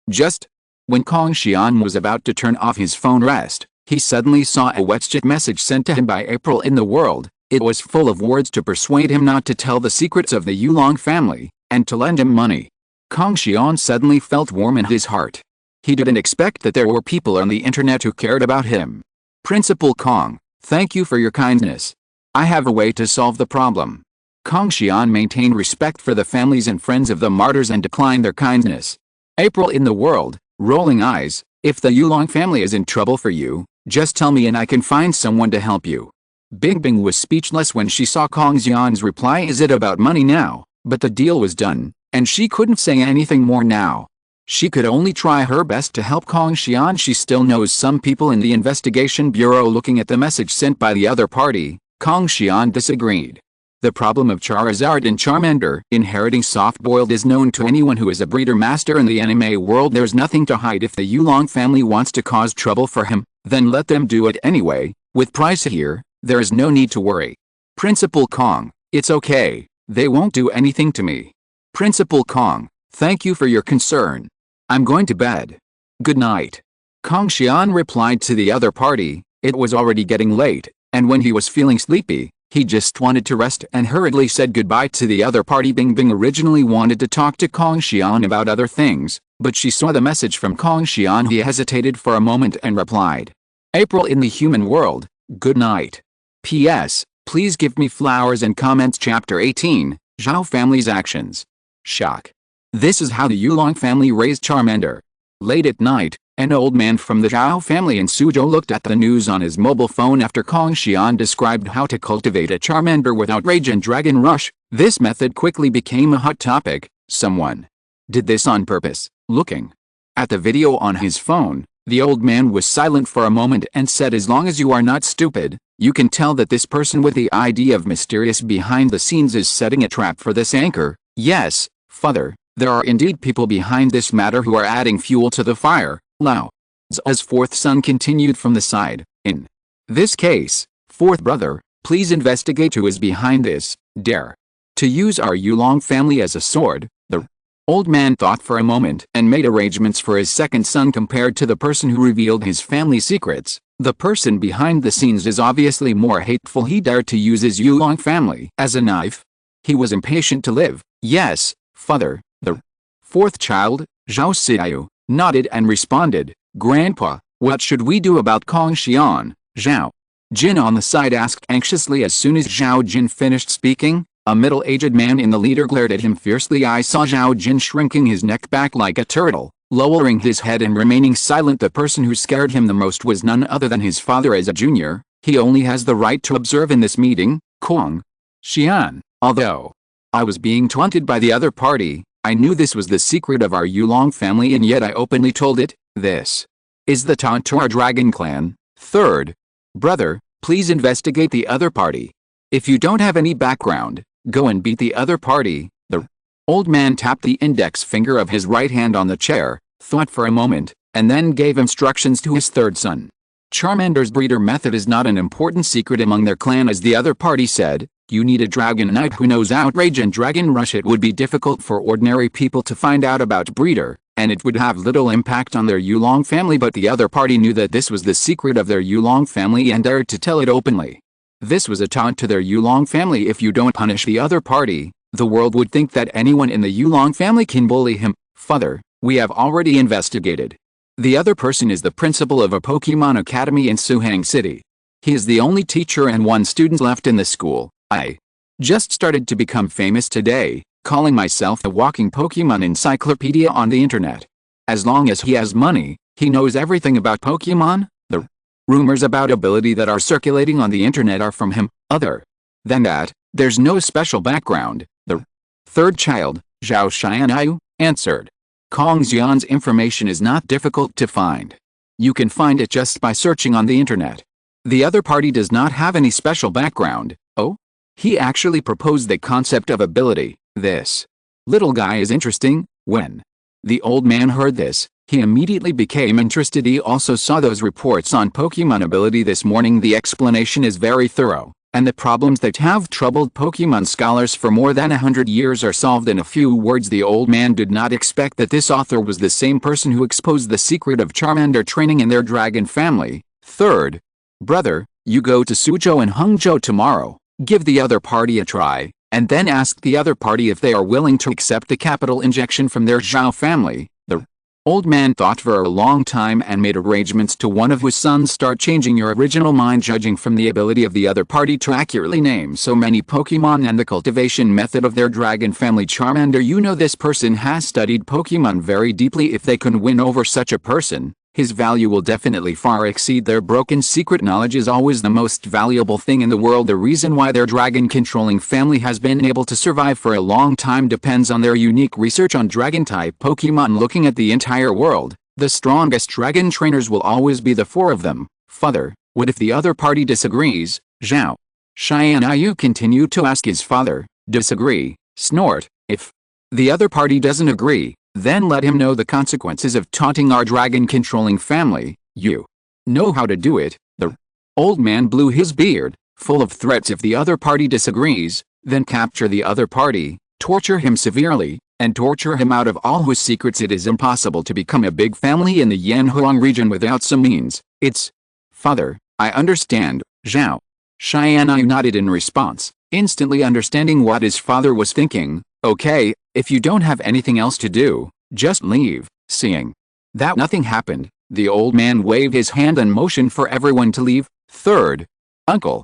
Just when Kong Xian was about to turn off his phone rest, He suddenly saw a WhatsApp message sent to him by April in the world. It was full of words to persuade him not to tell the secrets of the Yulong family, and to lend him money. Kong Xian suddenly felt warm in his heart. He didn't expect that there were people on the internet who cared about him. Principal Kong, thank you for your kindness. I have a way to solve the problem. Kong Xian maintained respect for the families and friends of the martyrs and declined their kindness. April in the world, rolling eyes, if the Yulong family is in trouble for you, just tell me and I can find someone to help you. Bing Bing was speechless when she saw Kong Xian's reply. Is it about money now? But the deal was done, and she couldn't say anything more now. She could only try her best to help Kong Xian. She still knows some people in the investigation bureau. Looking at the message sent by the other party, Kong Xian disagreed. The problem of Charizard and Charmander inheriting soft-boiled is known to anyone who is a breeder master in the anime world. There's nothing to hide. If the Yulong family wants to cause trouble for him, then let them do it anyway. With Pryce here, there is no need to worry. Principal Kong, it's okay, they won't do anything to me. Principal Kong, thank you for your concern. I'm going to bed. Good night. Kong Xian replied to the other party. It was already getting late, and when he was feeling sleepy, he just wanted to rest and hurriedly said goodbye to the other party. Bing Bing originally wanted to talk to Kong Xian about other things, but she saw the message from Kong Xian. He hesitated for a moment and replied. April in the human world, good night. P.S. Please give me flowers and comments. Chapter 18, Zhao Family's Actions. Shock. This is how the Yulong family raised Charmander. Late at night, an old man from the Zhao family in Suzhou looked at the news on his mobile phone after Kong Xian described how to cultivate a Charmander without rage and dragon rush. This method quickly became a hot topic. Someone did this on purpose. Looking at the video on his phone, the old man was silent for a moment and said, as long as you are not stupid, you can tell that this person with the idea of mysterious behind the scenes is setting a trap for this anchor. Yes, father, there are indeed people behind this matter who are adding fuel to the fire. Lao Zha's fourth son continued from the side. In this case, fourth brother, please investigate who is behind this. Dare to use our Yulong family as a sword. The old man thought for a moment and made arrangements for his second son. Compared to the person who revealed his family secrets, the person behind the scenes is obviously more hateful. He dared to use his Yulong family as a knife. He was impatient to live. Yes, father. The fourth child, Zhao Xiaoyu, nodded and responded, Grandpa, what should we do about Kong Xian? Zhao Jin on the side asked anxiously. As soon as Zhao Jin finished speaking, a middle-aged man in the leader glared at him fiercely. I saw Zhao Jin shrinking his neck back like a turtle, lowering his head and remaining silent. The person who scared him the most was none other than his father. As a junior, he only has the right to observe in this meeting. Kong Xian, although I was being taunted by the other party, I knew this was the secret of our Yulong family and yet I openly told it. This is the taunt to our dragon clan. Third brother, please investigate the other party. If you don't have any background, go and beat the other party. The old man tapped the index finger of his right hand on the chair, thought for a moment, and then gave instructions to his third son. Charmander's breeder method is not an important secret among their clan, as the other party said. You need a dragon knight who knows outrage and dragon rush. It would be difficult for ordinary people to find out about breeder, and it would have little impact on their Yulong family, but the other party knew that this was the secret of their Yulong family and dared to tell it openly. This was a taunt to their Yulong family. If you don't punish the other party, the world would think that anyone in the Yulong family can bully him. Father, we have already investigated. The other person is the principal of a Pokémon Academy in Suhang City. He is the only teacher and one student left in the school. I just started to become famous today, calling myself the walking Pokémon encyclopedia on the internet. As long as he has money, he knows everything about Pokémon. The rumors about ability that are circulating on the internet are from him. Other than that, there's no special background. The third child, Zhao Xianayu, answered. Kong Xian's information is not difficult to find. You can find it just by searching on the internet. The other party does not have any special background. Oh? He actually proposed the concept of ability. This little guy is interesting. When the old man heard this, he immediately became interested. He also saw those reports on Pokemon ability this morning. The explanation is very thorough, and the problems that have troubled Pokemon scholars for more than 100 years are solved in a few words. The old man did not expect that this author was the same person who exposed the secret of Charmander training in their dragon family. Third, brother, you go to Suzhou and Hangzhou tomorrow, give the other party a try, and then ask the other party if they are willing to accept a capital injection from their Zhao family. The old man thought for a long time and made arrangements to one of his sons start changing your original mind judging from the ability of the other party to accurately name so many Pokemon and the cultivation method of their dragon family Charmander. You know this person has studied Pokemon very deeply. If they can win over such a person, his value will definitely far exceed their broken secret. Knowledge is always the most valuable thing in the world. The reason why their dragon-controlling family has been able to survive for a long time depends on their unique research on dragon-type Pokemon. Looking at the entire world, the strongest dragon trainers will always be the four of them. Father, what if the other party disagrees? Zhao Xian continued to ask his father. Disagree? Snort. If the other party doesn't agree, then let him know the consequences of taunting our dragon-controlling family. You know how to do it. The old man blew his beard, full of threats. If the other party disagrees, then capture the other party, torture him severely, and torture him out of all his secrets. It is impossible to become a big family in the Yanhuang region without some means. It's... Father, I understand. Zhao Xian nodded in response, instantly understanding what his father was thinking. Okay, if you don't have anything else to do, just leave. Seeing that nothing happened, the old man waved his hand and motioned for everyone to leave. Third uncle.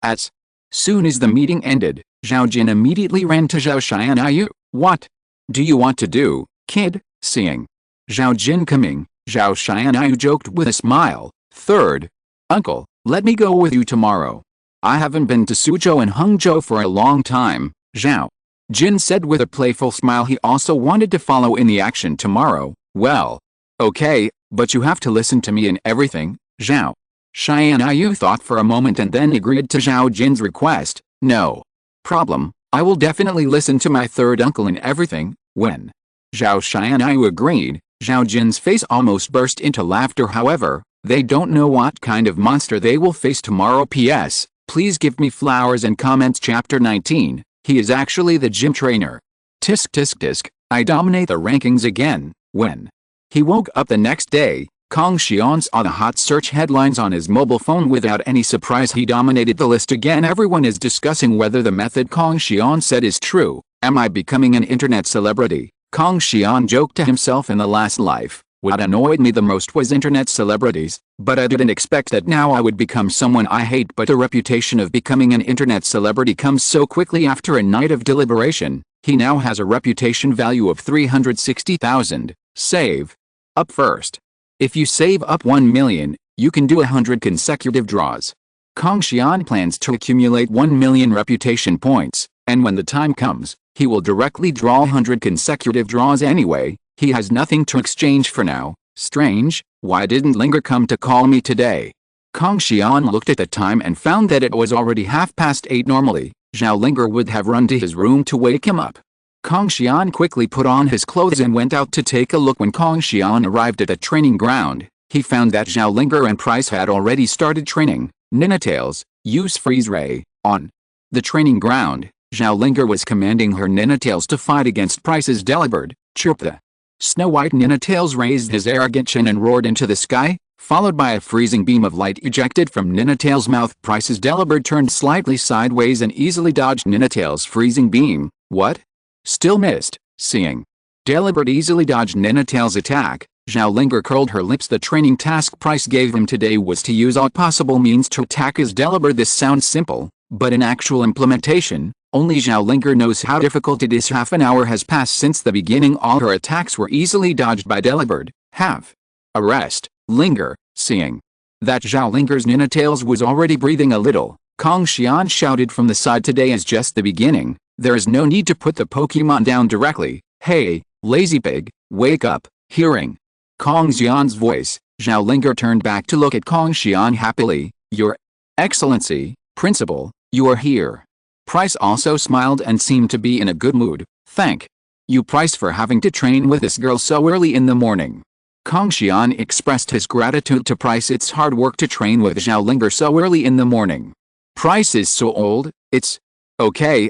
As soon as the meeting ended, Zhao Jin immediately ran to Zhao Xian. What do you want to do, kid? Seeing Zhao Jin coming, Zhao Xian joked with a smile. Third uncle, let me go with you tomorrow. I haven't been to Suzhou and Hangzhou for a long time. Zhao Jin said with a playful smile. He also wanted to follow in the action tomorrow. Well, okay, but you have to listen to me in everything. Zhao Xian thought for a moment and then agreed to Zhao Jin's request. No problem, I will definitely listen to my third uncle in everything. When Zhao Xian agreed, Zhao Jin's face almost burst into laughter. However, they don't know what kind of monster they will face tomorrow. P.S. Please give me flowers and comments. Chapter 19. He is actually the gym trainer. Tisk tisk tisk, I dominate the rankings again. When he woke up the next day, Kong Xian saw the hot search headlines on his mobile phone. Without any surprise, he dominated the list again. Everyone is discussing whether the method Kong Xian said is true. Am I becoming an internet celebrity? Kong Xian joked to himself. In the last life, what annoyed me the most was internet celebrities, but I didn't expect that now I would become someone I hate. But the reputation of becoming an internet celebrity comes so quickly. After a night of deliberation, he now has a reputation value of 360,000. Save up first. If you save up 1 million, you can do 100 consecutive draws. Kong Xian plans to accumulate 1 million reputation points, and when the time comes, he will directly draw 100 consecutive draws anyway. He has nothing to exchange for now. Strange, why didn't Linger come to call me today? Kong Xian looked at the time and found that it was already 8:30. Normally, Zhao Linger would have run to his room to wake him up. Kong Xian quickly put on his clothes and went out to take a look. When Kong Xian arrived at the training ground, he found that Zhao Linger and Pryce had already started training. Ninetales, use Freeze Ray. On the training ground, Zhao Linger was commanding her Ninetales to fight against Pryce's Delibird. Chirp. The Snow White Ninetales raised his arrogant chin and roared into the sky, followed by a freezing beam of light ejected from Ninetales' mouth. Pryce's Delibird turned slightly sideways and easily dodged Ninetales' freezing beam. What? Still missed. Seeing Delibird easily dodged Ninetales' attack, Zhao Linger curled her lips. The training task Pryce gave him today was to use all possible means to attack his Delibird. This sounds simple, but in actual implementation, only Zhao Linger knows how difficult it is. Half an hour has passed since the beginning. All her attacks were easily dodged by Delibird. Have a rest, Linger. Seeing that Zhao Linger's Ninetales was already breathing a little, Kong Xian shouted from the side. Today is just the beginning. There is no need to put the Pokemon down directly. Hey, lazy pig, wake up. Hearing Kong Xian's voice, Zhao Linger turned back to look at Kong Xian happily. Your Excellency, Principal, you are here. Pryce also smiled and seemed to be in a good mood. Thank you, Pryce, for having to train with this girl so early in the morning. Kong Xian expressed his gratitude to Pryce. It's hard work to train with Zhao Linger so early in the morning. Pryce is so old. It's okay.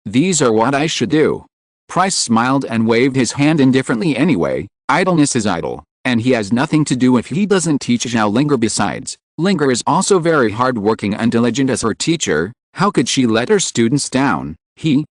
These are what I should do. Pryce smiled and waved his hand indifferently. Anyway, idleness is idle. And he has nothing to do if he doesn't teach Zhao Linger. Besides, Linger is also very hardworking and diligent as her teacher. How could she let her students down?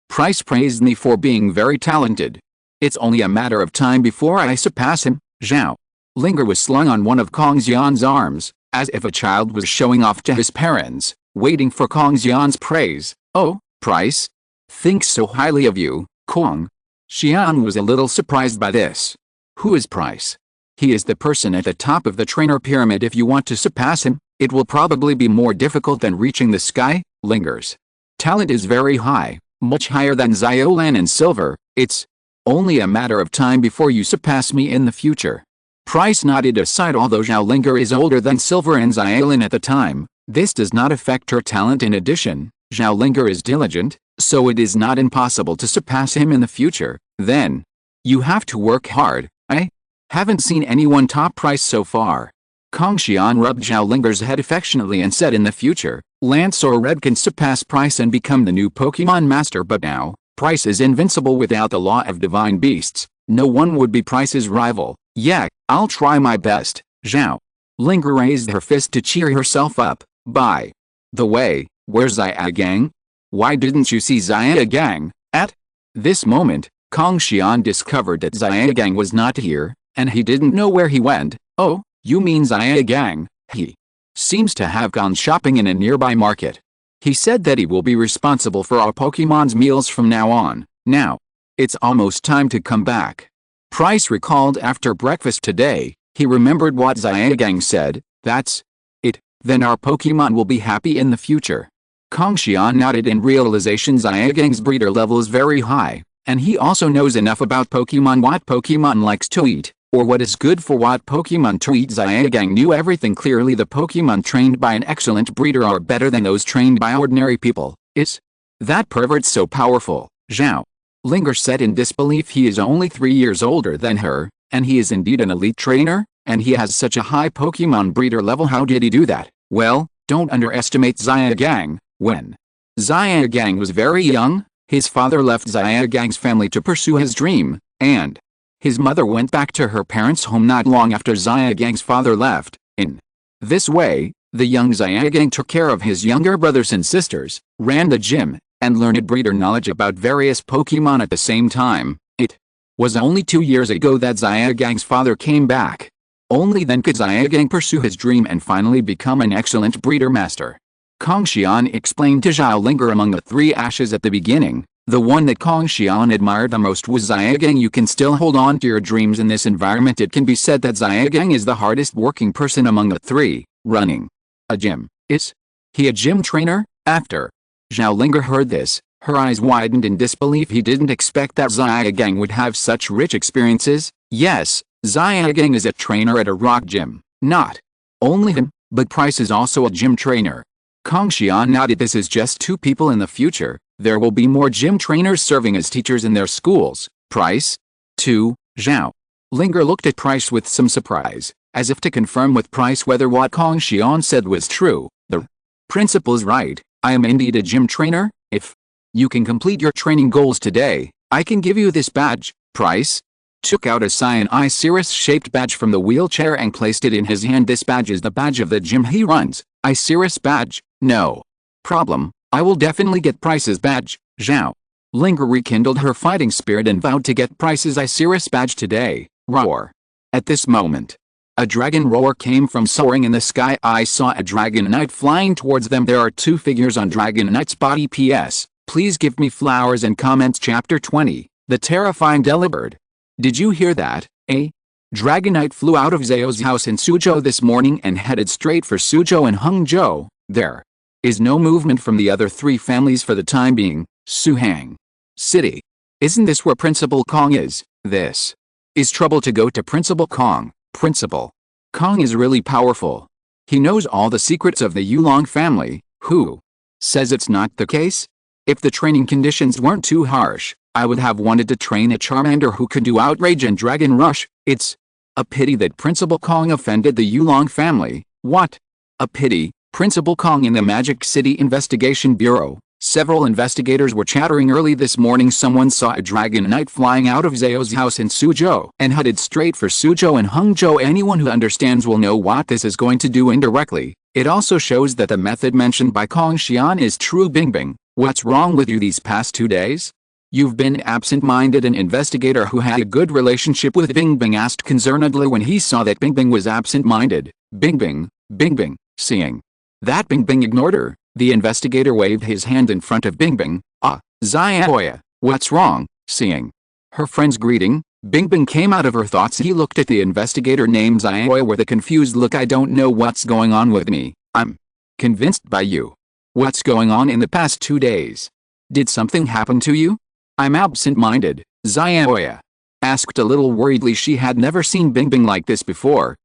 Pryce praised me for being very talented. It's only a matter of time before I surpass him. Zhao Linger was slung on one of Kong Xian's arms, as if a child was showing off to his parents, waiting for Kong Xian's praise. Oh, Pryce thinks so highly of you. Kong Xian was a little surprised by this. Who is Pryce? He is the person at the top of the trainer pyramid. If you want to surpass him, it will probably be more difficult than reaching the sky. Linger's talent is very high, much higher than Xiaolan and Silver. It's only a matter of time before you surpass me in the future. Pryce nodded aside. Although Zhao Linger is older than Silver and Xiaolan at the time, this does not affect her talent. In addition, Zhao Linger is diligent, so it is not impossible to surpass him in the future. Then, you have to work hard. I haven't seen anyone top Pryce so far. Kong Xian rubbed Zhao Linger's head affectionately and said, in the future, Lance or Red can surpass Pryce and become the new Pokemon master, but now, Pryce is invincible without the law of divine beasts. No one would be Pryce's rival. Yeah, I'll try my best. Zhao Linger raised her fist to cheer herself up. By the way, where's Xiaogang? Why didn't you see Xiaogang? At this moment, Kong Xian discovered that Xiaogang was not here, and he didn't know where he went. Oh, you mean Xiaogang? He seems to have gone shopping in a nearby market. He said that he will be responsible for our Pokemon's meals from now on. Now, it's almost time to come back. Pryce recalled after breakfast today. He remembered what Xiaogang said. That's it. Then our Pokemon will be happy in the future. Kong Xian nodded in realization. Xiaogang's breeder level is very high, and he also knows enough about Pokemon, what Pokemon likes to eat, or what is good for what Pokemon to eat. Xiaogang knew everything clearly. The Pokemon trained by an excellent breeder are better than those trained by ordinary people. Is that pervert so powerful? Zhao Linger said in disbelief. He is only 3 years older than her, and he is indeed an elite trainer, and he has such a high Pokemon breeder level. How did he do that? Well, don't underestimate Xiaogang. When Xiaogang was very young, his father left Xiaogang's family to pursue his dream, and his mother went back to her parents' home not long after Xiaogang's father left. In this way, the young Xiaogang took care of his younger brothers and sisters, ran the gym, and learned breeder knowledge about various Pokemon at the same time. It was only 2 years ago that Xiaogang's father came back. Only then could Xiaogang pursue his dream and finally become an excellent breeder master. Kong Xian explained to Zhao Linger. Among the 3 ashes at the beginning, the one that Kong Xian admired the most was Xiaogang. You can still hold on to your dreams in this environment. It can be said that Xiaogang is the hardest working person among the 3. Running a gym. Is he a gym trainer? After Zhao Linger heard this, her eyes widened in disbelief. He didn't expect that Xiaogang would have such rich experiences. Yes, Xiaogang is a trainer at a rock gym. Not only him, but Pryce is also a gym trainer. Kong Xian nodded. This is just 2 people. In the future, there will be more gym trainers serving as teachers in their schools. Pryce, too. Zhao Linger looked at Pryce with some surprise, as if to confirm with Pryce whether what Kong Xian said was true. The principal's right. I am indeed a gym trainer. If you can complete your training goals today, I can give you this badge. Pryce took out a cyan Cirrus-shaped badge from the wheelchair and placed it in his hand. This badge is the badge of the gym he runs. Cirrus badge? No problem. I will definitely get Pryce's badge. Zhao Linger rekindled her fighting spirit and vowed to get Pryce's Cirrus badge today. Roar. At this moment, a dragon roar came from soaring in the sky. I saw a dragon knight flying towards them. There are 2 figures on dragon knight's body. PS. Please give me flowers and comments. Chapter 20. The terrifying Delibird. Did you hear that? A dragon knight flew out of Zhao's house in Suzhou this morning and headed straight for Suzhou and Hangzhou. There is no movement from the other 3 families for the time being. Suhang City. Isn't this where Principal Kong is? This is trouble to go to Principal Kong. Principal Kong is really powerful. He knows all the secrets of the Yulong family. Who says it's not the case? If the training conditions weren't too harsh, I would have wanted to train a Charmander who could do Outrage and Dragon Rush. It's a pity that Principal Kong offended the Yulong family. What a pity. Principal Kong in the Magic City Investigation Bureau. Several investigators were chattering early this morning. Someone saw a dragon knight flying out of Zhao's house in Suzhou and headed straight for Suzhou and Hangzhou. Anyone who understands will know what this is going to do indirectly. It also shows that the method mentioned by Kong Xian is true. Bingbing, what's wrong with you these past 2 days? You've been absent-minded. An investigator who had a good relationship with Bingbing asked concernedly when he saw that Bingbing was absent-minded. Bingbing, seeing that Bingbing ignored her, the investigator waved his hand in front of Bingbing. Xiaoya, what's wrong? Seeing her friend's greeting, Bingbing came out of her thoughts. He looked at the investigator named Xiaoya with a confused look. I don't know what's going on with me. I'm convinced by you. What's going on in the past 2 days? Did something happen to you? I'm absent-minded, Xiaoya asked a little worriedly. She had never seen Bingbing like this before.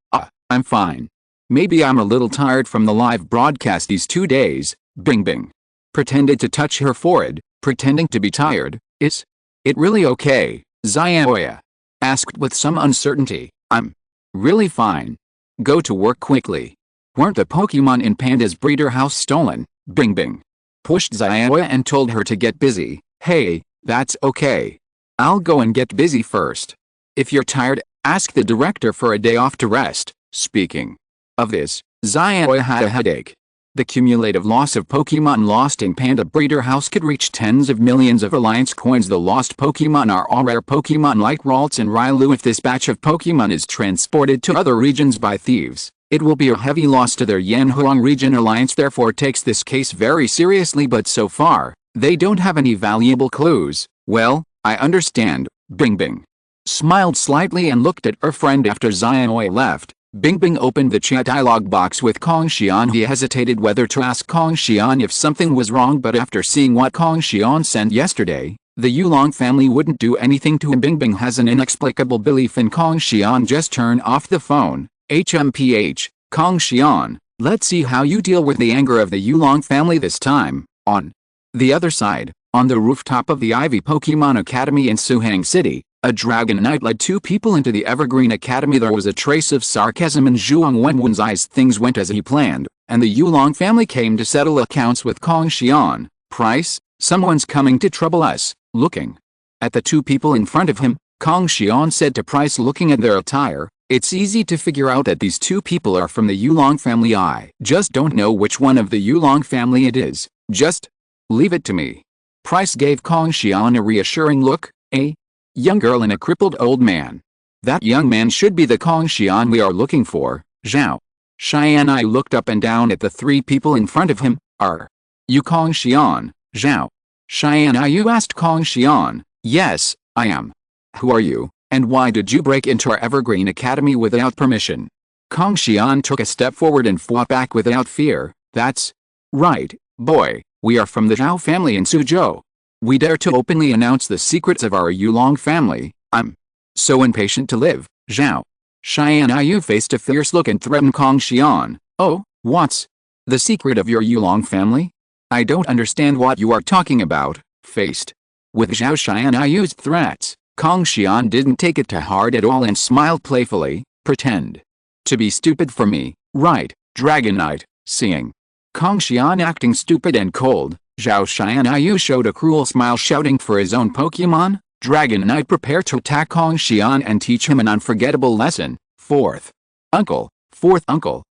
I'm fine. Maybe I'm a little tired from the live broadcast these 2 days. Bingbing pretended to touch her forehead, pretending to be tired. Is it really okay? Xiaoya asked with some uncertainty. I'm really fine. Go to work quickly. Weren't the Pokémon in Panda's breeder house stolen? Bingbing pushed Xiaoya and told her to get busy. Hey, that's okay. I'll go and get busy first. If you're tired, ask the director for a day off to rest. Speaking of this, Xiaoya had a headache. The cumulative loss of Pokémon lost in Panda Breeder House could reach tens of millions of Alliance coins. The lost Pokémon are all rare Pokémon like Ralts and Rylu. If this batch of Pokémon is transported to other regions by thieves, it will be a heavy loss to their Yanhuang region. Alliance therefore takes this case very seriously, but so far, they don't have any valuable clues. Well, I understand. Bingbing smiled slightly and looked at her friend after Xiaoya left. Bingbing opened the chat dialog box with Kong Xian. He hesitated whether to ask Kong Xian if something was wrong, but after seeing what Kong Xian sent yesterday, the Yulong family wouldn't do anything to him. Bingbing has an inexplicable belief in Kong Xian. Just turn off the phone. HMPH, Kong Xian, let's see how you deal with the anger of the Yulong family this time. On the other side, on the rooftop of the Ivy Pokemon Academy in Suhang City, a dragon knight led 2 people into the Evergreen Academy. There was a trace of sarcasm in Zhuang Wenwen's eyes. Things went as he planned, and the Yulong family came to settle accounts with Kong Xian. Pryce, someone's coming to trouble us. Looking at the 2 people in front of him, Kong Xian said to Pryce, looking at their attire, it's easy to figure out that these 2 people are from the Yulong family. I just don't know which one of the Yulong family it is. Just leave it to me. Pryce gave Kong Xian a reassuring look. A young girl and a crippled old man. That young man should be the Kong Xian we are looking for. Zhao Xian looked up and down at the 3 people in front of him. Are you Kong Xian? Zhao Xian asked Kong Xian. Yes, I am. Who are you, and why did you break into our Evergreen Academy without permission? Kong Xian took a step forward and fought back without fear. That's right, boy. We are from the Zhao family in Suzhou. We dare to openly announce the secrets of our Yulong family. I'm so impatient to live. Zhao Xian faced a fierce look and threatened Kong Xian. Oh, what's the secret of your Yulong family? I don't understand what you are talking about. Faced with Zhao Xian's threats, Kong Xian didn't take it to heart at all and smiled playfully. Pretend to be stupid for me, right, Dragon Knight? Seeing Kong Xian acting stupid and cold, Zhao Xian showed a cruel smile, shouting for his own Pokémon. Dragon Knight prepared to attack Kong Xian and teach him an unforgettable lesson. Fourth uncle.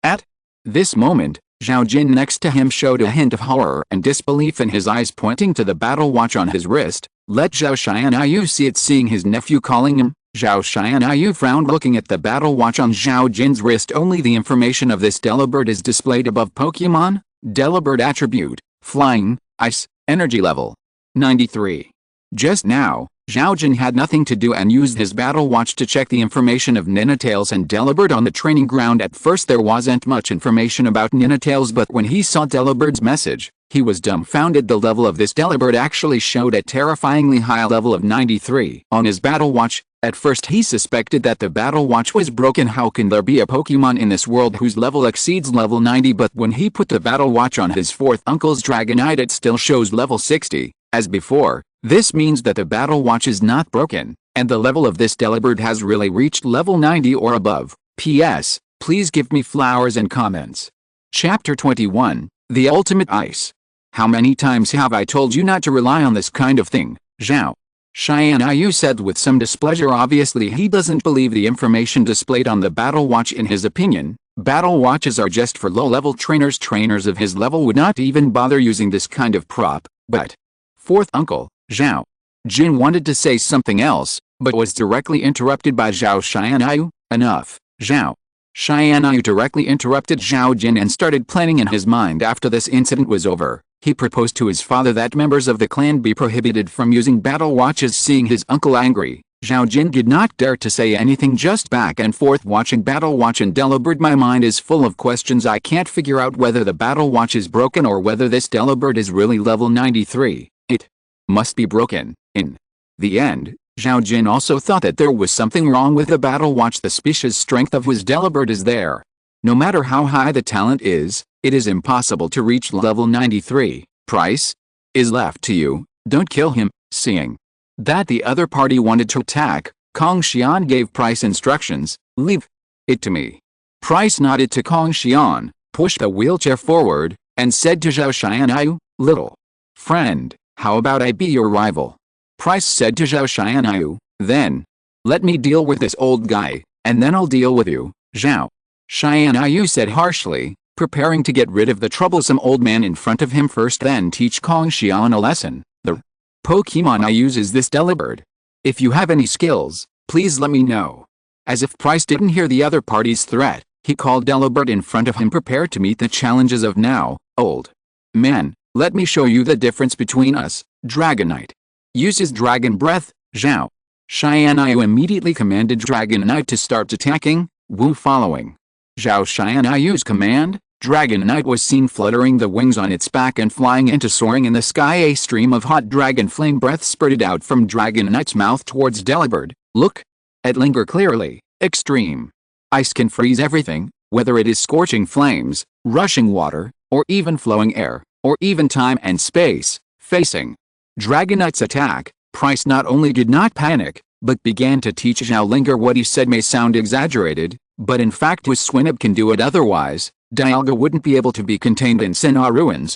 At this moment, Zhao Jin next to him showed a hint of horror and disbelief in his eyes, pointing to the battle watch on his wrist. Let Zhao Xian see it. Seeing his nephew calling him, Zhao Xian frowned, looking at the battle watch on Zhao Jin's wrist. Only the information of this Delibird is displayed above. Pokémon Delibird attribute: Flying, Ice, Energy level 93. Just now, Zhao Jin had nothing to do and used his battle watch to check the information of Ninetales and Delibird on the training ground. At first there wasn't much information about Ninetales, but when he saw Delibird's message, he was dumbfounded. The level of this Delibird actually showed a terrifyingly high level of 93 on his battle watch. At first he suspected that the battle watch was broken. How can there be a Pokemon in this world whose level exceeds level 90? But when he put the battle watch on his 4th uncle's Dragonite, it still shows level 60, as before. This means that the battle watch is not broken, and the level of this Delibird has really reached level 90 or above. P.S. Please give me flowers and comments. Chapter 21, The Ultimate Ice. How many times have I told you not to rely on this kind of thing, Zhao Xian said with some displeasure. Obviously he doesn't believe the information displayed on the battle watch. In his opinion, battle watches are just for low-level trainers. Trainers of his level would not even bother using this kind of prop. But fourth uncle, Zhao Jin wanted to say something else, but was directly interrupted by Zhao Xian. Enough. Zhao Xian directly interrupted Zhao Jin and started planning in his mind. After this incident was over, he proposed to his father that members of the clan be prohibited from using battle watches. Seeing his uncle angry, Zhao Jin did not dare to say anything, just back and forth watching battle watch and Delibird. My mind is full of questions. I can't figure out whether the battle watch is broken or whether this Delibird is really level 93. It must be broken. In the end, Zhao Jin also thought that there was something wrong with the battle watch. The species strength of his Delibird is there. No matter how high the talent is, it is impossible to reach level 93. Pryce is left to you. Don't kill him. Seeing that the other party wanted to attack, Kong Xian gave Pryce instructions. Leave it to me. Pryce nodded to Kong Xian, pushed the wheelchair forward, and said to Zhao Xian, little friend, how about I be your rival? Pryce said to Zhao Xian, then let me deal with this old guy, and then I'll deal with you. Zhao Xian said harshly, preparing to get rid of the troublesome old man in front of him first, then teach Kong Xian a lesson. The Pokemon I use is this Delibird. If you have any skills, please let me know. As if Pryce didn't hear the other party's threat, he called Delibird in front of him, prepared to meet the challenges of now. Old man, let me show you the difference between us. Dragonite uses Dragon Breath. Zhao Xian immediately commanded Dragonite to start attacking. Wu following Zhao Xian's command, Dragonite was seen fluttering the wings on its back and flying into soaring in the sky. A stream of hot dragon flame breath spurted out from Dragonite's mouth towards Delibird. Look at Linger clearly. Extreme ice can freeze everything, whether it is scorching flames, rushing water, or even flowing air, or even time and space. Facing Dragonite's attack, Pryce not only did not panic, but began to teach Zhao Linger. What he said may sound exaggerated, but in fact his Swinub can do it. Otherwise, Dialga wouldn't be able to be contained in Sinnoh ruins.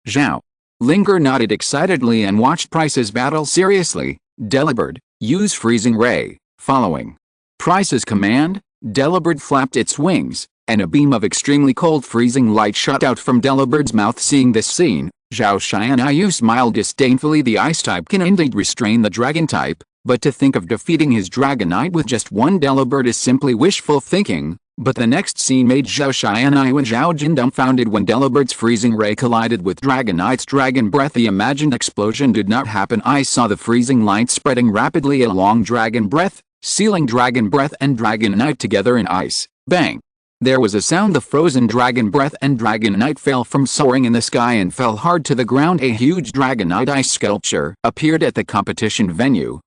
Zhao Linger nodded excitedly and watched Pryce's battle seriously. Delibird, use Freezing Ray. Following Pryce's command, Delibird flapped its wings, and a beam of extremely cold freezing light shot out from Delibird's mouth. Seeing this scene, Zhao Xian smiled disdainfully. The ice type can indeed restrain the dragon type, but to think of defeating his Dragonite with just one Delibird is simply wishful thinking. But the next scene made Zhao Xian and Zhao Jin dumbfounded when Delibird's freezing ray collided with Dragonite's Dragon Breath. The imagined explosion did not happen. I saw the freezing light spreading rapidly along Dragon Breath, sealing Dragon Breath and Dragonite together in ice. Bang! There was a sound. The frozen Dragon Breath and Dragonite fell from soaring in the sky and fell hard to the ground. A huge Dragonite ice sculpture appeared at the competition venue.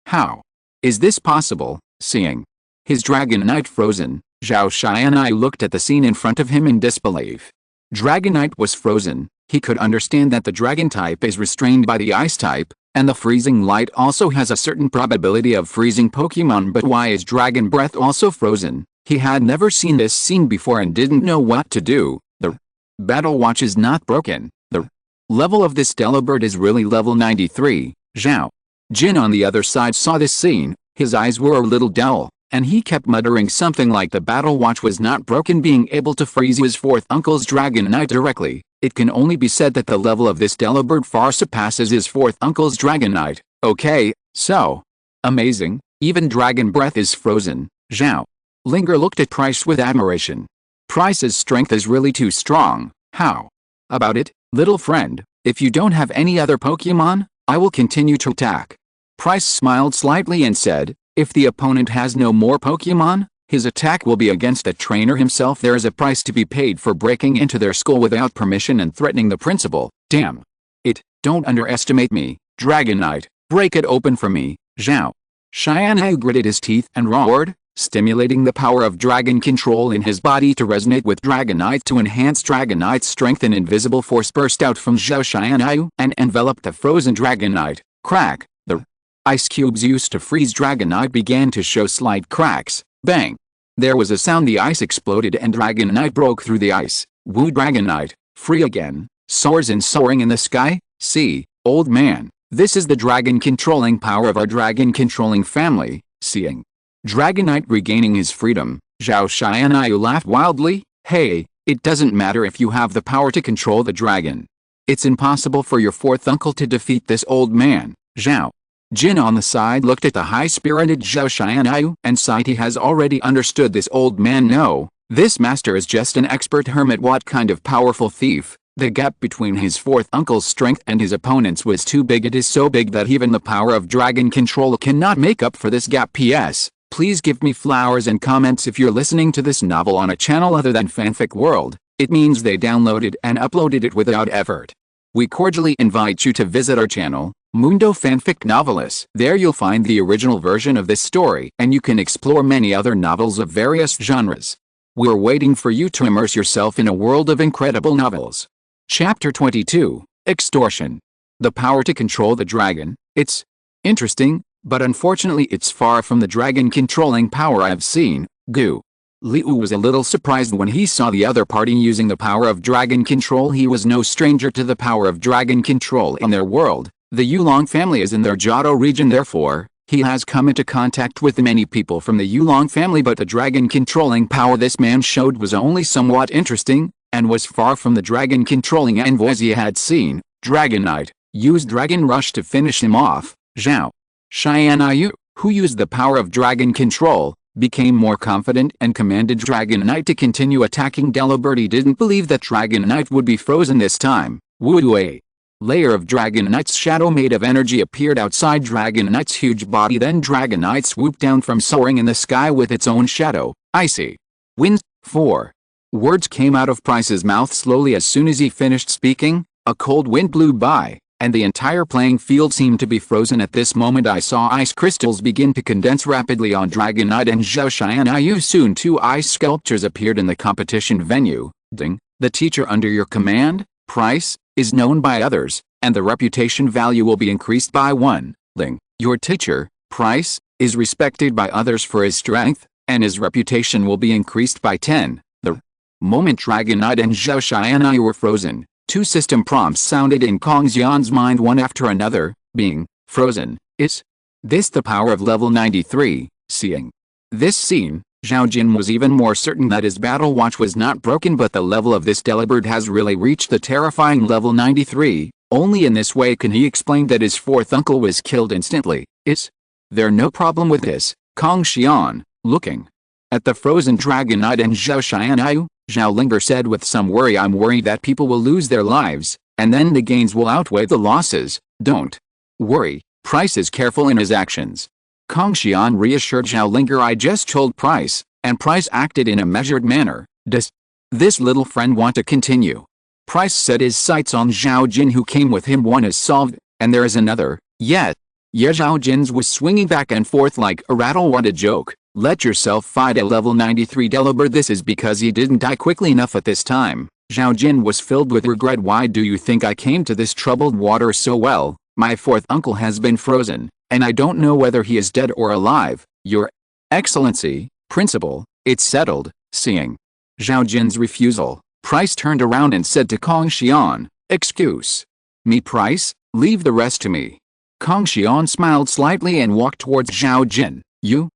How is this possible? Seeing his Dragonite frozen, Zhao Xian looked at the scene in front of him in disbelief. Dragonite was frozen. He could understand that the dragon type is restrained by the ice type, and the freezing light also has a certain probability of freezing Pokemon. But why is Dragon Breath also frozen? He had never seen this scene before and didn't know what to do. The battle watch is not broken. The level of this Delibird is really level 93. Zhao Jin on the other side saw this scene. His eyes were a little dull, and he kept muttering something like the battle watch was not broken. Being able to freeze his fourth uncle's Dragonite directly, it can only be said that the level of this Delibird far surpasses his fourth uncle's Dragonite. Okay, so amazing, even Dragon Breath is frozen. Zhao Linger looked at Pryce with admiration. Pryce's strength is really too strong. How about it, little friend? If you don't have any other Pokemon, I will continue to attack. Pryce smiled slightly and said, if the opponent has no more Pokemon, his attack will be against the trainer himself. There is a price to be paid for breaking into their school without permission and threatening the principal. Damn it, don't underestimate me, Dragonite, break it open for me. Zhao Xian gritted his teeth and roared, stimulating the power of dragon control in his body to resonate with Dragonite. To enhance Dragonite's strength, an invisible force burst out from Zhao Xian and enveloped the frozen Dragonite. Crack! The ice cubes used to freeze Dragonite began to show slight cracks. Bang! There was a sound. The ice exploded and Dragonite broke through the ice. Woo, Dragonite, free again. Soars and soaring in the sky? See, old man, this is the dragon controlling power of our dragon controlling family. Seeing Dragonite regaining his freedom, Zhao Xianyu laughed wildly. Hey, it doesn't matter if you have the power to control the dragon. It's impossible for your fourth uncle to defeat this old man. Zhao Jin on the side looked at the high-spirited Zhao Xianyu and sighed. He has already understood this old man. No, this master is just an expert hermit. What kind of powerful thief? The gap between his fourth uncle's strength and his opponent's was too big. It is so big that even the power of dragon control cannot make up for this gap. P.S. Please give me flowers and comments if you're listening to this novel on a channel other than Fanfic World. It means they downloaded and uploaded it without effort. We cordially invite you to visit our channel, Mundo Fanfic Novelist. There you'll find the original version of this story, and you can explore many other novels of various genres. We're waiting for you to immerse yourself in a world of incredible novels. Chapter 22, Extortion. The power to control the dragon. It's interesting, but unfortunately it's far from the dragon controlling power I've seen. Gu Liu was a little surprised when he saw the other party using the power of dragon control. He was no stranger to the power of dragon control in their world. The Yulong family is in their Johto region, therefore, he has come into contact with many people from the Yulong family, but the dragon controlling power this man showed was only somewhat interesting, and was far from the dragon controlling envoys he had seen. Dragonite used Dragon Rush to finish him off. Zhao Xianyu, who used the power of dragon control, became more confident and commanded Dragonite to continue attacking. Delibird didn't believe that Dragonite would be frozen this time. Woo, a layer of Dragonite's shadow made of energy appeared outside Dragonite's huge body. Then Dragonite swooped down from soaring in the sky with its own shadow. Icy winds. 4 words came out of Pryce's mouth slowly. As soon as he finished speaking, a cold wind blew by, and the entire playing field seemed to be frozen. At this moment I saw ice crystals begin to condense rapidly on Dragonite and Zhao Xianyu. Soon 2 ice sculptures appeared in the competition venue. Ding. The teacher under your command, Pryce, is known by others, and the reputation value will be increased by 1. Ling. Your teacher, Pryce, is respected by others for his strength, and his reputation will be increased by 10. The moment Dragonite and Zhao Xianyu were frozen, 2 system prompts sounded in Kong Xian's mind one after another. Being frozen. Is this the power of level 93? Seeing this scene, Zhao Jin was even more certain that his battle watch was not broken, but the level of this Delibird has really reached the terrifying level 93. Only in this way can he explain that his fourth uncle was killed instantly. Is there no problem with this? Kong Xian, looking at the frozen Dragonite and Zhao Xianyu, Zhao Linger said with some worry, I'm worried that people will lose their lives, and then the gains will outweigh the losses. Don't worry, Pryce is careful in his actions. Kong Xian reassured Zhao Linger. I just told Pryce, and Pryce acted in a measured manner. Does this little friend want to continue? Pryce set his sights on Zhao Jin, who came with him. One is solved, and there is another. Yet, Zhao Jin's was swinging back and forth like a rattle. What a joke. Let yourself fight at level 93 Delibird. This is because he didn't die quickly enough at this time. Zhao Jin was filled with regret. Why do you think I came to this troubled water so well? My fourth uncle has been frozen, and I don't know whether he is dead or alive. Your Excellency, Principal, it's settled. Seeing Zhao Jin's refusal, Pryce turned around and said to Kong Xian, excuse me, Pryce, leave the rest to me. Kong Xian smiled slightly and walked towards Zhao Jin. You,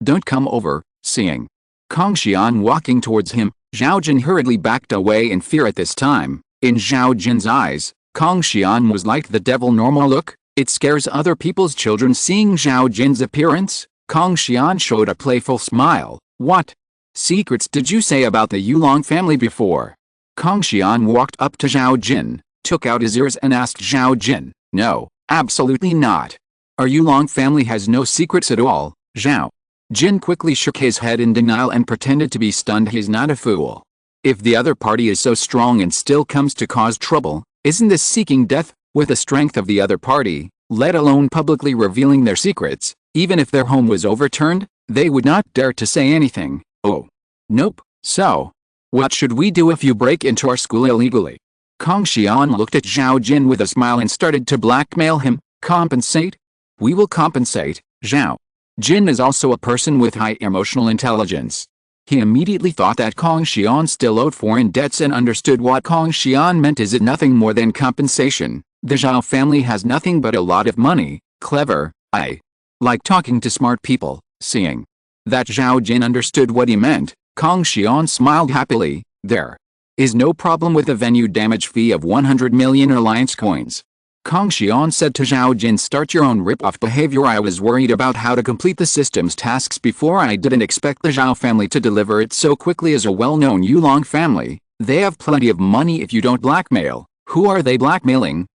don't come over. Seeing Kong Xian walking towards him, Zhao Jin hurriedly backed away in fear. At this time, in Zhao Jin's eyes, Kong Xian was like the devil. Normal look, it scares other people's children. Seeing Zhao Jin's appearance, Kong Xian showed a playful smile. What secrets did you say about the Yulong family before? Kong Xian walked up to Zhao Jin, took out his ears and asked Zhao Jin. No, absolutely not. Our Yulong family has no secrets at all. Zhao Jin quickly shook his head in denial and pretended to be stunned. He's not a fool. If the other party is so strong and still comes to cause trouble, isn't this seeking death with the strength of the other party, let alone publicly revealing their secrets? Even if their home was overturned, they would not dare to say anything. Oh. Nope. So, what should we do if you break into our school illegally? Kong Xian looked at Zhao Jin with a smile and started to blackmail him. Compensate? We will compensate. Zhao Jin is also a person with high emotional intelligence. He immediately thought that Kong Xian still owed foreign debts and understood what Kong Xian meant is it nothing more than compensation. The Zhao family has nothing but a lot of money. Clever. I like talking to smart people. Seeing that Zhao Jin understood what he meant, Kong Xian smiled happily. There is no problem with the venue damage fee of 100 million alliance coins. Kong Xian said to Zhao Jin, start your own rip-off behavior. I was worried about how to complete the system's tasks before. I didn't expect the Zhao family to deliver it so quickly. As a well-known Yulong family, they have plenty of money if you don't blackmail. Who are they blackmailing?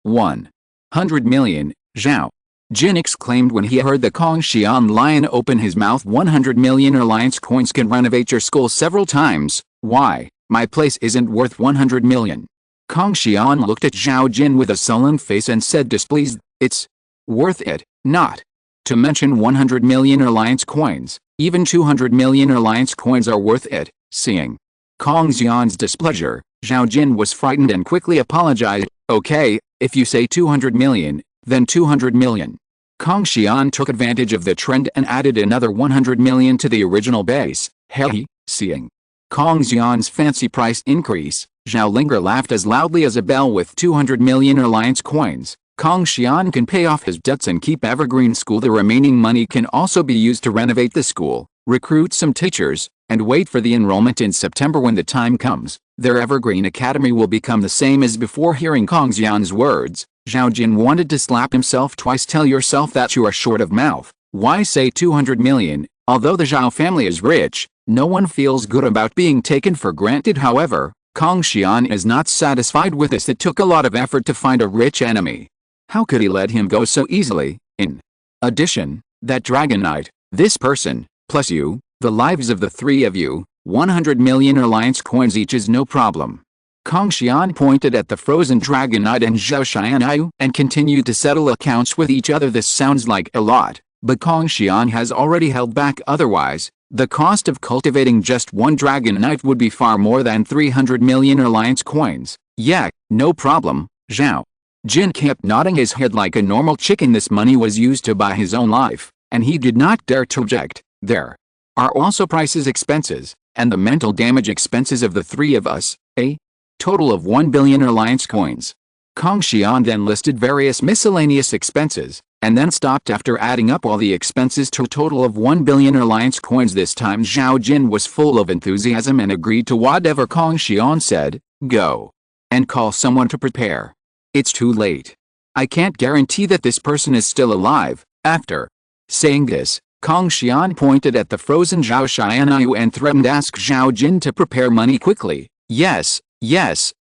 100 million, Zhao Jin exclaimed when he heard the Kong Xian lion open his mouth. 100 million alliance coins can renovate your school several times. Why? My place isn't worth 100 million. Kong Xian looked at Zhao Jin with a sullen face and said displeased, it's worth it, not to mention 100 million alliance coins. Even 200 million alliance coins are worth it. Seeing Kong Xian's displeasure, Zhao Jin was frightened and quickly apologized. Okay, if you say 200 million, then 200 million. Kong Xian took advantage of the trend and added another 100 million to the original base. Hey, seeing Kong Xian's fancy price increase, Zhao Linger laughed as loudly as a bell. With 200 million alliance coins, Kong Xian can pay off his debts and keep Evergreen School. The remaining money can also be used to renovate the school, recruit some teachers, and wait for the enrollment in September. When the time comes, their Evergreen Academy will become the same as before. Hearing Kong Xian's words, Zhao Jin wanted to slap himself twice. Tell yourself that you are short of mouth. Why say 200 million? Although the Zhao family is rich, no one feels good about being taken for granted. However, Kong Xian is not satisfied with this. It took a lot of effort to find a rich enemy. How could he let him go so easily? In addition, that Dragon Knight, this person, plus you, the lives of the three of you, 100 million alliance coins each is no problem. Kong Xian pointed at the frozen Dragon Knight and Zhao Xianayu and continued to settle accounts with each other. This sounds like a lot, but Kong Xian has already held back. Otherwise, the cost of cultivating just one Dragon Knight would be far more than 300 million alliance coins. Yeah, no problem. Zhao Jin kept nodding his head like a normal chicken. This money was used to buy his own life, and he did not dare to object. There are also Pryce's expenses, and the mental damage expenses of the three of us, a total of 1 billion alliance coins. Kong Xian then listed various miscellaneous expenses, and then stopped after adding up all the expenses to a total of 1 billion alliance coins. This time Zhao Jin was full of enthusiasm and agreed to whatever Kong Xian said. Go and call someone to prepare. It's too late. I can't guarantee that this person is still alive. After saying this, Kong Xian pointed at the frozen Zhao Xianayu and threatened ask Zhao Jin to prepare money quickly. Yes,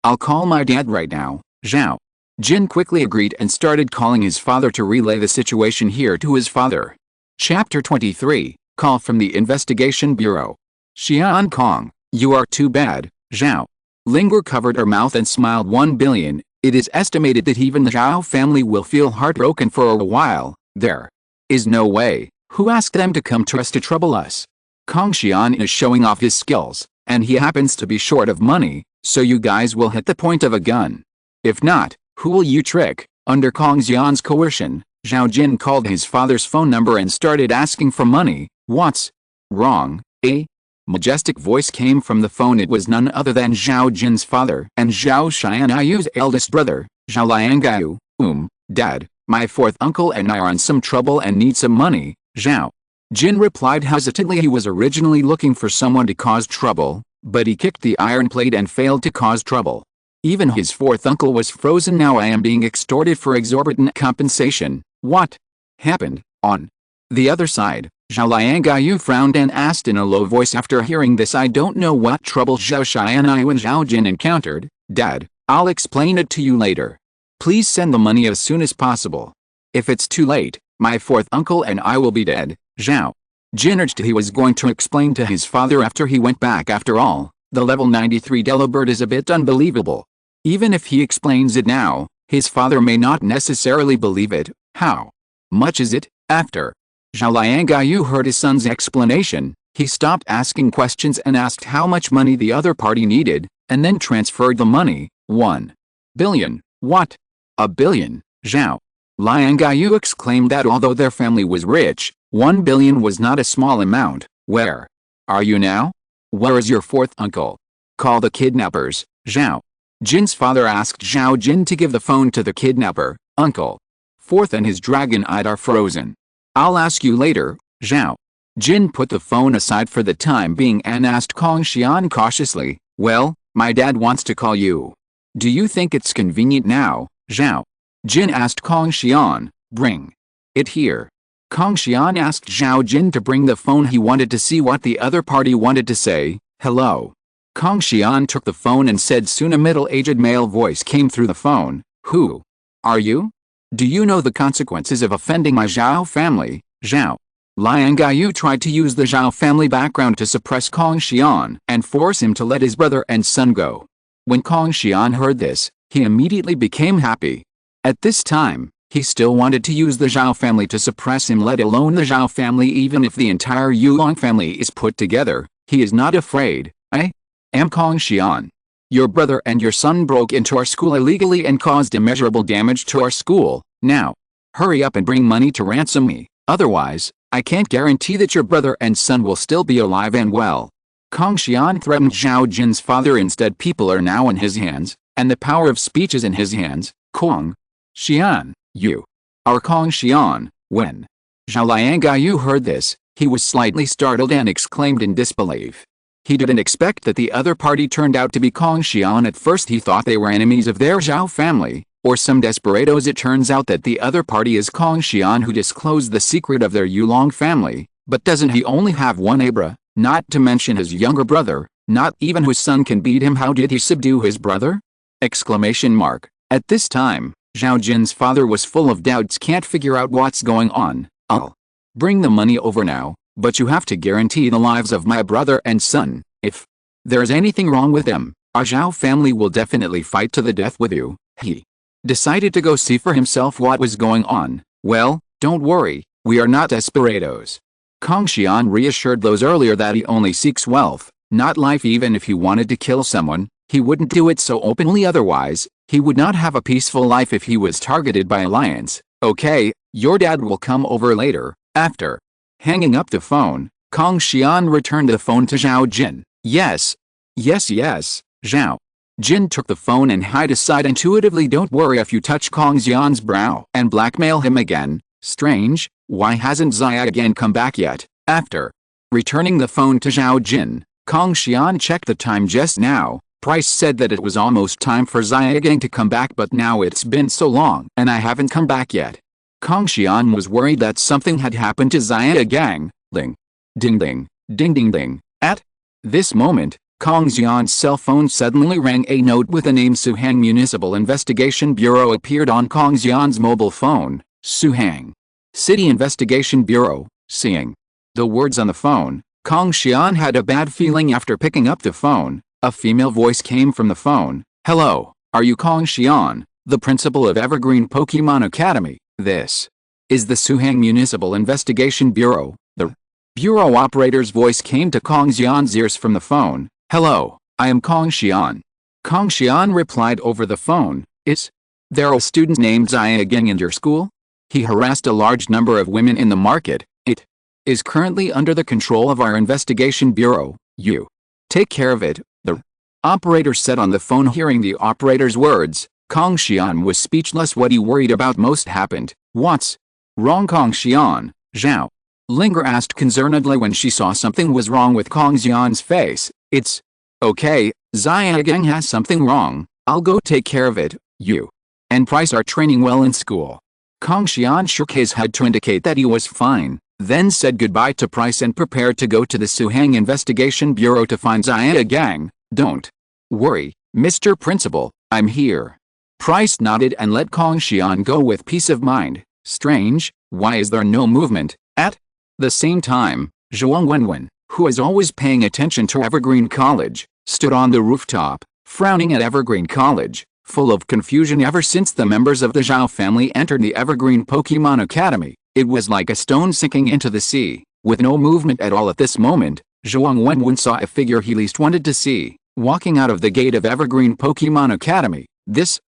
I'll call my dad right now. Zhao Jin quickly agreed and started calling his father to relay the situation here to his father. Chapter 23, Call from the Investigation Bureau. Xian Kong, you are too bad. Zhao Linger covered her mouth and smiled. 1 billion. It is estimated that even the Zhao family will feel heartbroken for a while. There is no way. Who asked them to come to us to trouble us? Kong Xian is showing off his skills, and he happens to be short of money, so you guys will hit the point of a gun. If not, who will you trick? Under Kong Xian's coercion, Zhao Jin called his father's phone number and started asking for money. What's wrong? A majestic voice came from the phone. It was none other than Zhao Jin's father and Zhao Xianayu's eldest brother, Zhao Liangayu. Dad, my fourth uncle and I are in some trouble and need some money. Zhao Jin replied hesitantly. He was originally looking for someone to cause trouble, but he kicked the iron plate and failed to cause trouble. Even his fourth uncle was frozen. Now I am being extorted for exorbitant compensation. What happened? On the other side, Zhao Liangayu frowned and asked in a low voice. After hearing this, I don't know what trouble Zhao Xianayu and Zhao Jin encountered. Dad, I'll explain it to you later. Please send the money as soon as possible. If it's too late, my fourth uncle and I will be dead. Zhao Jin urged. He was going to explain to his father after he went back. After all, the level 93 Delibird is a bit unbelievable. Even if he explains it now, his father may not necessarily believe it. How much is it? After Zhao Liangayu heard his son's explanation, he stopped asking questions and asked how much money the other party needed, and then transferred the money. 1 billion. What? A billion? Zhao Liangayu exclaimed that although their family was rich, 1 billion was not a small amount. Where Are you now? Where is your fourth uncle? Call the kidnappers, Zhao. Jin's father asked Zhao Jin to give the phone to the kidnapper. Uncle. Fourth and his dragon eyes are frozen. I'll ask you later, Zhao. Jin put the phone aside for the time being and asked Kong Xian cautiously, well, my dad wants to call you. Do you think it's convenient now, Zhao? Jin asked Kong Xian, bring it here. Kong Xian asked Zhao Jin to bring the phone. He wanted to see what the other party wanted to say. Hello. Kong Xian took the phone and said soon a middle-aged male voice came through the phone. Who are you? Do you know the consequences of offending my Zhao family, Zhao? Liang Gaiyu tried to use the Zhao family background to suppress Kong Xian and force him to let his brother and son go. When Kong Xian heard this, he immediately became happy. At this time, he still wanted to use the Zhao family to suppress him, let alone the Zhao family. Even if the entire Yulong family is put together, he is not afraid. I am Kong Xian. Your brother and your son broke into our school illegally and caused immeasurable damage to our school. Now, hurry up and bring money to ransom me. Otherwise, I can't guarantee that your brother and son will still be alive and well. Kong Xian threatened Zhao Jin's father. Instead, people are now in his hands, and the power of speech is in his hands. Kong Xian, you are Kong Xian. When Zhao Liangaiyu heard this, he was slightly startled and exclaimed in disbelief. He didn't expect that the other party turned out to be Kong Xian. At first he thought they were enemies of their Zhao family, or some desperados. It turns out that the other party is Kong Xian, who disclosed the secret of their Yulong family. But doesn't he only have one Abra, not to mention his younger brother? Not even his son can beat him. How did he subdue his brother? Exclamation mark. At this time, Zhao Jin's father was full of doubts. Can't figure out what's going on. I'll bring the money over now, but you have to guarantee the lives of my brother and son. If there's anything wrong with them, our Zhao family will definitely fight to the death with you. He decided to go see for himself what was going on. Well, don't worry, we are not desperados. Kong Xian reassured those earlier that he only seeks wealth, not life. Even if he wanted to kill someone, he wouldn't do it so openly. Otherwise, he would not have a peaceful life if he was targeted by alliance. Okay, your dad will come over later. After hanging up the phone, Kong Xian returned the phone to Zhao Jin. Yes, Zhao. Jin took the phone and hid aside intuitively. Don't worry if you touch Kong Xian's brow and blackmail him again. Strange, why hasn't Zaya again come back yet? After returning the phone to Zhao Jin, Kong Xian checked the time just now. Pryce said that it was almost time for Zaya Gang to come back, but now it's been so long and I haven't come back yet. Kong Xian was worried that something had happened to Zaya Gang. Ling. Ding ding, ding ding ding. At this moment, Kong Xian's cell phone suddenly rang. A note with the name Suhang Municipal Investigation Bureau appeared on Kong Xian's mobile phone. Suhang City Investigation Bureau. Seeing the words on the phone, Kong Xian had a bad feeling. After picking up the phone, a female voice came from the phone. Hello, are you Kong Xian, the principal of Evergreen Pokemon Academy? This is the Suhang Municipal Investigation Bureau. The bureau operator's voice came to Kong Xian's ears from the phone. Hello, I am Kong Xian. Kong Xian replied over the phone. Is there a student named Zaya Gang in your school? He harassed a large number of women in the market. It is currently under the control of our investigation bureau. You take care of it, the operator said on the phone. Hearing the operator's words, Kong Xian was speechless. What he worried about most happened. What's wrong, Kong Xian? Zhao Linger asked concernedly when she saw something was wrong with Kong Xian's face. It's okay, Zaya Gang has something wrong. I'll go take care of it. You and Pryce are training well in school. Kong Xian shook his head to indicate that he was fine, then said goodbye to Pryce and prepared to go to the Suhang Investigation Bureau to find Zaya Gang. Don't worry, Mr. Principal, I'm here. Pryce nodded and let Kong Xian go with peace of mind. Strange, why is there no movement? At the same time, Zhuang Wenwen, who is always paying attention to Evergreen College, stood on the rooftop, frowning at Evergreen College, full of confusion. Ever since the members of the Zhao family entered the Evergreen Pokemon Academy, it was like a stone sinking into the sea, with no movement at all. At this moment, Zhuang Wenwen saw a figure he least wanted to see, walking out of the gate of Evergreen Pokemon Academy.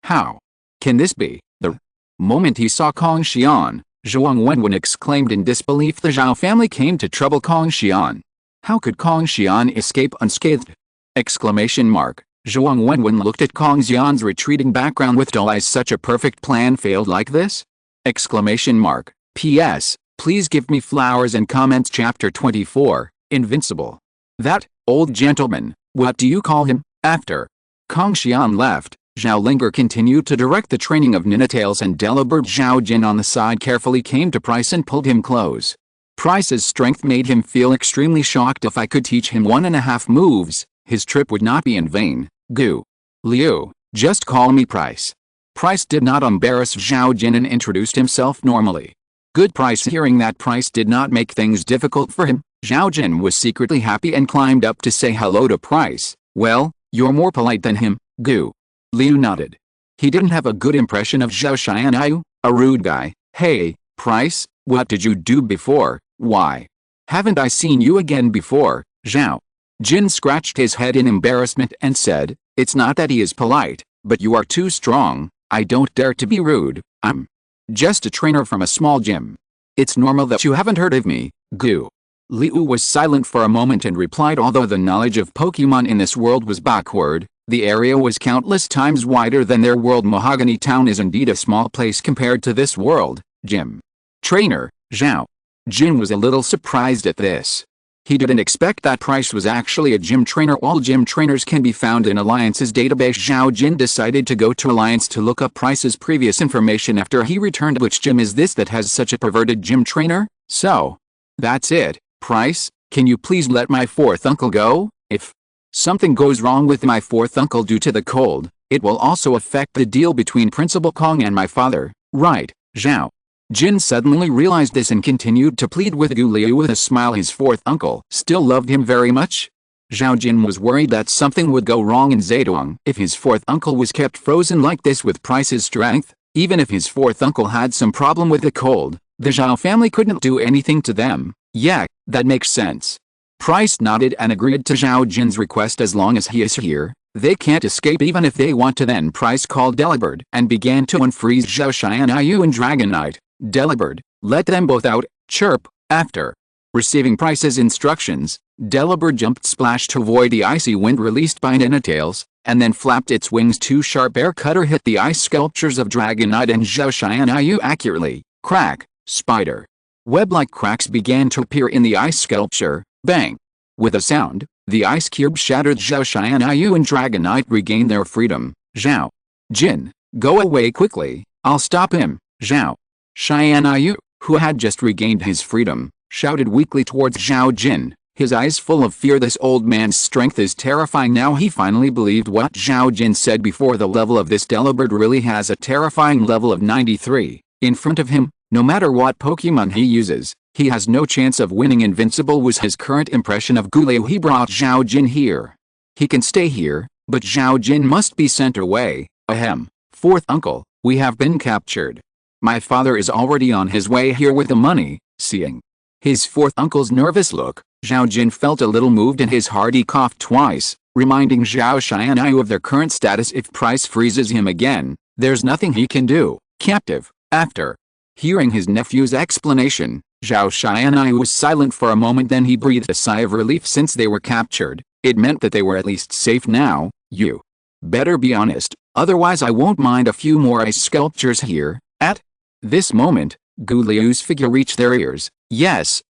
How can this be? The moment he saw Kong Xian, Zhuang Wenwen exclaimed in disbelief. The Zhao family came to trouble Kong Xian. How could Kong Xian escape unscathed? Exclamation mark. Zhuang Wenwen looked at Kong Xian's retreating background with dull eyes. Such a perfect plan failed like this? Exclamation mark. P.S. Please give me flowers and comments. Chapter 24, Invincible. That old gentleman, what do you call him? After Kong Xian left, Zhao Linger continued to direct the training of Ninetales, and Delibird Zhao Jin on the side carefully came to Pryce and pulled him close. Pryce's strength made him feel extremely shocked. If I could teach him 1.5 moves, his trip would not be in vain. Gu Liu, just call me Pryce. Pryce did not embarrass Zhao Jin and introduced himself normally. Good. Pryce. Hearing that Pryce did not make things difficult for him, Zhao Jin was secretly happy and climbed up to say hello to Pryce. Well, you're more polite than him. Gu Liu nodded. He didn't have a good impression of Zhao Xianayu, a rude guy. Hey, Pryce, what did you do before? Why haven't I seen you again before? Zhao Jin scratched his head in embarrassment and said, it's not that he is polite, but you are too strong. I don't dare to be rude. I'm just a trainer from a small gym. It's normal that you haven't heard of me. Gu Liu was silent for a moment and replied, although the knowledge of Pokémon in this world was backward, the area was countless times wider than their world. Mahogany Town is indeed a small place compared to this world. Gym trainer. Zhao Jin was a little surprised at this. He didn't expect that Pryce was actually a gym trainer. All gym trainers can be found in Alliance's database. Zhao Jin decided to go to Alliance to look up Pryce's previous information after he returned. Which gym is this that has such a perverted gym trainer? So, that's it. Pryce, can you please let my fourth uncle go? If something goes wrong with my fourth uncle due to the cold, it will also affect the deal between Principal Kong and my father, right? Zhao Jin suddenly realized this and continued to plead with Gu Liu with a smile. His fourth uncle still loved him very much. Zhao Jin was worried that something would go wrong in Zedong if his fourth uncle was kept frozen like this with Pryce's strength. Even if his fourth uncle had some problem with the cold, the Zhao family couldn't do anything to them. Yeah, that makes sense. Pryce nodded and agreed to Zhao Jin's request. As long as he is here, they can't escape even if they want to. Then Pryce called Delibird and began to unfreeze Zhao Xianayu and Dragonite. Delibird, let them both out. Chirp. After receiving Pryce's instructions, Delibird jumped splash to avoid the icy wind released by Ninetales, and then flapped its wings. Two sharp air cutter hit the ice sculptures of Dragonite and Zhao Xianayu accurately. Crack. Spider web-like cracks began to appear in the ice sculpture. Bang. With a sound, the ice cube shattered. Zhao Xianayu and Dragonite regained their freedom. Zhao Jin, go away quickly. I'll stop him. Zhao Xianayu, who had just regained his freedom, shouted weakly towards Zhao Jin, his eyes full of fear. This old man's strength is terrifying. Now he finally believed what Zhao Jin said before. The level of this Delibird really has a terrifying level of 93. In front of him, no matter what Pokemon he uses, he has no chance of winning. Invincible was his current impression of Gu Liu. He brought Zhao Jin here. He can stay here, but Zhao Jin must be sent away. Ahem. Fourth uncle, we have been captured. My father is already on his way here with the money. Seeing his fourth uncle's nervous look, Zhao Jin felt a little moved in his heart. He coughed twice, reminding Zhao Xianayu of their current status. If Pryce freezes him again, there's nothing he can do. Captive. After hearing his nephew's explanation, Zhao Xianayu was silent for a moment. Then he breathed a sigh of relief. Since they were captured, it meant that they were at least safe now. You better be honest, otherwise I won't mind a few more ice sculptures here. At this moment, Gu Liu's figure reached their ears. Yes,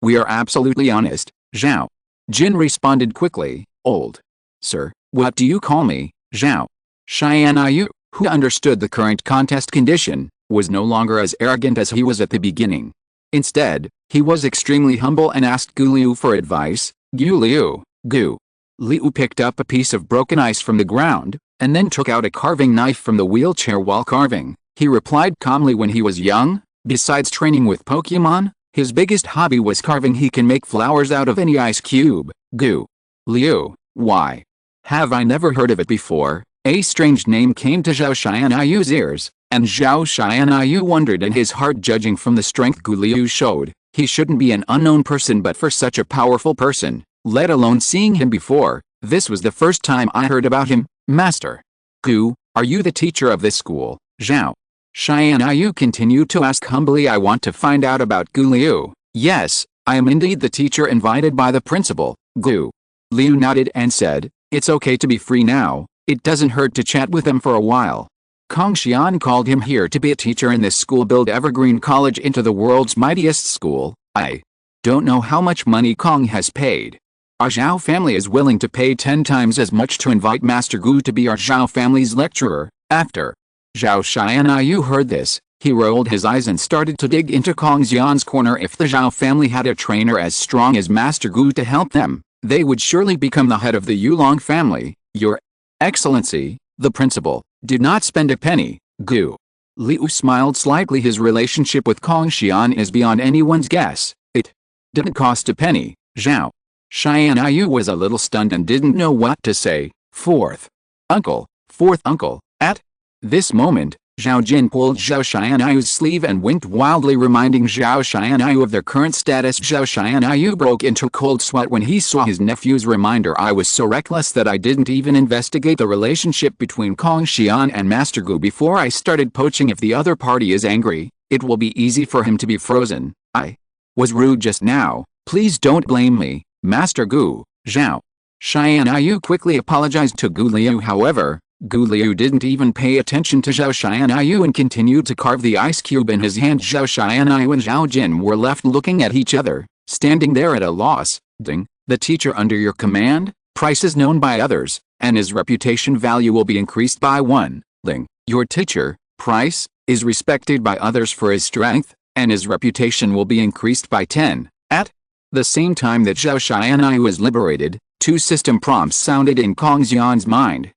we are absolutely honest. Zhao Jin responded quickly. Old sir, what do you call me? Zhao Xianayu, who understood the current contest condition, was no longer as arrogant as he was at the beginning. Instead, he was extremely humble and asked Gu Liu for advice. Gu Liu picked up a piece of broken ice from the ground, and then took out a carving knife from the wheelchair while carving. He replied calmly, when he was young, besides training with Pokémon, his biggest hobby was carving. He can make flowers out of any ice cube. Gu Liu, why have I never heard of it before? A strange name came to Zhao Xianayu's ears, and Zhao Xianayu wondered in his heart. Judging from the strength Gu Liu showed, he shouldn't be an unknown person. But for such a powerful person, let alone seeing him before, this was the first time I heard about him. Master Gu, are you the teacher of this school? Zhao Xianayu continued to ask humbly. I want to find out about Gu Liu. Yes, I am indeed the teacher invited by the principal, Gu. Liu nodded and said, it's okay to be free now, it doesn't hurt to chat with him for a while. Kong Xian called him here to be a teacher in this school, build Evergreen College into the world's mightiest school. I don't know how much money Kong has paid. Our Zhao family is willing to pay 10 times as much to invite Master Gu to be our Zhao family's lecturer. After Zhao Xianyu heard this, he rolled his eyes and started to dig into Kong Xian's corner. If the Zhao family had a trainer as strong as Master Gu to help them, they would surely become the head of the Yulong family. Your Excellency, the principal, did not spend a penny, Gu. Liu smiled slightly. His relationship with Kong Xian is beyond anyone's guess. It didn't cost a penny. Zhao Xianyu was a little stunned and didn't know what to say. Fourth uncle. At this moment, Zhao Jin pulled Zhao Xianyu's sleeve and winked wildly, reminding Zhao Xianyu of their current status. Zhao Xianyu broke into cold sweat when he saw his nephew's reminder. I was so reckless that I didn't even investigate the relationship between Kong Xian and Master Gu before I started poaching. If the other party is angry, it will be easy for him to be frozen. I was rude just now, please don't blame me, Master Gu. Zhao Xianyu quickly apologized to Gu Liu. However, Gu Liu didn't even pay attention to Zhao Xianyu and continued to carve the ice cube in his hand. Zhao Xianyu and Zhao Jin were left looking at each other, standing there at a loss. Ding, the teacher under your command, Pryce, is known by others, and his reputation value will be increased by 1. Ling, your teacher, Pryce, is respected by others for his strength, and his reputation will be increased by 10. At the same time that Zhao Xianyu was liberated, 2 system prompts sounded in Kong Xian's mind.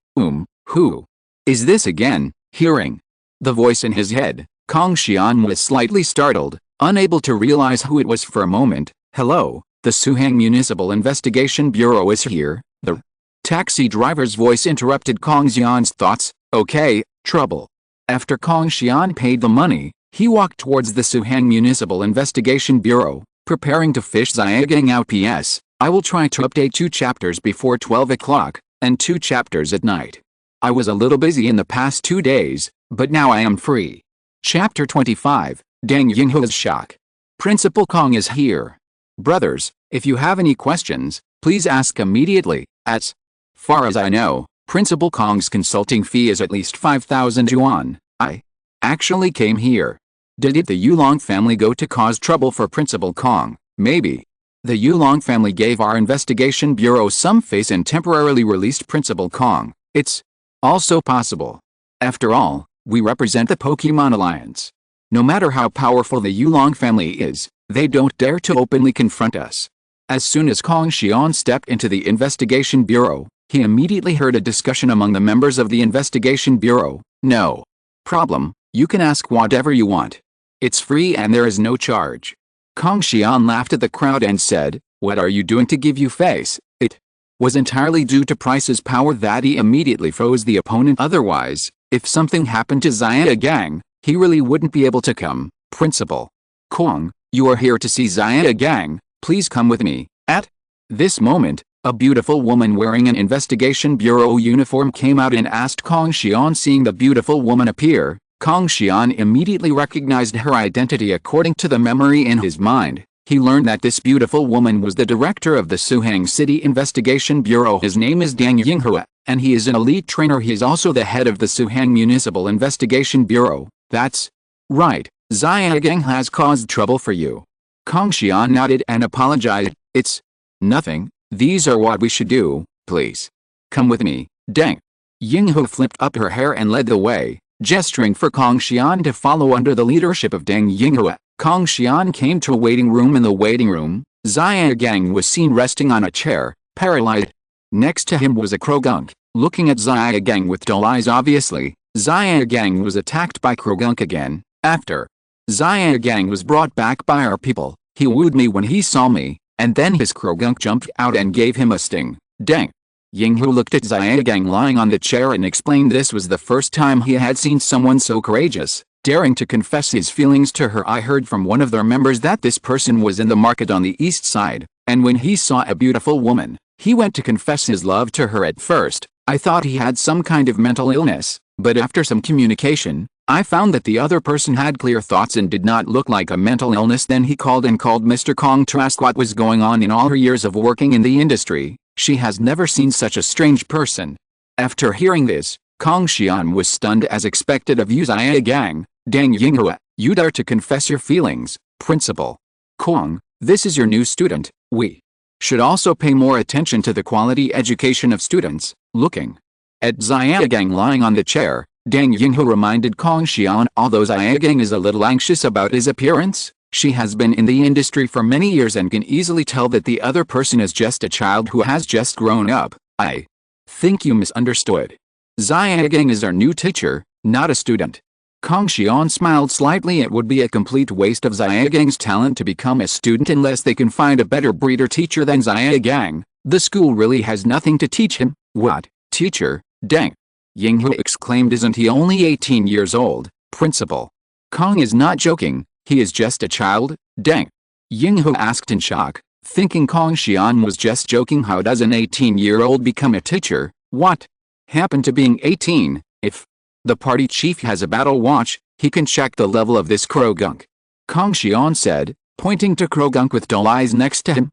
Who is this again? Hearing the voice in his head, Kong Xian was slightly startled, unable to realize who it was for a moment. Hello, the Suhang Municipal Investigation Bureau is here. The taxi driver's voice interrupted Kong Xian's thoughts. Okay, trouble. After Kong Xian paid the money, he walked towards the Suhang Municipal Investigation Bureau, preparing to fish Xiaogang out. PS, I will try to update 2 chapters before 12 o'clock, and 2 chapters at night. I was a little busy in the past 2 days, but now I am free. Chapter 25, Dang Yinghua's shock. Principal Kong is here. Brothers, if you have any questions, please ask immediately. As far as I know, Principal Kong's consulting fee is at least 5,000 yuan. I actually came here. Did the Yulong family go to cause trouble for Principal Kong? Maybe. The Yulong family gave our investigation bureau some face and temporarily released Principal Kong. It's also possible. After all, we represent the Pokémon Alliance. No matter how powerful the Yulong family is, they don't dare to openly confront us. As soon as Kong Xian stepped into the investigation bureau, he immediately heard a discussion among the members of the investigation bureau. No problem, you can ask whatever you want. It's free and there is no charge. Kong Xian laughed at the crowd and said, what are you doing to give you face? It was entirely due to Pryce's power that he immediately froze the opponent. Otherwise, if something happened to Xiaogang, he really wouldn't be able to come. Principal Kong, you are here to see Xiaogang, please come with me. At this moment, a beautiful woman wearing an investigation bureau uniform came out and asked Kong Xian. Seeing the beautiful woman appear, Kong Xian immediately recognized her identity. According to the memory in his mind, he learned that this beautiful woman was the director of the Suhang City Investigation Bureau. His name is Dang Yinghua, and he is an elite trainer. He is also the head of the Suhang Municipal Investigation Bureau. That's right, Xiaogang has caused trouble for you. Kong Xian nodded and apologized. It's nothing, these are what we should do, please. Come with me. Dang Yinghua flipped up her hair and led the way, gesturing for Kong Xian to follow. Under the leadership of Dang Yinghua, Kong Xian came to a waiting room. In the waiting room, Xiaogang was seen resting on a chair, paralyzed. Next to him was a Krogunk, looking at Xiaogang with dull eyes. Obviously, Xiaogang was attacked by Krogunk again. After Xiaogang was brought back by our people, he wooed me when he saw me, and then his Krogunk jumped out and gave him a sting. Dang. Yinghua looked at Xiaogang lying on the chair and explained this was the first time he had seen someone so courageous, daring to confess his feelings to her. I heard from one of their members that this person was in the market on the east side, and when he saw a beautiful woman, he went to confess his love to her. At first, I thought he had some kind of mental illness, but after some communication, I found that the other person had clear thoughts and did not look like a mental illness. Then he called Mr. Kong to ask what was going on. In all her years of working in the industry, she has never seen such a strange person. After hearing this, Kong Xian was stunned as expected of you. Gang, Dang Yinghua, you dare to confess your feelings, Principal Kong, this is your new student. We should also pay more attention to the quality education of students. Looking at Gang lying on the chair, Dang Yinghua reminded Kong Xian, although Gang is a little anxious about his appearance, she has been in the industry for many years and can easily tell that the other person is just a child who has just grown up. I think you misunderstood. Gang is our new teacher, not a student. Kong Xian smiled slightly. It would be a complete waste of Gang's talent to become a student unless they can find a better breeder teacher than Gang. The school really has nothing to teach him. What, teacher? Dang Yinghua exclaimed. Isn't he only 18 years old, Principal Kong is not joking, he is just a child. Dang Yinghua asked in shock, thinking Kong Xian was just joking. How does an 18-year-old become a teacher? What happened to being 18? If the party chief has a battle watch, he can check the level of this Krogunk, Kong Xian said, pointing to Krogunk with dull eyes next to him.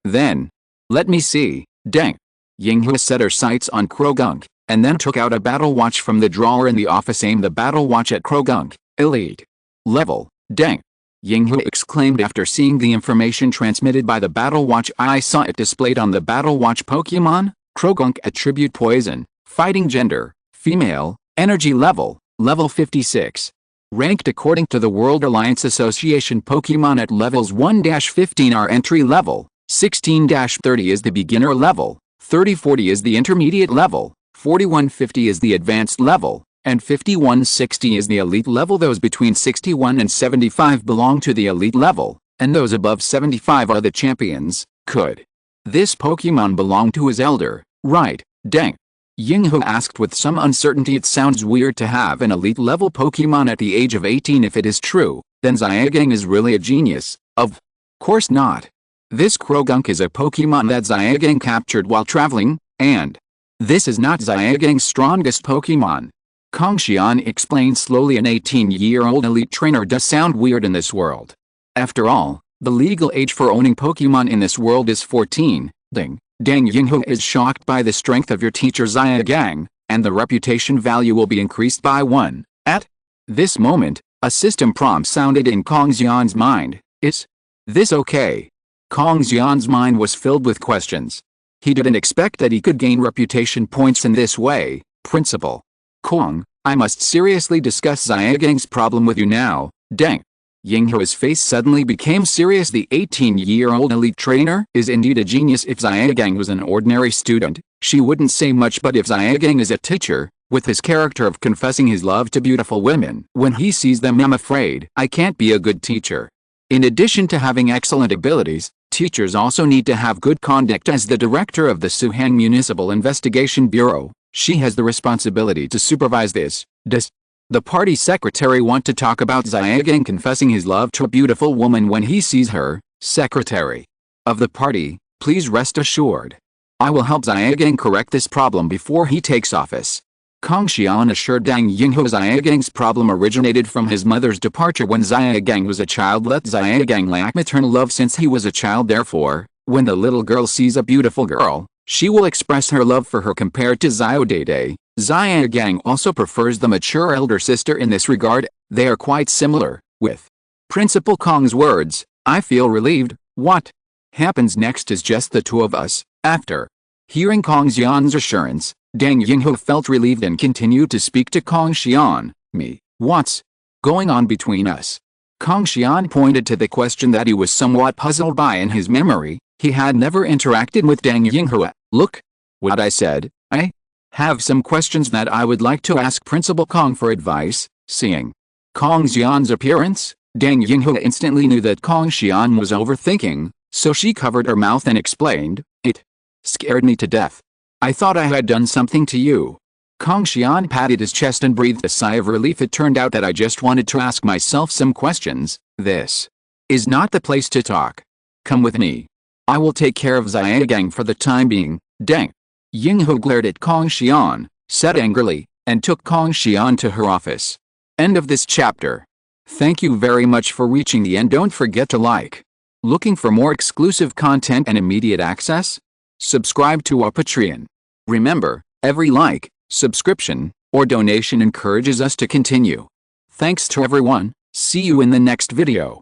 Then let me see. Dang Yinghua set her sights on Krogunk, and then took out a battle watch from the drawer in the office. Aimed the battle watch at Krogunk. Elite level. Dang Yinghua exclaimed after seeing the information transmitted by the battle watch. I saw it displayed on the battle watch. Pokemon, Krogunk attribute poison, fighting gender, female, energy level, level 56. Ranked according to the World Alliance Association. Pokemon at levels 1-15 are entry level, 16-30 is the beginner level, 30-40 is the intermediate level, 41-50 is the advanced level, and 51-60 is the elite level. Those between 61 and 75 belong to the elite level, and those above 75 are the champions. Could this Pokemon belong to his elder, right? Dang Yinghua asked with some uncertainty. It sounds weird to have an elite level Pokemon at the age of 18. If it is true, then Gang is really a genius. Of course not. This Krogunk is a Pokemon that Gang captured while traveling, and this is not Gang's strongest Pokemon. Kong Xian explained slowly. An 18-year-old elite trainer does sound weird in this world. After all, the legal age for owning Pokemon in this world is 14. Dang Yinghua is shocked by the strength of your teacher Gang, and the reputation value will be increased by 1. At this moment, a system prompt sounded in Kong Xian's mind. Is this okay? Kong Xian's mind was filled with questions. He didn't expect that he could gain reputation points in this way. Principal Kong, I must seriously discuss Gang's problem with you now. Dang Yinghua's face suddenly became serious. The 18-year-old elite trainer is indeed a genius. If Gang was an ordinary student, she wouldn't say much, but if Gang is a teacher, with his character of confessing his love to beautiful women when he sees them, I'm afraid I can't be a good teacher. In addition to having excellent abilities, teachers also need to have good conduct. As the director of the Suhang Municipal Investigation Bureau, she has the responsibility to supervise this. Does the party secretary want to talk about Gang confessing his love to a beautiful woman when he sees her? Secretary of the party, please rest assured, I will help Gang correct this problem before he takes office. Kong Xian assured Dang Yinghua Gang's problem originated from his mother's departure when Gang was a child. Let Gang lack maternal love since he was a child. Therefore, when the little girl sees a beautiful girl, she will express her love for her. Compared to Xiaodede, Gang also prefers the mature elder sister in this regard. They are quite similar. With Principal Kong's words, I feel relieved. What happens next is just the two of us. After hearing Kong Xian's assurance, Dang Yinghua felt relieved and continued to speak to Kong Xian. What's going on between us? Kong Xian pointed to the question that he was somewhat puzzled by. In his memory, he had never interacted with Dang Yinghua. Look what I said. I have some questions that I would like to ask Principal Kong for advice. Seeing Kong Xian's appearance, Dang Yinghua instantly knew that Kong Xian was overthinking, so she covered her mouth and explained, It scared me to death. I thought I had done something to you. Kong Xian patted his chest and breathed a sigh of relief. It turned out that I just wanted to ask myself some questions. This is not the place to talk. Come with me. I will take care of Gang for the time being. Dang Yinghua glared at Kong Xian, said angrily, and took Kong Xian to her office. End of this chapter. Thank you very much for reaching the end. Don't forget to like. Looking for more exclusive content and immediate access? Subscribe to our Patreon. Remember, every like, subscription, or donation encourages us to continue. Thanks to everyone. See you in the next video.